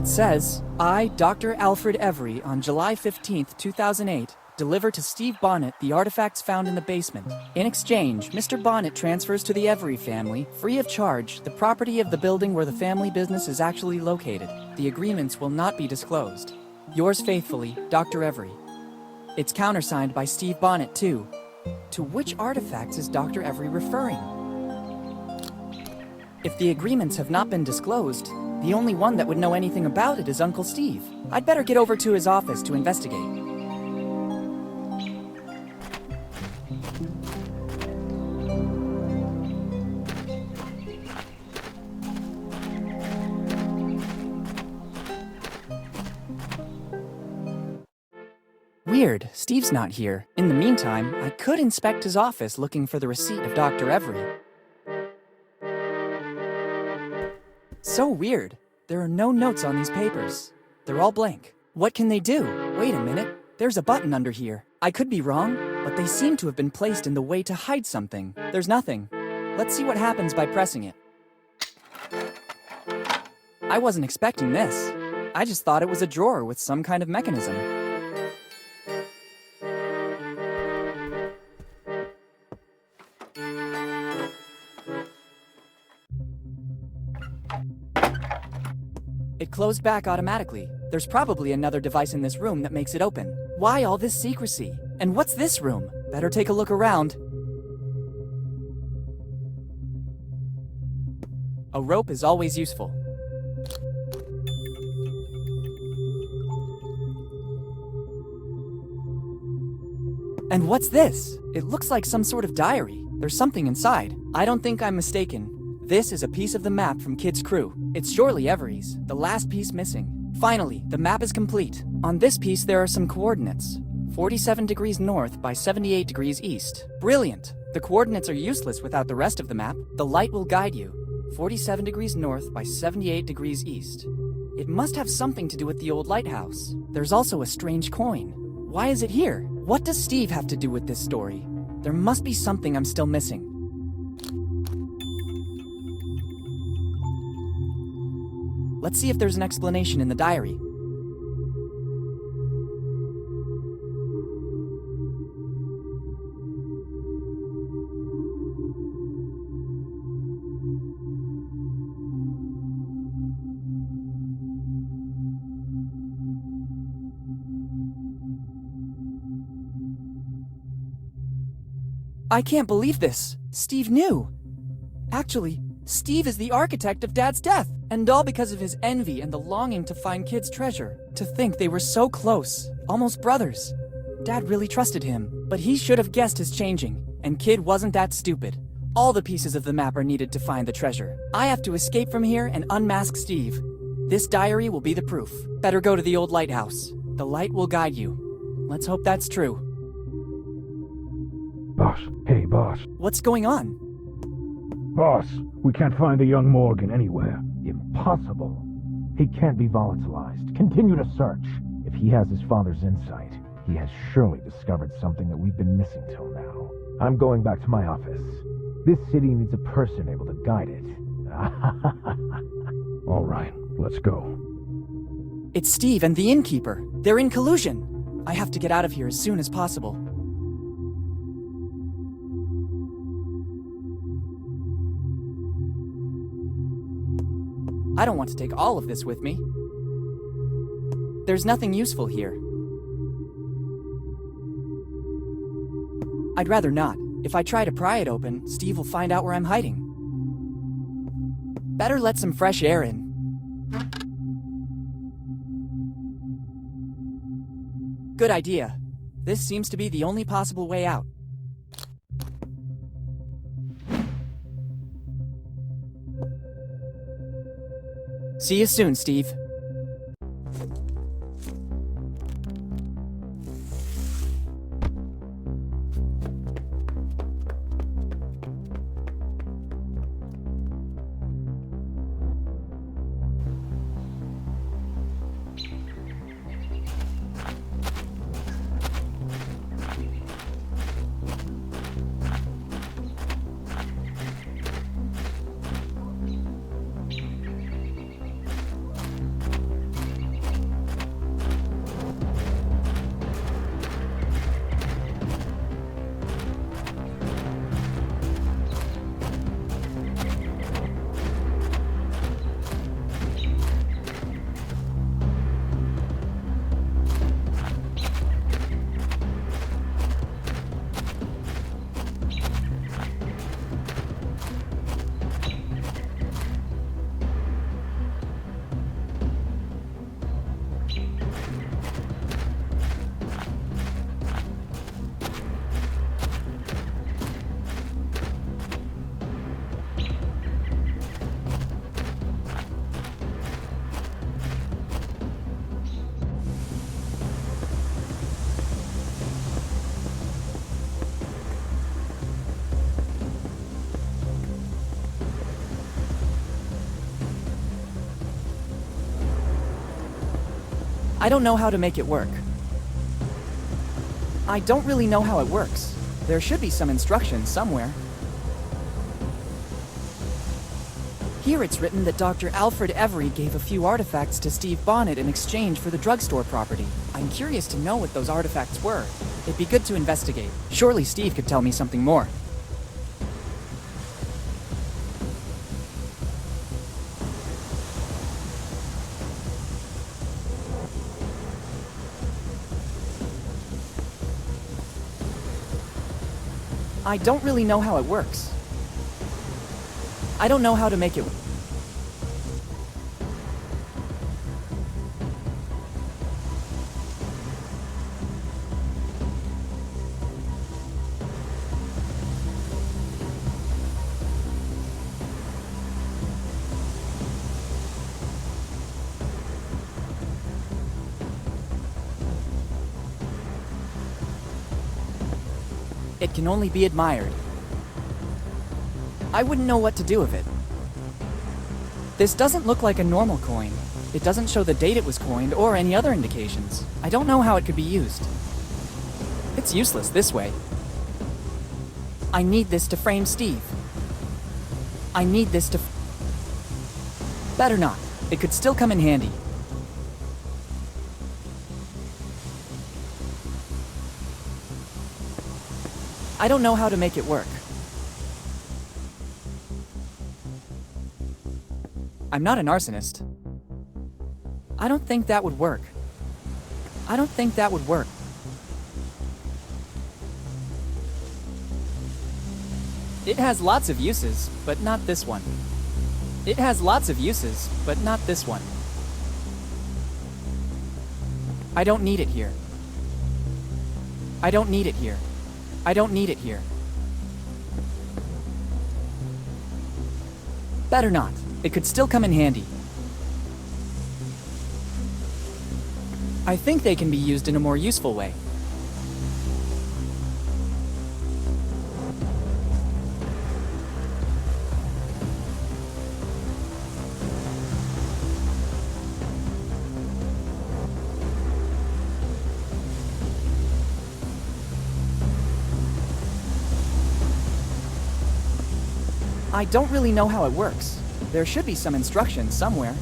It says, I, Dr. Alfred Every, on July 15th, 2008, deliver to Steve Bonnet the artifacts found in the basement. In exchange, Mr. Bonnet transfers to the Every family, free of charge, the property of the building where the family business is actually located. The agreements will not be disclosed. Yours faithfully, Dr. Every. It's countersigned by Steve Bonnet, too. To which artifacts is Dr. Every referring? If the agreements have not been disclosed, the only one that would know anything about it is Uncle Steve. I'd better get over to his office to investigate. Weird, Steve's not here. In the meantime, I could inspect his office looking for the receipt of Dr. Every. So weird. There are no notes on these papers. They're all blank. What can they do? Wait a minute. There's a button under here. I could be wrong, but they seem to have been placed in the way to hide something. There's nothing. Let's see what happens by pressing it. I wasn't expecting this. I just thought it was a drawer with some kind of mechanism. It closed back automatically. There's probably another device in this room that makes it open. Why all this secrecy? And what's this room? Better take a look around. A rope is always useful. And what's this? It looks like some sort of diary. There's something inside. I don't think I'm mistaken. This is a piece of the map from Kid's crew. It's surely Every's, the last piece missing. Finally, the map is complete. On this piece there are some coordinates. 47 degrees north by 78 degrees east. Brilliant! The coordinates are useless without the rest of the map. The light will guide you. 47 degrees north by 78 degrees east. It must have something to do with the old lighthouse. There's also a strange coin. Why is it here? What does Steve have to do with this story? There must be something I'm still missing. Let's see if there's an explanation in the diary. I can't believe this. Steve knew. Actually, Steve is the architect of Dad's death, and all because of his envy and the longing to find Kid's treasure. To think they were so close, almost brothers. Dad really trusted him, but he should have guessed his changing, and Kid wasn't that stupid. All the pieces of the map are needed to find the treasure. I have to escape from here and unmask Steve. This diary will be the proof. Better go to the old lighthouse. The light will guide you. Let's hope that's true.
Boss. Hey, boss.
What's going on?
Boss, we can't find the young Morgan anywhere. Impossible.
He can't be volatilized. Continue to search. If he has his father's insight, he has surely discovered something that we've been missing till now. I'm going back to my office. This city needs a person able to guide it.
All right, let's go.
It's Steve and the innkeeper. They're in collusion. I have to get out of here as soon as possible. I don't want to take all of this with me. There's nothing useful here. I'd rather not. If I try to pry it open, Steve will find out where I'm hiding. Better let some fresh air in. Good idea. This seems to be the only possible way out. See you soon, Steve. I don't know how to make it work. I don't really know how it works. There should be some instructions somewhere. Here it's written that Dr. Alfred Every gave a few artifacts to Steve Bonnet in exchange for the drugstore property. I'm curious to know what those artifacts were. It'd be good to investigate. Surely Steve could tell me something more. I don't really know how it works. I don't know how to make it work. It can only be admired. I wouldn't know what to do with it. This doesn't look like a normal coin. It doesn't show the date it was coined or any other indications. I don't know how it could be used. It's useless this way. I need this to frame Steve. I need this to... Better not. It could still come in handy. I don't know how to make it work. I'm not an arsonist. I don't think that would work. I don't think that would work. It has lots of uses, but not this one. It has lots of uses, but not this one. I don't need it here. I don't need it here. I don't need it here. Better not. It could still come in handy. I think they can be used in a more useful way. I don't really know how it works. There should be some instructions somewhere.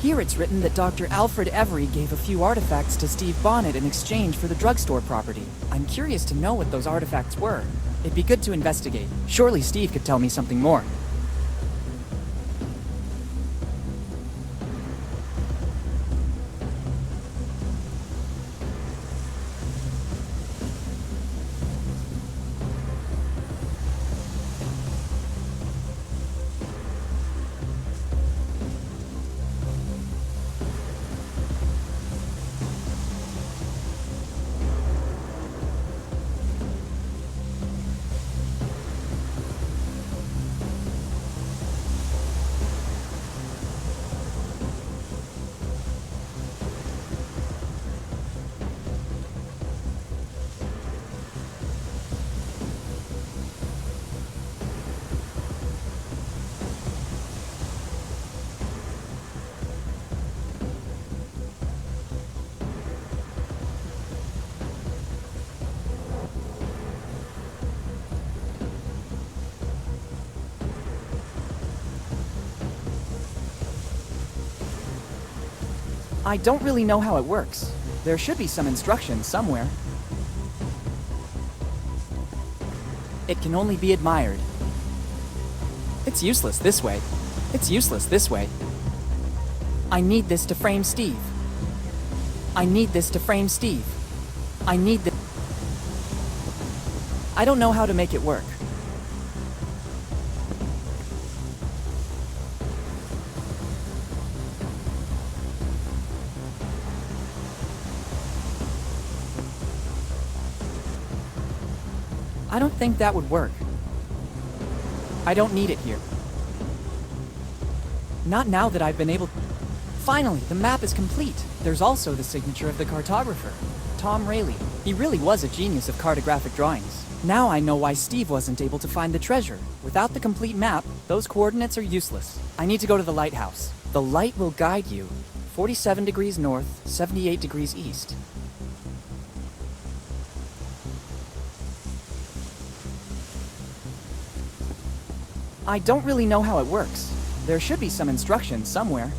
Here it's written that Dr. Alfred Every gave a few artifacts to Steve Bonnet in exchange for the drugstore property. I'm curious to know what those artifacts were. It'd be good to investigate. Surely Steve could tell me something more. I don't really know how it works. There should be some instructions somewhere. It can only be admired. It's useless this way. It's useless this way. I need this to frame Steve. I need this to frame Steve. I need this. I don't know how to make it work. I don't think that would work. I don't need it here. Not now that I've been able... Finally, the map is complete. There's also the signature of the cartographer, Tom Rayleigh. He really was a genius of cartographic drawings. Now I know why Steve wasn't able to find the treasure. Without the complete map, those coordinates are useless. I need to go to the lighthouse. The light will guide you. 47 degrees north, 78 degrees east. I don't really know how it works. There should be some instructions somewhere.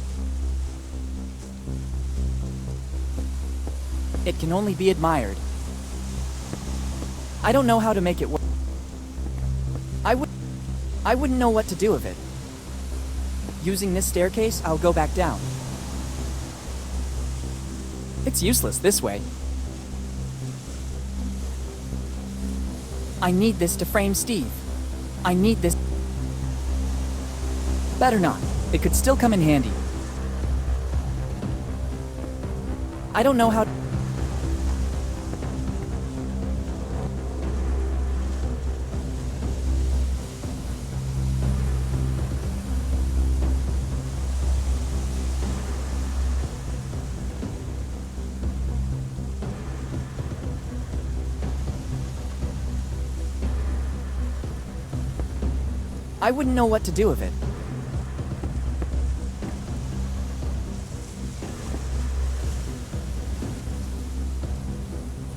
It can only be admired. I don't know how to make it work. I wouldn't know what to do with it. Using this staircase, I'll go back down. It's useless this way. I need this to frame Steve. I need this. Better not. It could still come in handy. I don't know how... I wouldn't know what to do with it.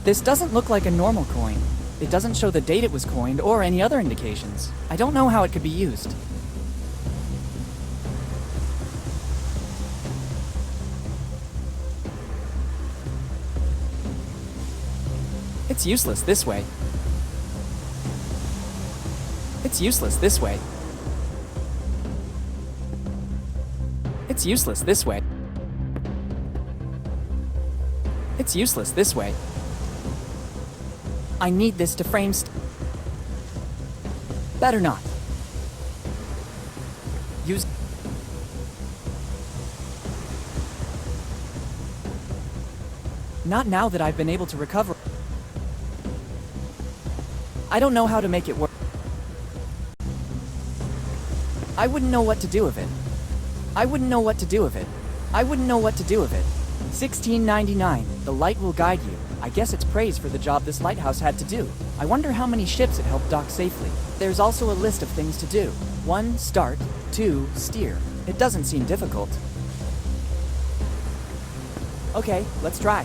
This doesn't look like a normal coin. It doesn't show the date it was coined or any other indications. I don't know how it could be used. It's useless this way. It's useless this way. It's useless this way. It's useless this way. I need this to frame Better not. Use... Not now that I've been able to recover. I don't know how to make it work. I wouldn't know what to do with it. I wouldn't know what to do with it. I wouldn't know what to do with it. 1699. The light will guide you. I guess it's praise for the job this lighthouse had to do. I wonder how many ships it helped dock safely. There's also a list of things to do. 1. Start. 2. Steer. It doesn't seem difficult. Okay, let's try.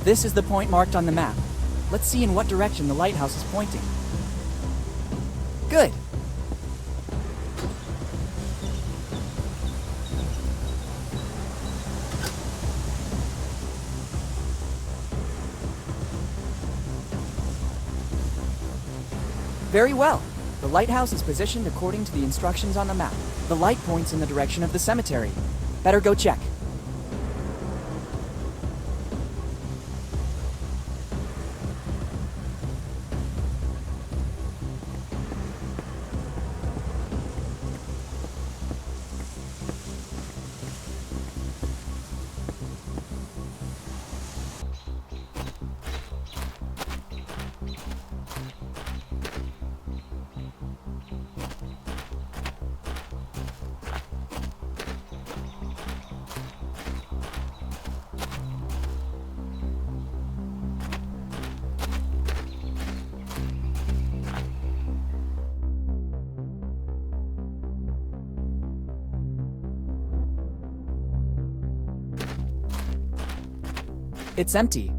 This is the point marked on the map. Let's see in what direction the lighthouse is pointing. Good. Very well. The lighthouse is positioned according to the instructions on the map. The light points in the direction of the cemetery. Better go check. It's empty.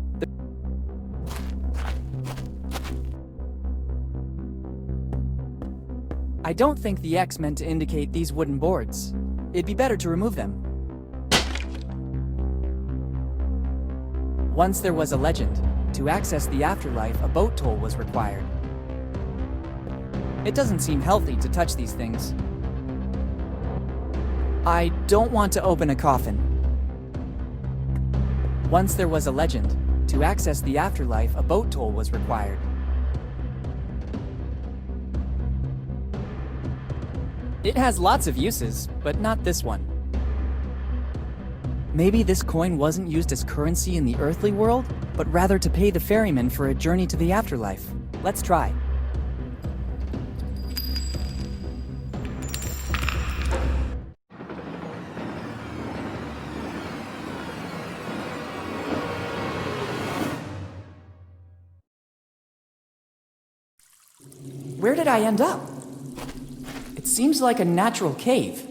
I don't think the X meant to indicate these wooden boards. It'd be better to remove them. Once there was a legend. To access the afterlife, a boat toll was required. It doesn't seem healthy to touch these things. I don't want to open a coffin. Once there was a legend. To access the afterlife, a boat toll was required. It has lots of uses, but not this one. Maybe this coin wasn't used as currency in the earthly world, but rather to pay the ferryman for a journey to the afterlife. Let's try. Where did I end up? It seems like a natural cave.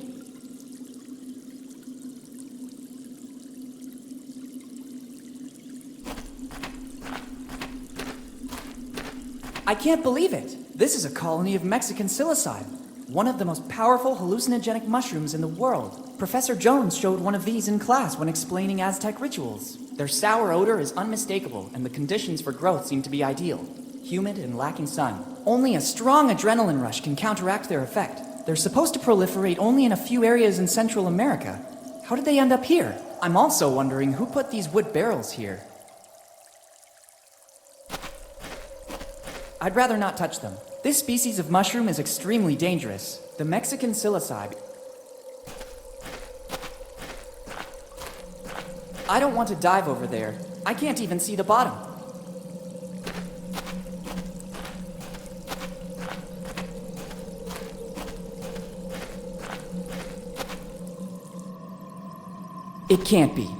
I can't believe it. This is a colony of Mexican psilocybe, one of the most powerful hallucinogenic mushrooms in the world. Professor Jones showed one of these in class when explaining Aztec rituals. Their sour odor is unmistakable, and the conditions for growth seem to be ideal. Humid and lacking sun. Only a strong adrenaline rush can counteract their effect. They're supposed to proliferate only in a few areas in Central America. How did they end up here? I'm also wondering who put these wood barrels here. I'd rather not touch them. This species of mushroom is extremely dangerous. The Mexican psilocybe. I don't want to dive over there. I can't even see the bottom. It can't be.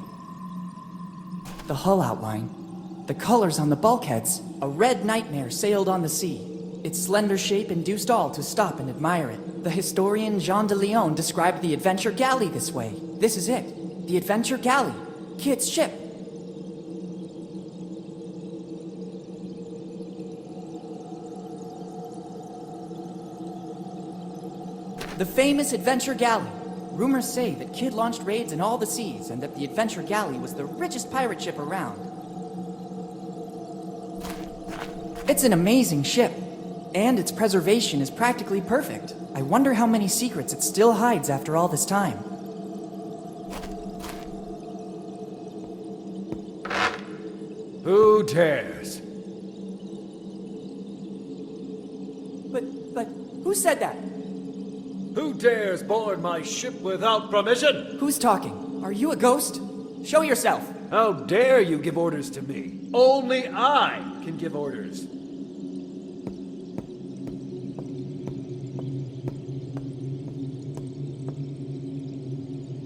The hull outline, the colors on the bulkheads, a red nightmare sailed on the sea. Its slender shape induced all to stop and admire it. The historian Jean de Leon described the Adventure Galley this way. This is it. The Adventure Galley. Kid's ship. The famous Adventure Galley. Rumors say that Kid launched raids in all the seas and that the Adventure Galley was the richest pirate ship around. It's an amazing ship, and its preservation is practically perfect. I wonder how many secrets it still hides after all this time.
Who dares?
But, who said that?
Who dares board my ship without permission?
Who's talking? Are you a ghost? Show yourself!
How dare you give orders to me? Only I can give orders.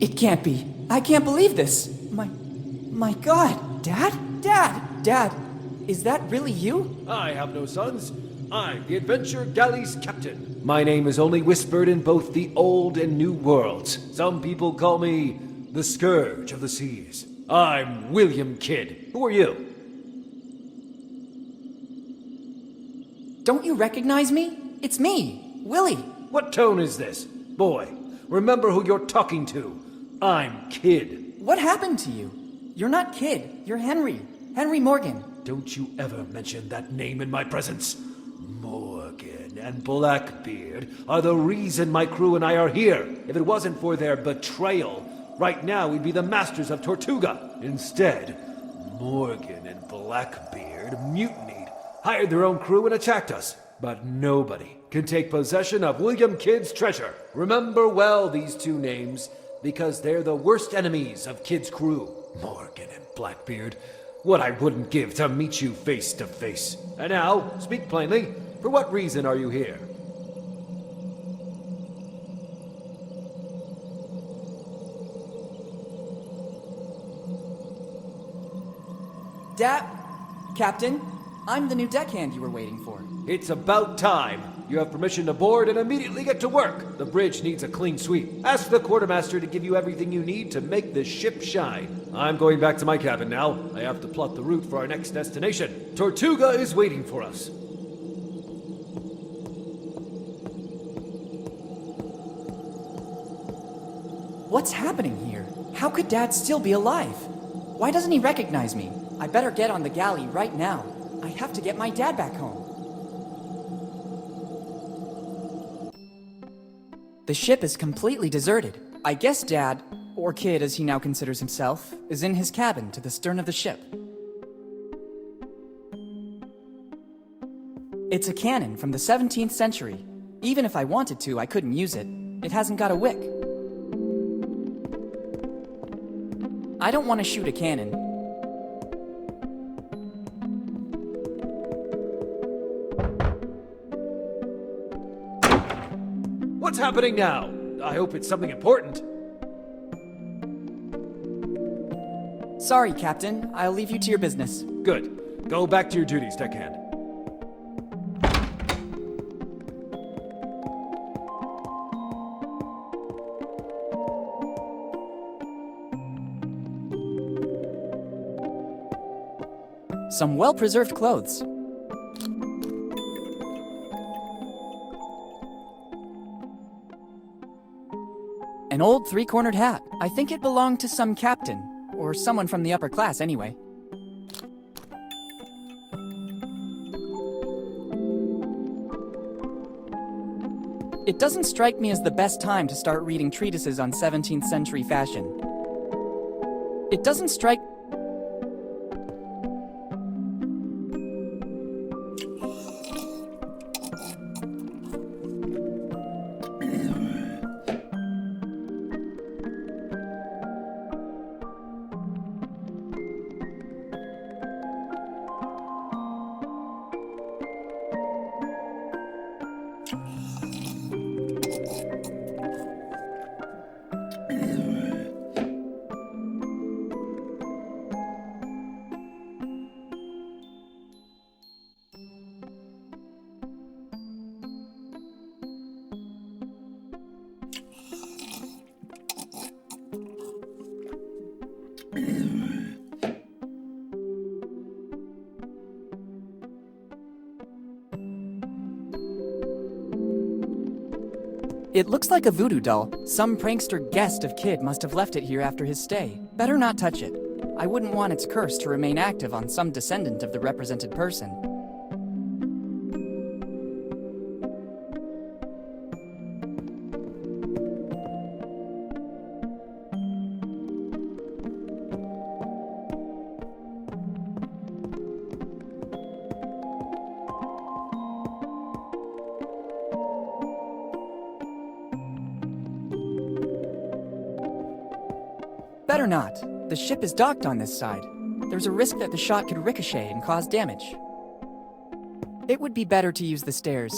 It can't be. I can't believe this. My God. Dad, is that really you?
I have no sons. I'm the Adventure Galley's captain. My name is only whispered in both the old and new worlds. Some people call me the Scourge of the Seas. I'm William Kidd. Who are you?
Don't you recognize me? It's me, Willy.
What tone is this? Boy, remember who you're talking to. I'm Kid.
What happened to you? You're not Kid, you're Henry. Henry Morgan.
Don't you ever mention that name in my presence. Morgan and Blackbeard are the reason my crew and I are here. If it wasn't for their betrayal, right now we'd be the masters of Tortuga. Instead, Morgan and Blackbeard mutinied, hired their own crew and attacked us. But nobody can take possession of William Kidd's treasure. Remember well these two names, because they're the worst enemies of Kidd's crew. Morgan and Blackbeard. What I wouldn't give to meet you face to face. And now, speak plainly. For what reason are you here?
Captain, I'm the new deckhand you were waiting for.
It's about time. You have permission to board and immediately get to work. The bridge needs a clean sweep. Ask the quartermaster to give you everything you need to make the ship shine. I'm going back to my cabin now. I have to plot the route for our next destination. Tortuga is waiting for us.
What's happening here? How could Dad still be alive? Why doesn't he recognize me? I better get on the galley right now. I have to get my dad back home. The ship is completely deserted. I guess Dad, or Kid as he now considers himself, is in his cabin to the stern of the ship. It's a cannon from the 17th century. Even if I wanted to, I couldn't use it. It hasn't got a wick. I don't want to shoot a cannon.
What's happening now? I hope it's something important.
Sorry, Captain. I'll leave you to your business.
Good. Go back to your duties, deckhand.
Some well-preserved clothes. An old three-cornered hat. I think it belonged to some captain, or someone from the upper class anyway. It doesn't strike me as the best time to start reading treatises on 17th century fashion. It doesn't strike... It looks like a voodoo doll. Some prankster guest of Kid must have left it here after his stay. Better not touch it. I wouldn't want its curse to remain active on some descendant of the represented person. Better not. The ship is docked on this side. There's a risk that the shot could ricochet and cause damage. It would be better to use the stairs.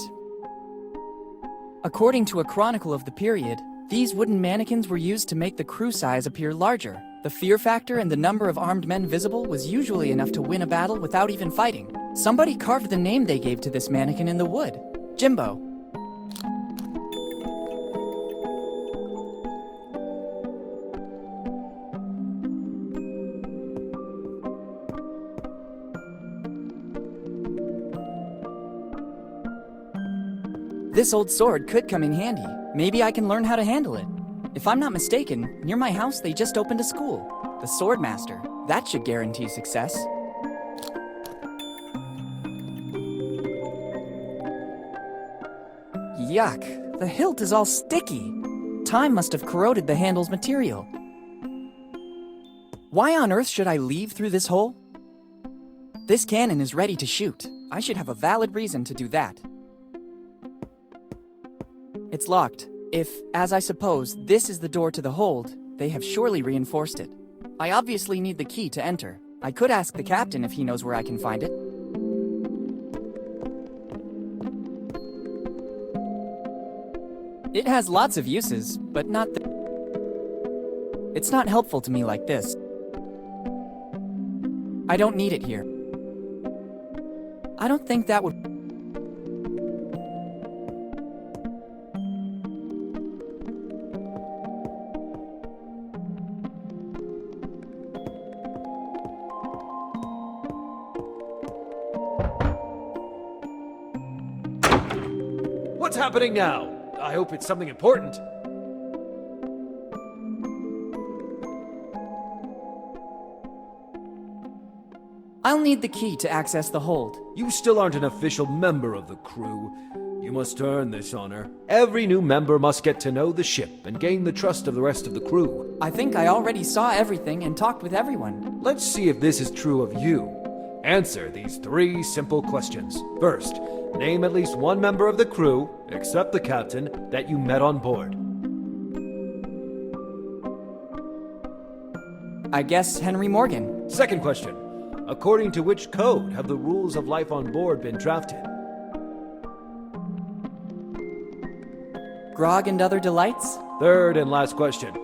According to a chronicle of the period, these wooden mannequins were used to make the crew size appear larger. The fear factor and the number of armed men visible was usually enough to win a battle without even fighting. Somebody carved the name they gave to this mannequin in the wood. Jimbo. This old sword could come in handy. Maybe I can learn how to handle it. If I'm not mistaken, near my house they just opened a school. The Sword Master. That should guarantee success. Yuck, the hilt is all sticky. Time must have corroded the handle's material. Why on earth should I leave through this hole? This cannon is ready to shoot. I should have a valid reason to do that. It's locked. If, as I suppose, this is the door to the hold, they have surely reinforced it. I obviously need the key to enter. I could ask the captain if he knows where I can find it. It has lots of uses, but not It's not helpful to me like this. I don't need it here. I don't think that would...
What's happening now? I hope it's something important.
I'll need the key to access the hold.
You still aren't an official member of the crew. You must earn this honor. Every new member must get to know the ship and gain the trust of the rest of the crew.
I think I already saw everything and talked with everyone.
Let's see if this is true of you. Answer these 3 simple questions. First, name at least one member of the crew, except the captain, that you met on board.
I guess Henry Morgan.
Second question. According to which code have the rules of life on board been drafted?
Grog and other delights?
Third and last question.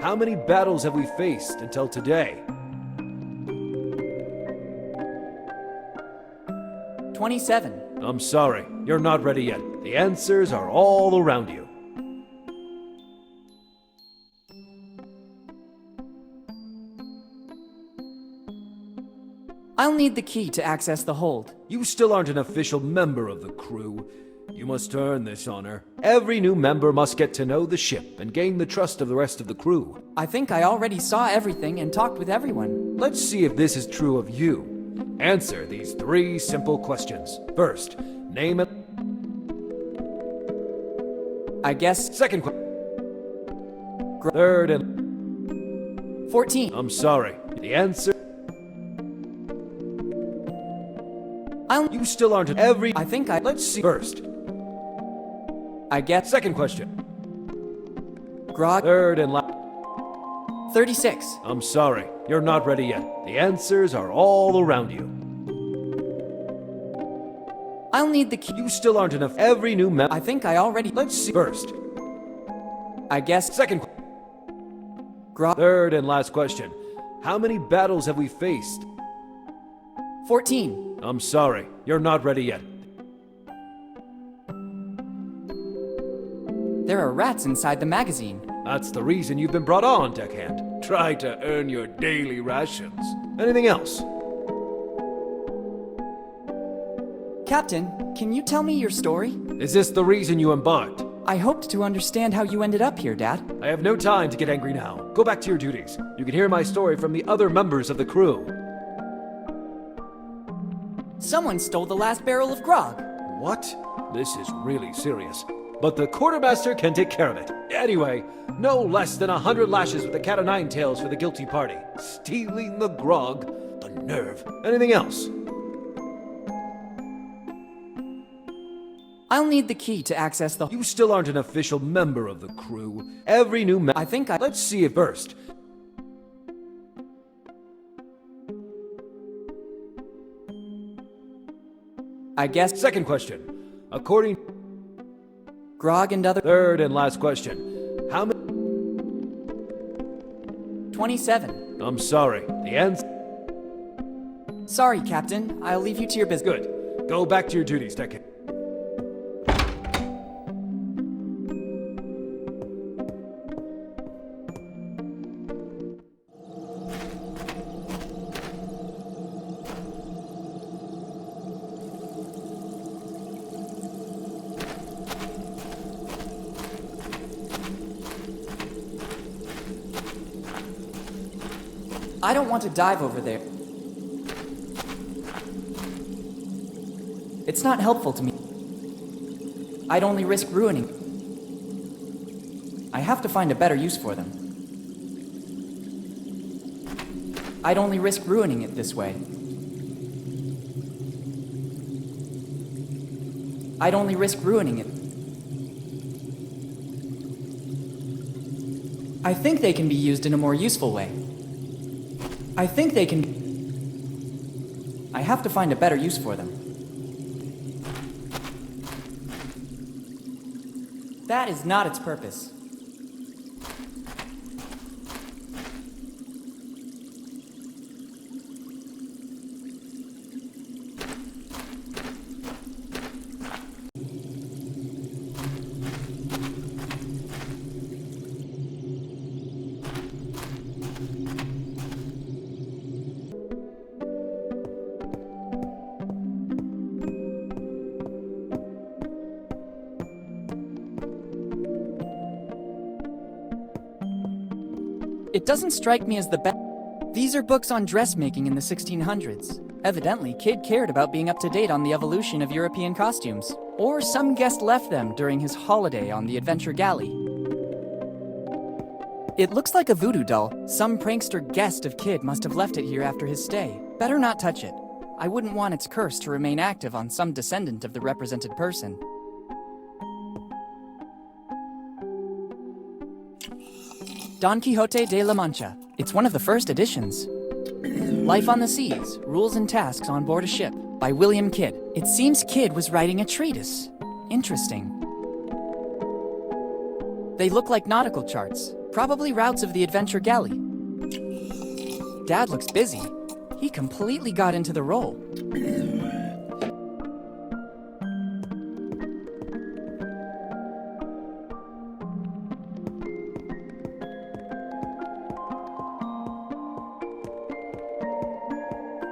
How many battles have we faced until today?
27.
I'm sorry, you're not ready yet. The answers are all around you.
I'll need the key to access the hold.
You still aren't an official member of the crew. You must earn this honor. Every new member must get to know the ship and gain the trust of the rest of the crew.
I think I already saw everything and talked with everyone.
Let's see if this is true of you. Answer these 3 simple questions. First, name it.
I guess...
Second question. Third and...
14.
I'm sorry. The answer... You still aren't every...
I think I...
Let's see. First.
I guess...
Second question.
Grog...
Third and last...
36.
I'm sorry. You're not ready yet. The answers are all around you.
I'll need the key...
You still aren't enough. Every new member...
I think I already...
Let's see. First.
I guess...
Second...
Grog...
Third and last question. How many battles have we faced?
14.
I'm sorry. You're not ready yet.
There are rats inside the magazine.
That's the reason you've been brought on, deckhand. Try to earn your daily rations. Anything else?
Captain, can you tell me your story?
Is this the reason you embarked?
I hoped to understand how you ended up here, Dad.
I have no time to get angry now. Go back to your duties. You can hear my story from the other members of the crew.
Someone stole the last barrel of grog.
What? This is really serious. But the quartermaster can take care of it. Anyway, no less than 100 lashes with the cat o' nine tails for the guilty party. Stealing the grog. The nerve. Anything else?
I'll need the key to access the...
You still aren't an official member of the crew. Every new
I think I...
Let's see it first.
I guess...
Second question. According...
Grog and other...
Third and last question. How many...
27.
I'm sorry. The answer...
Sorry, Captain. I'll leave you to your business.
Good. Go back to your duties, deckhand.
I don't want to dive over there. It's not helpful to me. I'd only risk ruining. I have to find a better use for them. I'd only risk ruining it this way. I'd only risk ruining it. I think they can be used in a more useful way. I think they can... I have to find a better use for them. That is not its purpose. It doesn't strike me as the best. These are books on dressmaking in the 1600s. Evidently, Kid cared about being up to date on the evolution of European costumes. Or some guest left them during his holiday on the Adventure Galley. It looks like a voodoo doll. Some prankster guest of Kid must have left it here after his stay. Better not touch it. I wouldn't want its curse to remain active on some descendant of the represented person. Don Quixote de la Mancha. It's one of the first editions. Life on the Seas, Rules and Tasks on Board a Ship, by William Kidd. It seems Kidd was writing a treatise. Interesting. They look like nautical charts, probably routes of the Adventure Galley. Dad looks busy. He completely got into the role.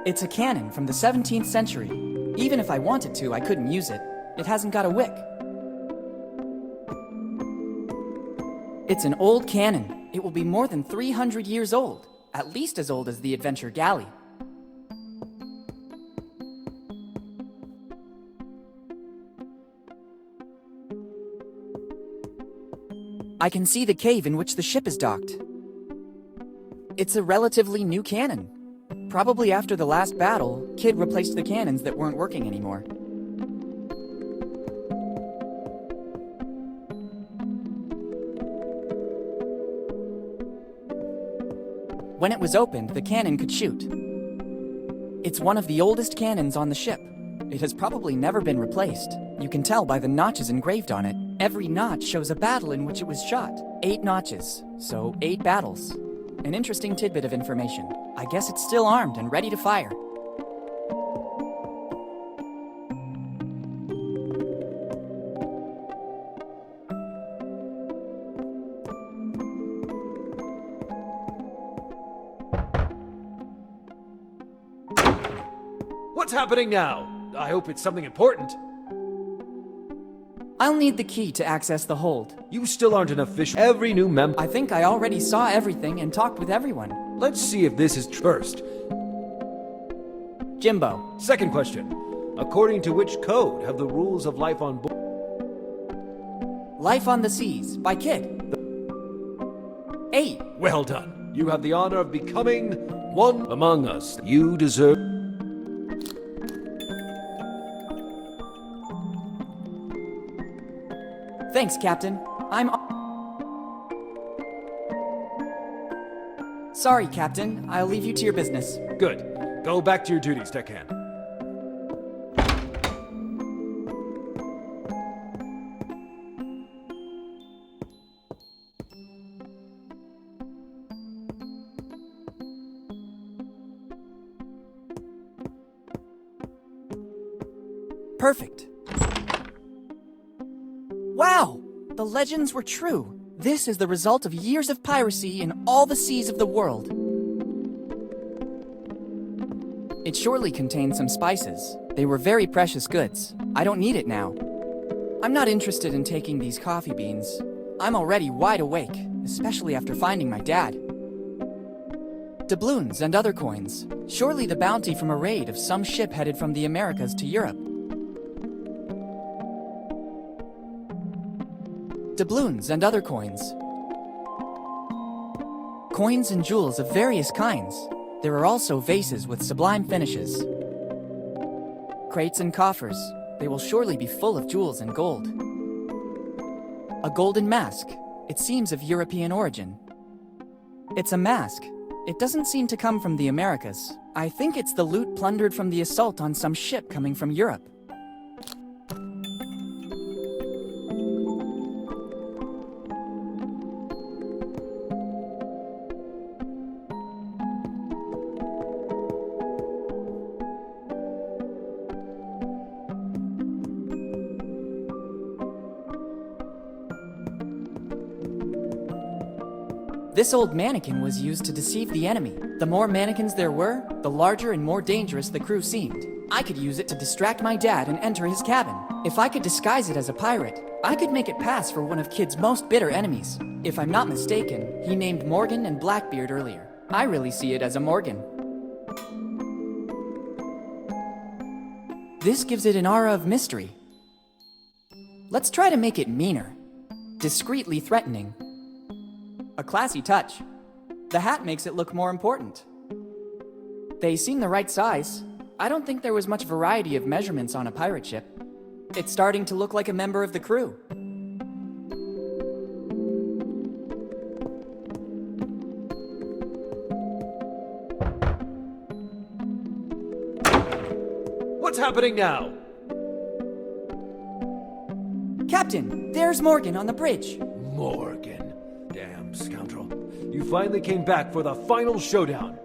It's a cannon from the 17th century. Even if I wanted to, I couldn't use it. It hasn't got a wick. It's an old cannon. It will be more than 300 years old. At least as old as the Adventure Galley. I can see the cave in which the ship is docked. It's a relatively new cannon. Probably after the last battle, Kid replaced the cannons that weren't working anymore. When it was opened, the cannon could shoot. It's one of the oldest cannons on the ship. It has probably never been replaced. You can tell by the notches engraved on it. Every notch shows a battle in which it was shot. 8 notches, so 8 battles. An interesting tidbit of information. I guess it's still armed and ready to fire.
What's happening now? I hope it's something important.
I'll need the key to access the hold.
You still aren't an official. Every new member.
I think I already saw everything and talked with everyone.
Let's see if this is first.
Jimbo.
Second question. According to which code have the rules of life on board?
Life on the Seas by Kid. 8.
Well done. You have the honor of becoming one among us. You deserve...
Thanks, Captain. Sorry, Captain. I'll leave you to your business.
Good. Go back to your duties, deckhand.
Perfect. Wow! The legends were true. This is the result of years of piracy in all the seas of the world. It surely contained some spices. They were very precious goods. I don't need it now. I'm not interested in taking these coffee beans. I'm already wide awake, especially after finding my dad. Doubloons and other coins. Surely the bounty from a raid of some ship headed from the Americas to Europe. Doubloons and other coins. Coins and jewels of various kinds. There are also vases with sublime finishes. Crates and coffers. They will surely be full of jewels and gold. A golden mask. It seems of European origin. It's a mask. It doesn't seem to come from the Americas. I think it's the loot plundered from the assault on some ship coming from Europe. This old mannequin was used to deceive the enemy. The more mannequins there were, the larger and more dangerous the crew seemed. I could use it to distract my dad and enter his cabin. If I could disguise it as a pirate, I could make it pass for one of Kid's most bitter enemies. If I'm not mistaken, he named Morgan and Blackbeard earlier. I really see it as a Morgan. This gives it an aura of mystery. Let's try to make it meaner. Discreetly threatening. A classy touch. The hat makes it look more important. They seem the right size. I don't think there was much variety of measurements on a pirate ship. It's starting to look like a member of the crew.
What's happening now?
Captain, there's Morgan on the bridge.
Morgan. Damn scoundrel. You finally came back for the final showdown.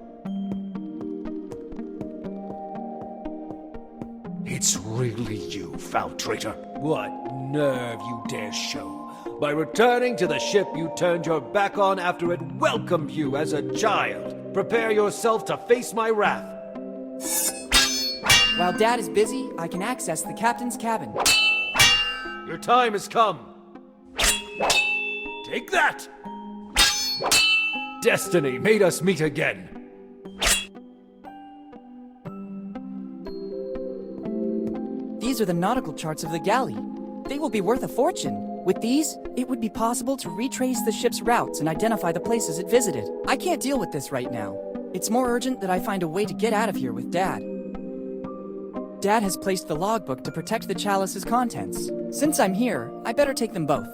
It's really you, foul traitor. What nerve you dare show. By returning to the ship you turned your back on after it welcomed you as a child. Prepare yourself to face my wrath.
While Dad is busy, I can access the captain's cabin.
Your time has come. Take that! Destiny made us meet again.
These are the nautical charts of the galley. They will be worth a fortune. With these, it would be possible to retrace the ship's routes and identify the places it visited. I can't deal with this right now. It's more urgent that I find a way to get out of here with Dad. Dad has placed the logbook to protect the chalice's contents. Since I'm here, I better take them both.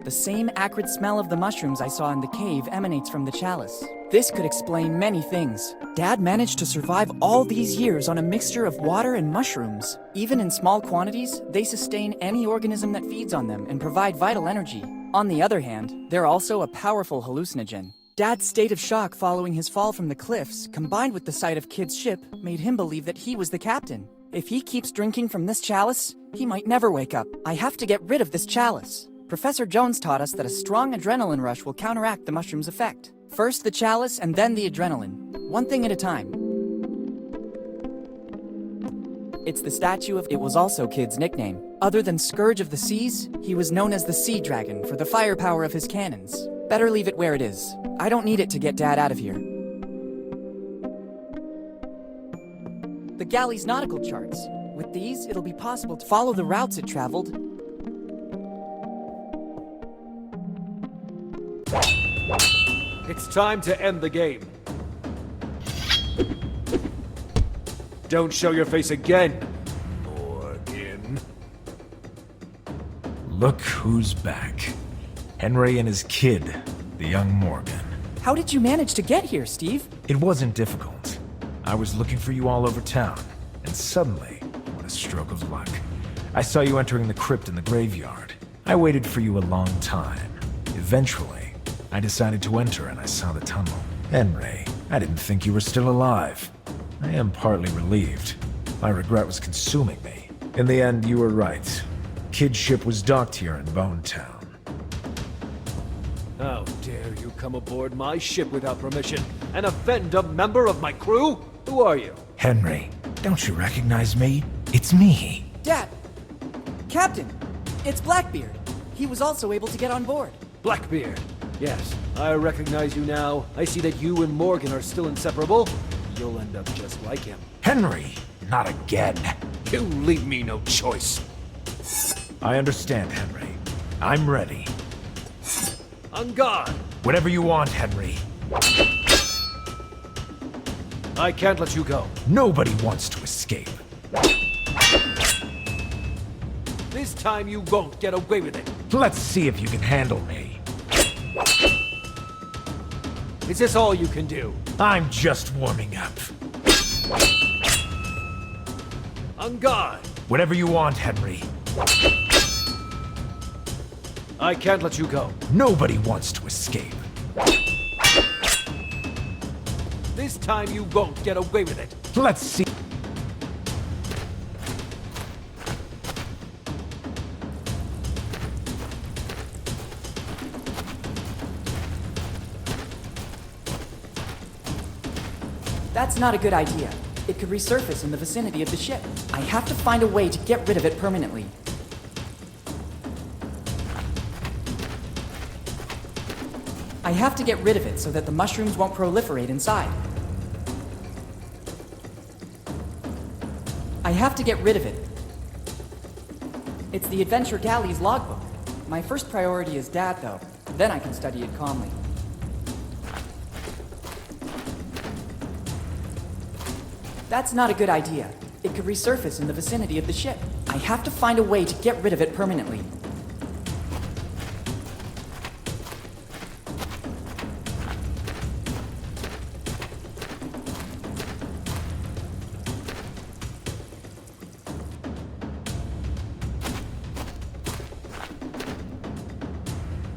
The same acrid smell of the mushrooms I saw in the cave emanates from the chalice. This could explain many things. Dad managed to survive all these years on a mixture of water and mushrooms. Even in small quantities, they sustain any organism that feeds on them and provide vital energy. On the other hand, they're also a powerful hallucinogen. Dad's state of shock following his fall from the cliffs, combined with the sight of Kid's ship, made him believe that he was the captain. If he keeps drinking from this chalice, he might never wake up. I have to get rid of this chalice. Professor Jones taught us that a strong adrenaline rush will counteract the mushroom's effect. First the chalice and then the adrenaline. One thing at a time. It's the statue of... It was also Kid's nickname. Other than Scourge of the Seas, he was known as the Sea Dragon for the firepower of his cannons. Better leave it where it is. I don't need it to get Dad out of here. The galley's nautical charts. With these, it'll be possible to follow the routes it traveled.
It's time to end the game. Don't show your face again, Morgan.
Look who's back. Henry and his kid, the young Morgan.
How did you manage to get here, Steve?
It wasn't difficult. I was looking for you all over town, and suddenly, what a stroke of luck. I saw you entering the crypt in the graveyard. I waited for you a long time. Eventually, I decided to enter and I saw the tunnel. Henry, I didn't think you were still alive. I am partly relieved. My regret was consuming me. In the end, you were right. Kid's ship was docked here in Bone Town.
How dare you come aboard my ship without permission and offend a member of my crew? Who are you?
Henry, don't you recognize me? It's me.
Dad! Captain! It's Blackbeard! He was also able to get on board.
Blackbeard. Yes, I recognize you now. I see that you and Morgan are still inseparable. You'll end up just like him.
Henry, not again.
You leave me no choice.
I understand, Henry. I'm ready.
On guard.
Whatever you want, Henry.
I can't let you go.
Nobody wants to escape.
This time you won't get away with it.
Let's see if you can handle me.
Is this all you can do?
I'm just warming up.
On guard.
Whatever you want, Henry.
I can't let you go.
Nobody wants to escape.
This time you won't get away with it.
Let's see.
That's not a good idea. It could resurface in the vicinity of the ship. I have to find a way to get rid of it permanently. I have to get rid of it so that the mushrooms won't proliferate inside. I have to get rid of it. It's the Adventure Galley's logbook. My first priority is Dad, though. Then I can study it calmly. That's not a good idea. It could resurface in the vicinity of the ship. I have to find a way to get rid of it permanently.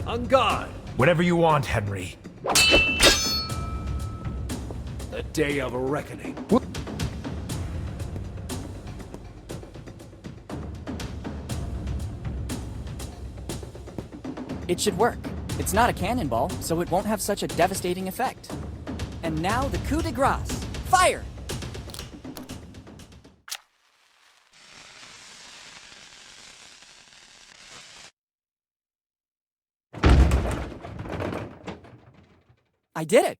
On guard.
Whatever you want, Henry.
The day of reckoning.
It should work. It's not a cannonball, so it won't have such a devastating effect. And now the coup de grace. Fire! I did it!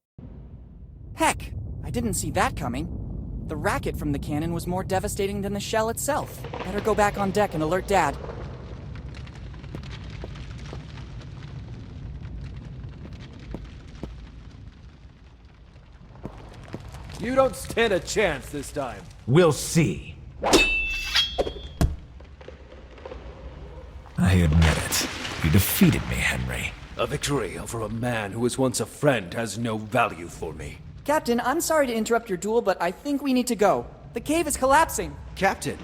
Heck, I didn't see that coming. The racket from the cannon was more devastating than the shell itself. Better go back on deck and alert Dad.
You don't stand a chance this time.
We'll see. I admit it. You defeated me, Henry.
A victory over a man who was once a friend has no value for me.
Captain, I'm sorry to interrupt your duel, but I think we need to go. The cave is collapsing.
Captain,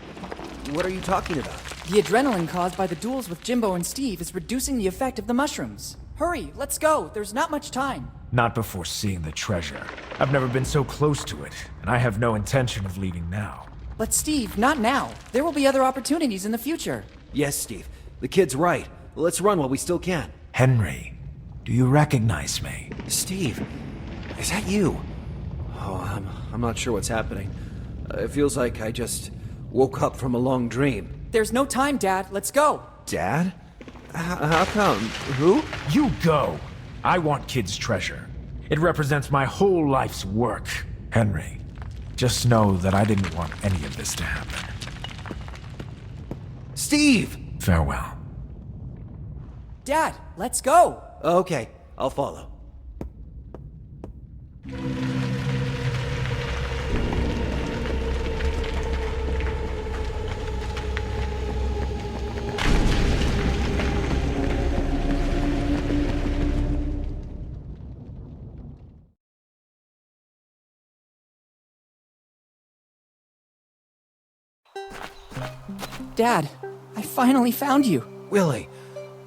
what are you talking about?
The adrenaline caused by the duels with Jimbo and Steve is reducing the effect of the mushrooms. Hurry, let's go. There's not much time.
Not before seeing the treasure. I've never been so close to it, and I have no intention of leaving now.
But Steve, not now. There will be other opportunities in the future.
Yes, Steve. The kid's right. Let's run while we still can.
Henry, do you recognize me?
Steve, is that you? Oh, I'm not sure what's happening. It feels like I just woke up from a long dream.
There's no time, Dad. Let's go.
Dad? How come? Who?
You go! I want Kid's treasure. It represents my whole life's work. Henry, just know that I didn't want any of this to happen.
Steve!
Farewell.
Dad, let's go.
Okay, I'll follow.
Dad, I finally found you.
Willy,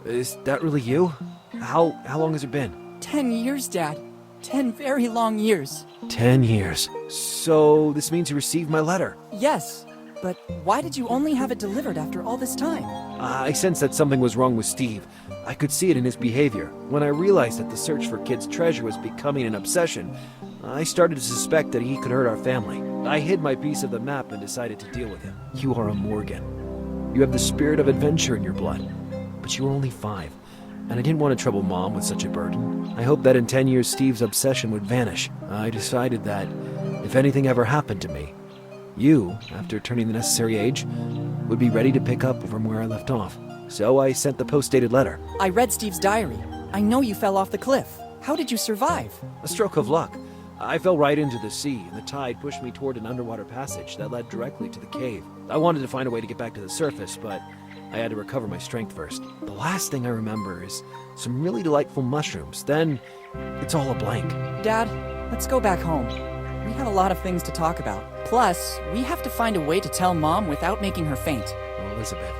is that really you? How long has it been?
10 years, Dad. 10 very long years.
10 years. So this means you received my letter.
Yes, but why did you only have it delivered after all this time?
I sensed that something was wrong with Steve. I could see it in his behavior. When I realized that the search for Kid's treasure was becoming an obsession, I started to suspect that he could hurt our family. I hid my piece of the map and decided to deal with him. You are a Morgan. You have the spirit of adventure in your blood.
but you were only 5, and I didn't want to trouble Mom with such a burden. I hoped that in 10 years Steve's obsession would vanish. I decided that if anything ever happened to me, you, after turning the necessary age, would be ready to pick up from where I left off. So I sent the post-dated letter.
I read Steve's diary. I know you fell off the cliff. How did you survive?
A stroke of luck. I fell right into the sea, and the tide pushed me toward an underwater passage that led directly to the cave. I wanted to find a way to get back to the surface, but I had to recover my strength first. The last thing I remember is some really delightful mushrooms. Then, it's all a blank.
Dad, let's go back home. We have a lot of things to talk about. Plus, we have to find a way to tell Mom without making her faint.
Oh, Elizabeth.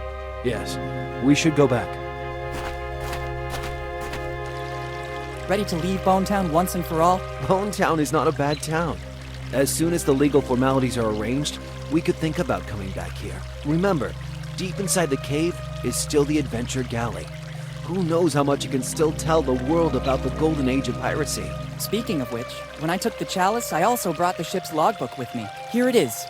Yes, we should go back.
Ready to leave Bonetown once and for all?
Bonetown is not a bad town. As soon as the legal formalities are arranged, we could think about coming back here. Remember, deep inside the cave is still the Adventure Galley. Who knows how much it can still tell the world about the golden age of piracy.
Speaking of which, when I took the chalice, I also brought the ship's logbook with me. Here it is.